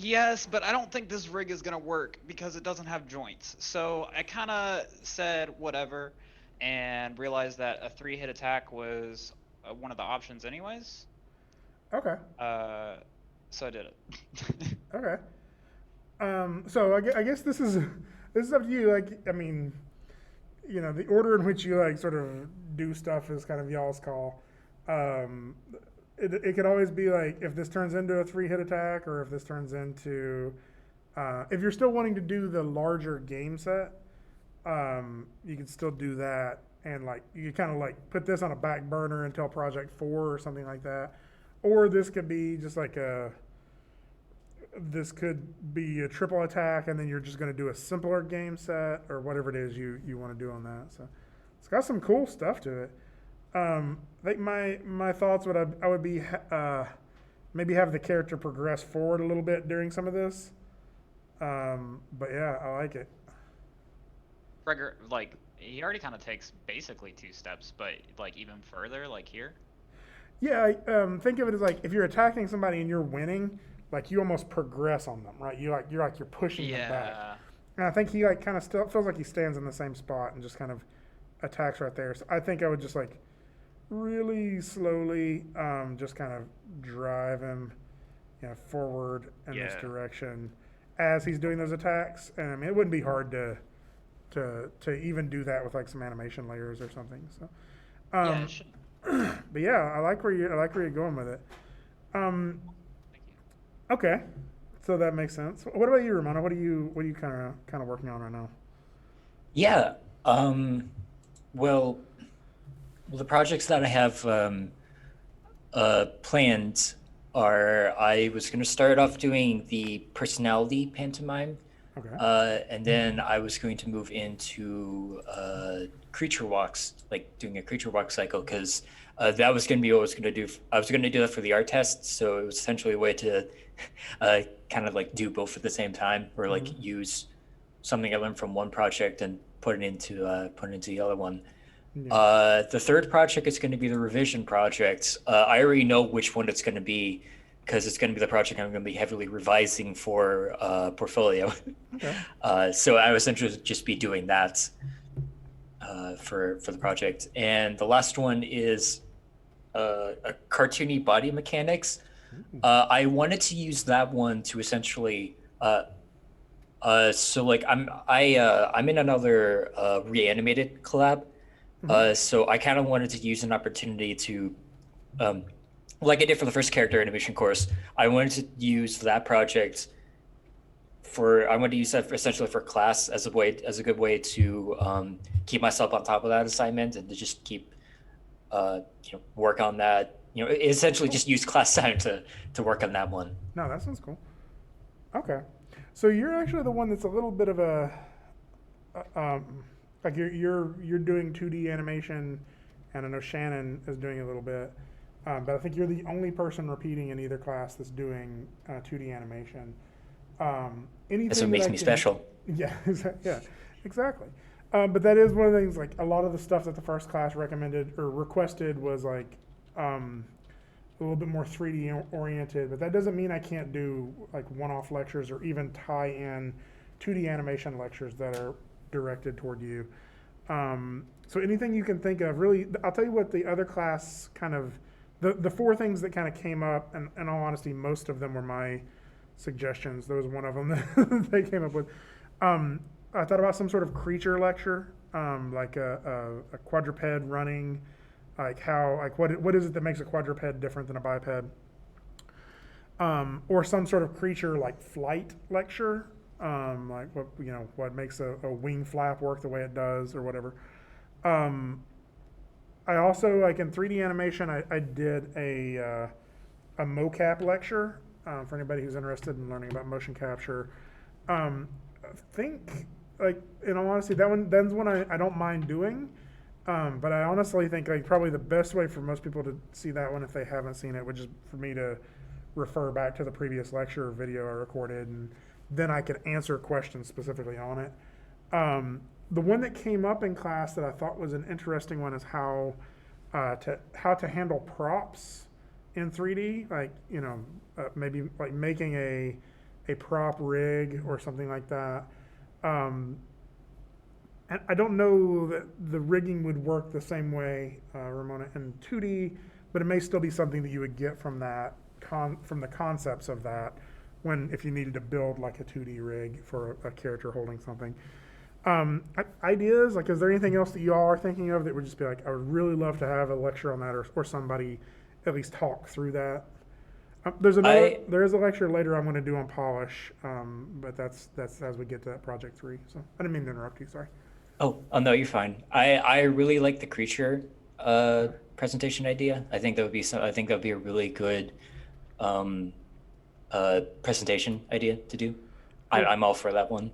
Yes, but I don't think this rig is gonna work because it doesn't have joints. So I kind of said whatever, and realized that a 3-hit attack was one of the options anyways. Okay. So I did it. Okay. So I guess this is up to you. Like, I mean, the order in which you like sort of do stuff is kind of y'all's call. It could always be like if this turns into a 3-hit attack, or if this turns into if you're still wanting to do the larger game set, you can still do that, and like you could kind of like put this on a back burner until project 4 or something like that. Or this could be just like this could be a triple attack, and then you're just going to do a simpler game set, or whatever it is you want to do on that. So it's got some cool stuff to it. I think my thoughts I would be maybe have the character progress forward a little bit during some of this. But yeah, I like it. Gregor, like, he already kind of takes basically 2 steps, but like even further, like here. Yeah, think of it as like if you're attacking somebody and you're winning, like you almost progress on them, right? You're pushing them back. Yeah. And I think he like kind of still feels like he stands in the same spot and just kind of attacks right there. So I think I would just like really slowly just kind of drive him, forward in this Yeah. direction as he's doing those attacks. And I mean, it wouldn't be hard to even do that with like some animation layers or something. So, Yeah, it should. but yeah, I like where you're going with it. Thank you. Okay, so that makes sense. What about you, Ramona? What are you kind of working on right now? Yeah. Well, the projects that I have planned are I was going to start off doing the personality pantomime, Okay. and then I was going to move into creature walks, like doing a creature walk cycle, because that was going to be what I was going to do. I was going to do that for the art test, so it was essentially a way to kind of like do both at the same time, or like use something I learned from one project and put it into the other one. Yeah. The third project is going to be the revision project. I already know which one it's going to be because it's going to be the project I'm going to be heavily revising for portfolio. Okay. So I was interested to just be doing that for the project. And the last one is a cartoony body mechanics. I wanted to use that one to essentially so like I'm in another reanimated collab. So I kind of wanted to use an opportunity to, like I did for the first character animation course, I wanted to use that project I wanted to use that essentially for class as a good way to keep myself on top of that assignment and to just keep, work on that. Essentially just use class time to work on that one. No, that sounds cool. Okay, so you're actually the one that's a little bit of a, like you're doing 2D animation, and I know Shannon is doing a little bit, but I think you're the only person repeating in either class that's doing 2D animation. Anything That's what makes me special. Yeah, yeah, exactly. But that is one of the things. Like a lot of the stuff that the first class recommended or requested was like a little bit more 3D oriented. But that doesn't mean I can't do like one-off lectures or even tie in 2D animation lectures that are directed toward you. So anything you can think of, really. I'll tell you what the other class kind of the four things that kind of came up, and in all honesty, most of them were my suggestions. There was one of them that they came up with. I thought about some sort of creature lecture, like a quadruped running, what is it that makes a quadruped different than a biped? Or some sort of creature like flight lecture, like what makes a wing flap work the way it does or whatever. I also, like in 3D animation, I did a mocap lecture for anybody who's interested in learning about motion capture. I think, like, in all honesty, that's one I don't mind doing. But I honestly think like probably the best way for most people to see that one if they haven't seen it would just for me to refer back to the previous lecture or video I recorded, and then I could answer questions specifically on it. The one that came up in class that I thought was an interesting one is how to handle props in 3D, like maybe like making a prop rig or something like that. And I don't know that the rigging would work the same way, Ramona, in 2D, but it may still be something that you would get from that from the concepts of that if you needed to build like a 2D rig for a character holding something. Ideas, like, is there anything else that you all are thinking of that would just be like, I would really love to have a lecture on that, or somebody at least talk through that? There is a lecture later I'm going to do on polish, but that's as we get to that project 3. So I didn't mean to interrupt you. Sorry. Oh no, you're fine. I really like the creature presentation idea. I think that would be a really good presentation idea to do. Cool. I'm all for that one.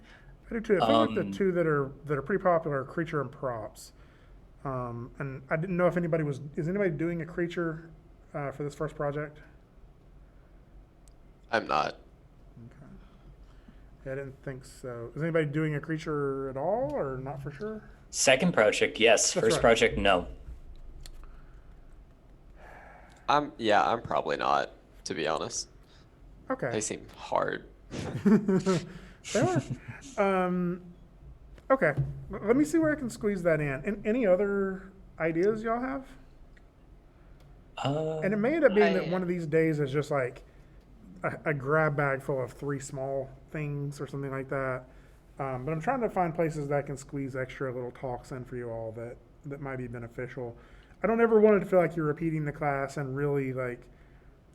I do too. I think like the two that are pretty popular are creature and props. And I didn't know if is anybody doing a creature for this first project? I'm not. Okay. Yeah, I didn't think so. Is anybody doing a creature at all, or not for sure? Second project, yes. That's First right. project, no. I'm probably not, to be honest. Okay. They seem hard. They are. Okay. Let me see where I can squeeze that in. And any other ideas y'all have? And it may end up being that one of these days is just like a grab bag full of 3 small things or something like that. But I'm trying to find places that I can squeeze extra little talks in for you all that might be beneficial. I don't ever want it to feel like you're repeating the class and really like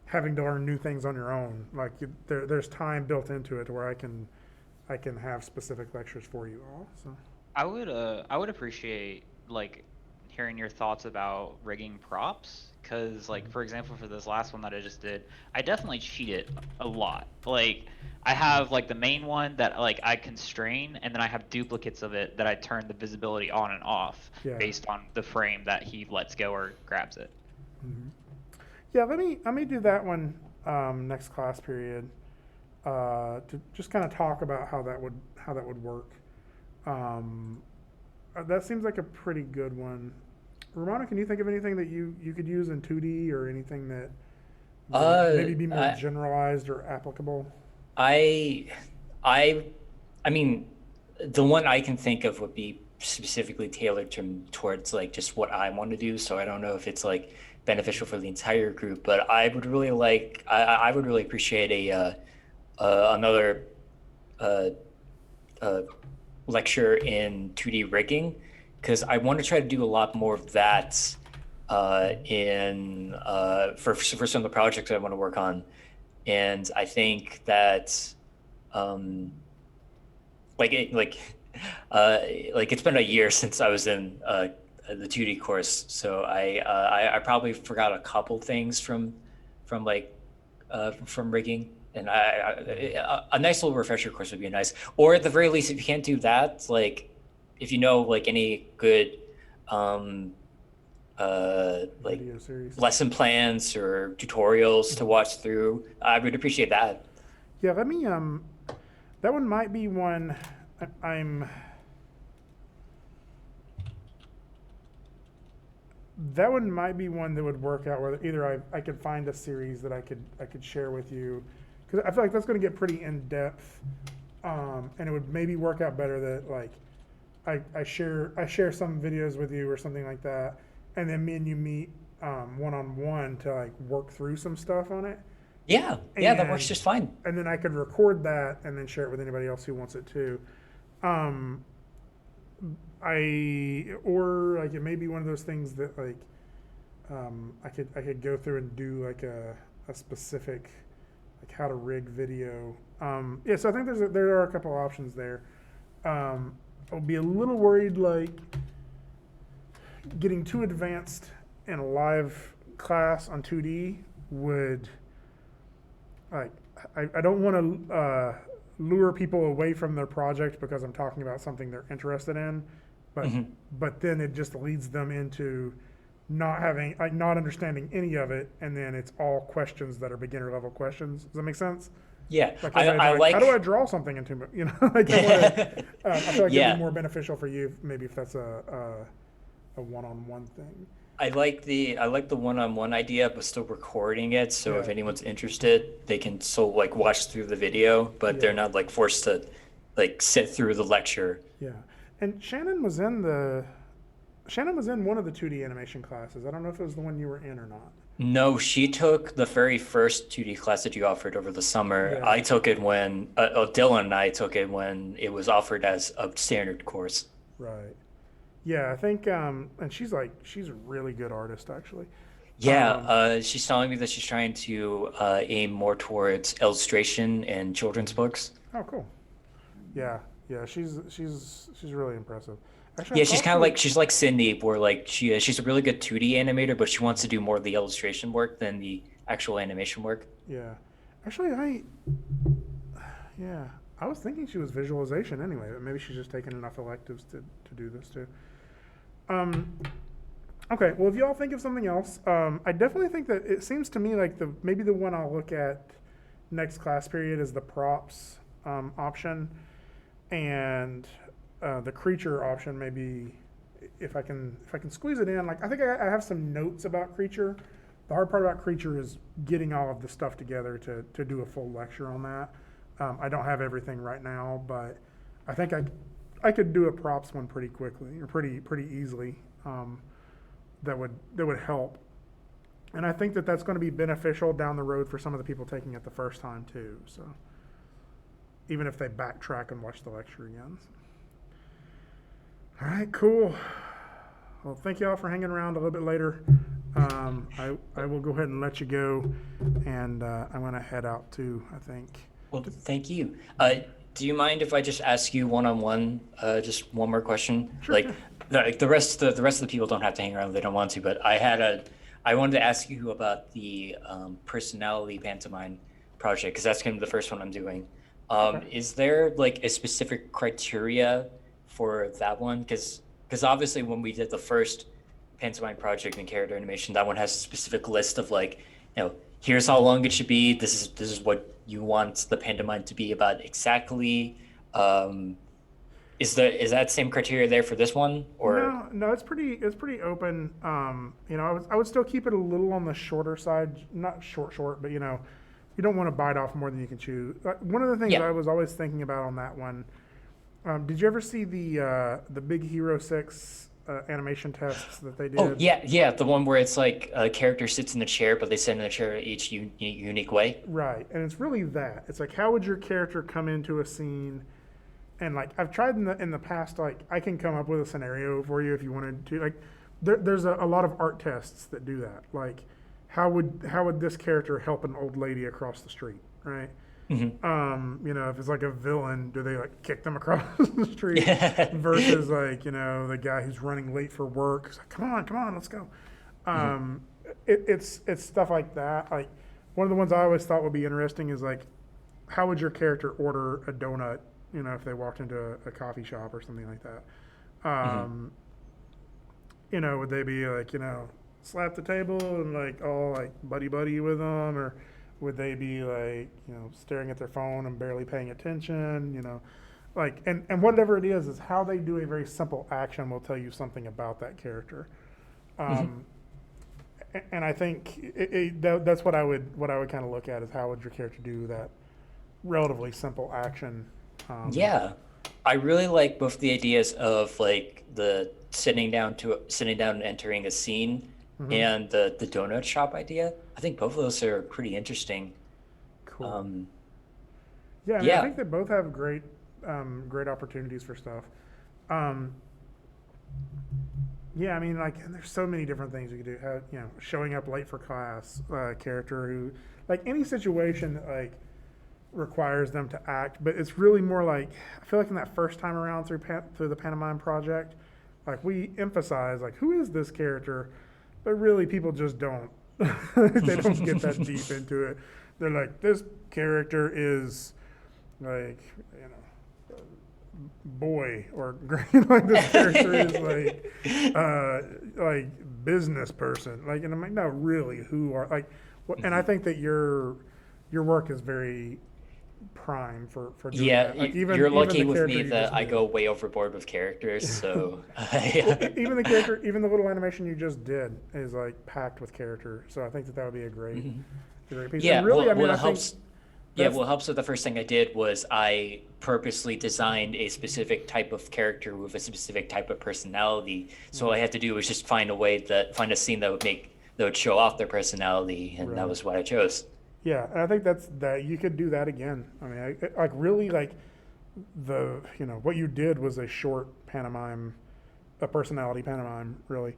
having to learn new things on your own. Like there's time built into it to where I can have specific lectures for you all. So I would appreciate like hearing your thoughts about rigging props, because like for example for this last one that I just did, I definitely cheated a lot. Like I have like the main one that like I constrain, and then I have duplicates of it that I turn the visibility on and off based on the frame that he lets go or grabs it. Mm-hmm. Yeah, let me do that one next class period to just kind of talk about how that would work. That seems like a pretty good one. Ramona, can you think of anything that you could use in 2D or anything that would maybe be more generalized or applicable? I mean, the one I can think of would be specifically tailored towards like just what I want to do. So I don't know if it's like beneficial for the entire group, but I would really like, I would really appreciate another lecture in 2D rigging, because I want to try to do a lot more of that for some of the projects I want to work on. And I think that like it's been a year since I was in the 2D course, so I probably forgot a couple things from rigging, and a nice little refresher course would be nice. Or at the very least, if you can't do that, like if you know like any good like Video series. lesson plans or tutorials to watch through, I would appreciate that. Yeah, let me that one might be one that one might be one that would work out where either I could find a series that I could share with you, because I feel like that's going to get pretty in depth, and it would maybe work out better that like I share some videos with you or something like that, and then me and you meet one-on-one to like work through some stuff on it. Yeah, that works just fine. And then I could record that and then share it with anybody else who wants it too. Or like it may be one of those things that like I could go through and do like a specific like how to rig video. Yeah, so I think there are a couple options there. I'll be a little worried like getting too advanced in a live class on 2D would like I don't want to lure people away from their project because I'm talking about something they're interested in, but then it just leads them into not understanding any of it, and then it's all questions that are beginner level questions. Does that make sense? Yeah, I like how do I draw something into like I feel like it'd be more beneficial for you maybe if that's a one-on-one thing. I like the one-on-one idea, but still recording it. So if anyone's interested, they can still like watch through the video, but they're not like forced to like sit through the lecture. Yeah, and Shannon was in one of the 2D animation classes. I don't know if it was the one you were in or not. No, she took the very first 2D class that you offered over the summer. Yeah. I took it when Dylan and I took it when it was offered as a standard course. Right. Yeah, I think, and she's a really good artist, actually. Yeah, she's telling me that she's trying to aim more towards illustration and children's books. Oh, cool. Yeah, she's really impressive. Actually, Yeah, she's like Sydney, where like she's a really good 2D animator, but she wants to do more of the illustration work than the actual animation work. Yeah, actually, I was thinking she was visualization anyway, but maybe she's just taken enough electives to do this too. Okay, well, if y'all think of something else, I definitely think that it seems to me like maybe the one I'll look at next class period is the props option, and the creature option maybe if I can squeeze it in. Like I think I have some notes about creature The hard part about Creature is getting all of the stuff together to do a full lecture on that. I don't have everything right now, but I think I could do a props one pretty quickly or pretty easily. That would help. And I think that that's going to be beneficial down the road for some of the people taking it the first time too. So even if they backtrack and watch the lecture again. All right, cool. Well, thank you all for hanging around a little bit later. I will go ahead and let you go, and I'm going to head out too, I think. Well, thank you. Do you mind if I just ask you one-on-one, just one more question? Sure, Like, yeah. the rest of the people don't have to hang around if they don't want to, but I wanted to ask you about the personality pantomime project, because that's going to be the first one I'm doing. Okay. Is there like a specific criteria for that one? Because obviously when we did the first pantomime project in character animation, that one has a specific list of like, here's how long it should be. This is what you want the pantomime to be about exactly. Is that same criteria there for this one, or No, it's pretty open. I would still keep it a little on the shorter side, not short, but you don't want to bite off more than you can chew. One of the things Yeah. I was always thinking about on that one, did you ever see the Big Hero 6 animation tests that they did? Oh yeah, the one where it's like a character sits in a chair, but they sit in a chair each unique way. Right, and it's really that. It's like, how would your character come into a scene? And like, I've tried in the past, like I can come up with a scenario for you if you wanted to. Like, there's a lot of art tests that do that. Like, how would this character help an old lady across the street, right? Mm-hmm. If it's like a villain, do they like kick them across the street versus like, the guy who's running late for work? It's like, come on, let's go. It's stuff like that. Like, one of the ones I always thought would be interesting is like, how would your character order a donut, if they walked into a coffee shop or something like that? Would they be like, slap the table and like all like buddy with them, or would they be like, staring at their phone and barely paying attention, like, and whatever it is how they do a very simple action will tell you something about that character. And I think that's what I would kind of look at, is how would your character do that relatively simple action. Yeah, I really like both the ideas of like the sitting down and entering a scene, and the donut shop idea. I think both of those are pretty interesting. Cool. I Yeah. think they both have great opportunities for stuff. And there's so many different things you could do. Showing up late for class, character who, like, any situation that like requires them to act, but it's really more like, I feel like in that first time around through the pantomime project, like we emphasize like, who is this character, but really people just don't. They don't get that deep into it. They're like, this character is like, boy or like this character is like business person, like, and I'm like, no, really, who are like what? And I think that your work is very prime for doing that. Like, you're lucky the with character me you that just I did. go way overboard with characters, so Even the character, even the little animation you just did is like packed with character. So I think that would be a great piece. Yeah, And really, well, I it think helps. Yeah, that's- what helps with the first thing I did was I purposely designed a specific type of character with a specific type of personality. So all I had to do was just find a scene that would show off their personality, and Right. that was what I chose. Yeah, and I think that you could do that again. I mean, like really, like what you did was a short pantomime, a personality pantomime, really.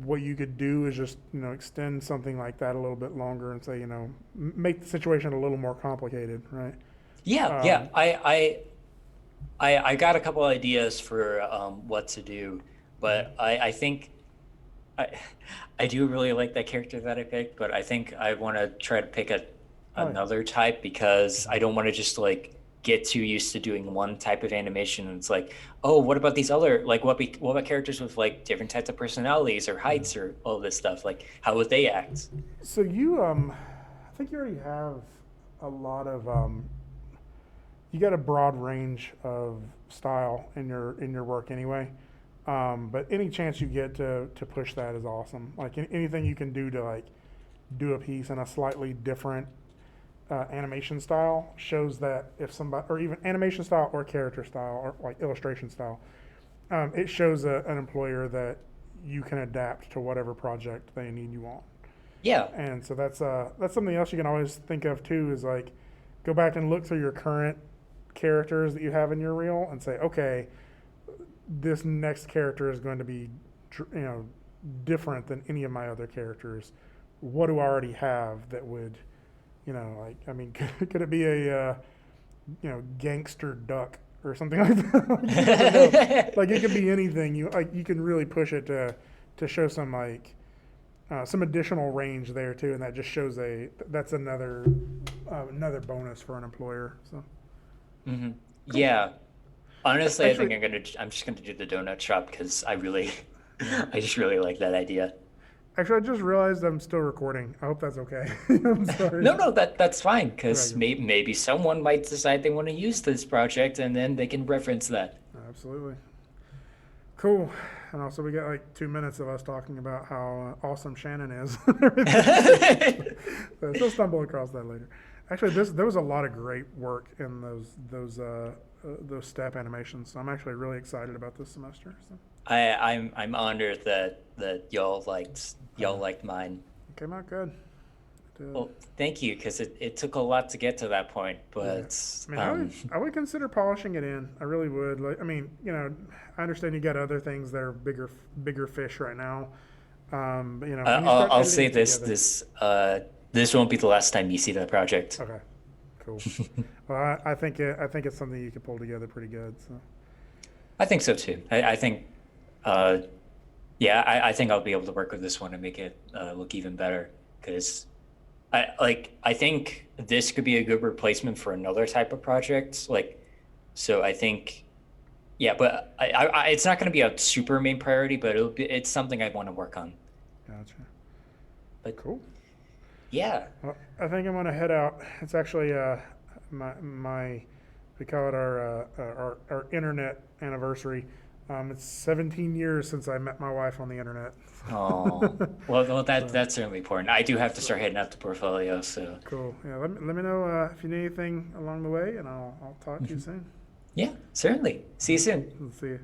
What you could do is just extend something like that a little bit longer and say make the situation a little more complicated, right? Yeah. I got a couple ideas for what to do, but I think I do really like that character that I picked, but I think I want to try to pick another type, because I don't want to just like get too used to doing one type of animation and it's like, oh, what about these other, like what about characters with like different types of personalities or heights or all this stuff, like how would they act? So you I think you already have a lot of you got a broad range of style in your work anyway. But any chance you get to push that is awesome. Like anything you can do to like do a piece in a slightly different animation style shows that if somebody, or even animation style or character style or like illustration style, it shows an employer that you can adapt to whatever project they need you on. Yeah. And so that's something else you can always think of too, is like go back and look through your current characters that you have in your reel and say, okay, this next character is going to be, different than any of my other characters. What do I already have that would, like, I mean, could it be a, gangster duck or something like that? Like it could be anything. You can really push it to show some like some additional range there too, and that just shows that's another bonus for an employer. So. Mm-hmm. Yeah. Honestly, Actually, I think I'm just gonna do the donut shop because I just really like that idea. Actually, I just realized I'm still recording. I hope that's okay. I'm sorry. No, that's fine because Right. maybe someone might decide they want to use this project and then they can reference that. Absolutely. Cool. And also, we got like 2 minutes of us talking about how awesome Shannon is. So she'll stumble across that later. Actually, there was a lot of great work in those step animations. So I'm actually really excited about this semester. So I'm honored that y'all liked mine. it came out good. Well, thank you, because it took a lot to get to that point, but I mean, I would consider polishing it in. I really would. Like, I mean, I understand you got other things that are bigger fish right now. But when you start I'll say editing it this together- this won't be the last time you see that project. Okay, cool. Well, I think it's something you could pull together pretty good. So I think so too. I think, yeah, I think I'll be able to work with this one and make it look even better because I think this could be a good replacement for another type of project. So I think, yeah, but it's not going to be a super main priority, but it's something I want to work on. gotcha. But Cool. yeah, Well, I think I'm gonna head out. It's actually my we call it our internet anniversary. It's 17 years since I met my wife on the internet. oh, well, that's certainly important. I do have to start heading out to portfolio, so Cool. Yeah, let me know if you need anything along the way, and I'll talk to you soon. yeah, certainly. See you soon. See you.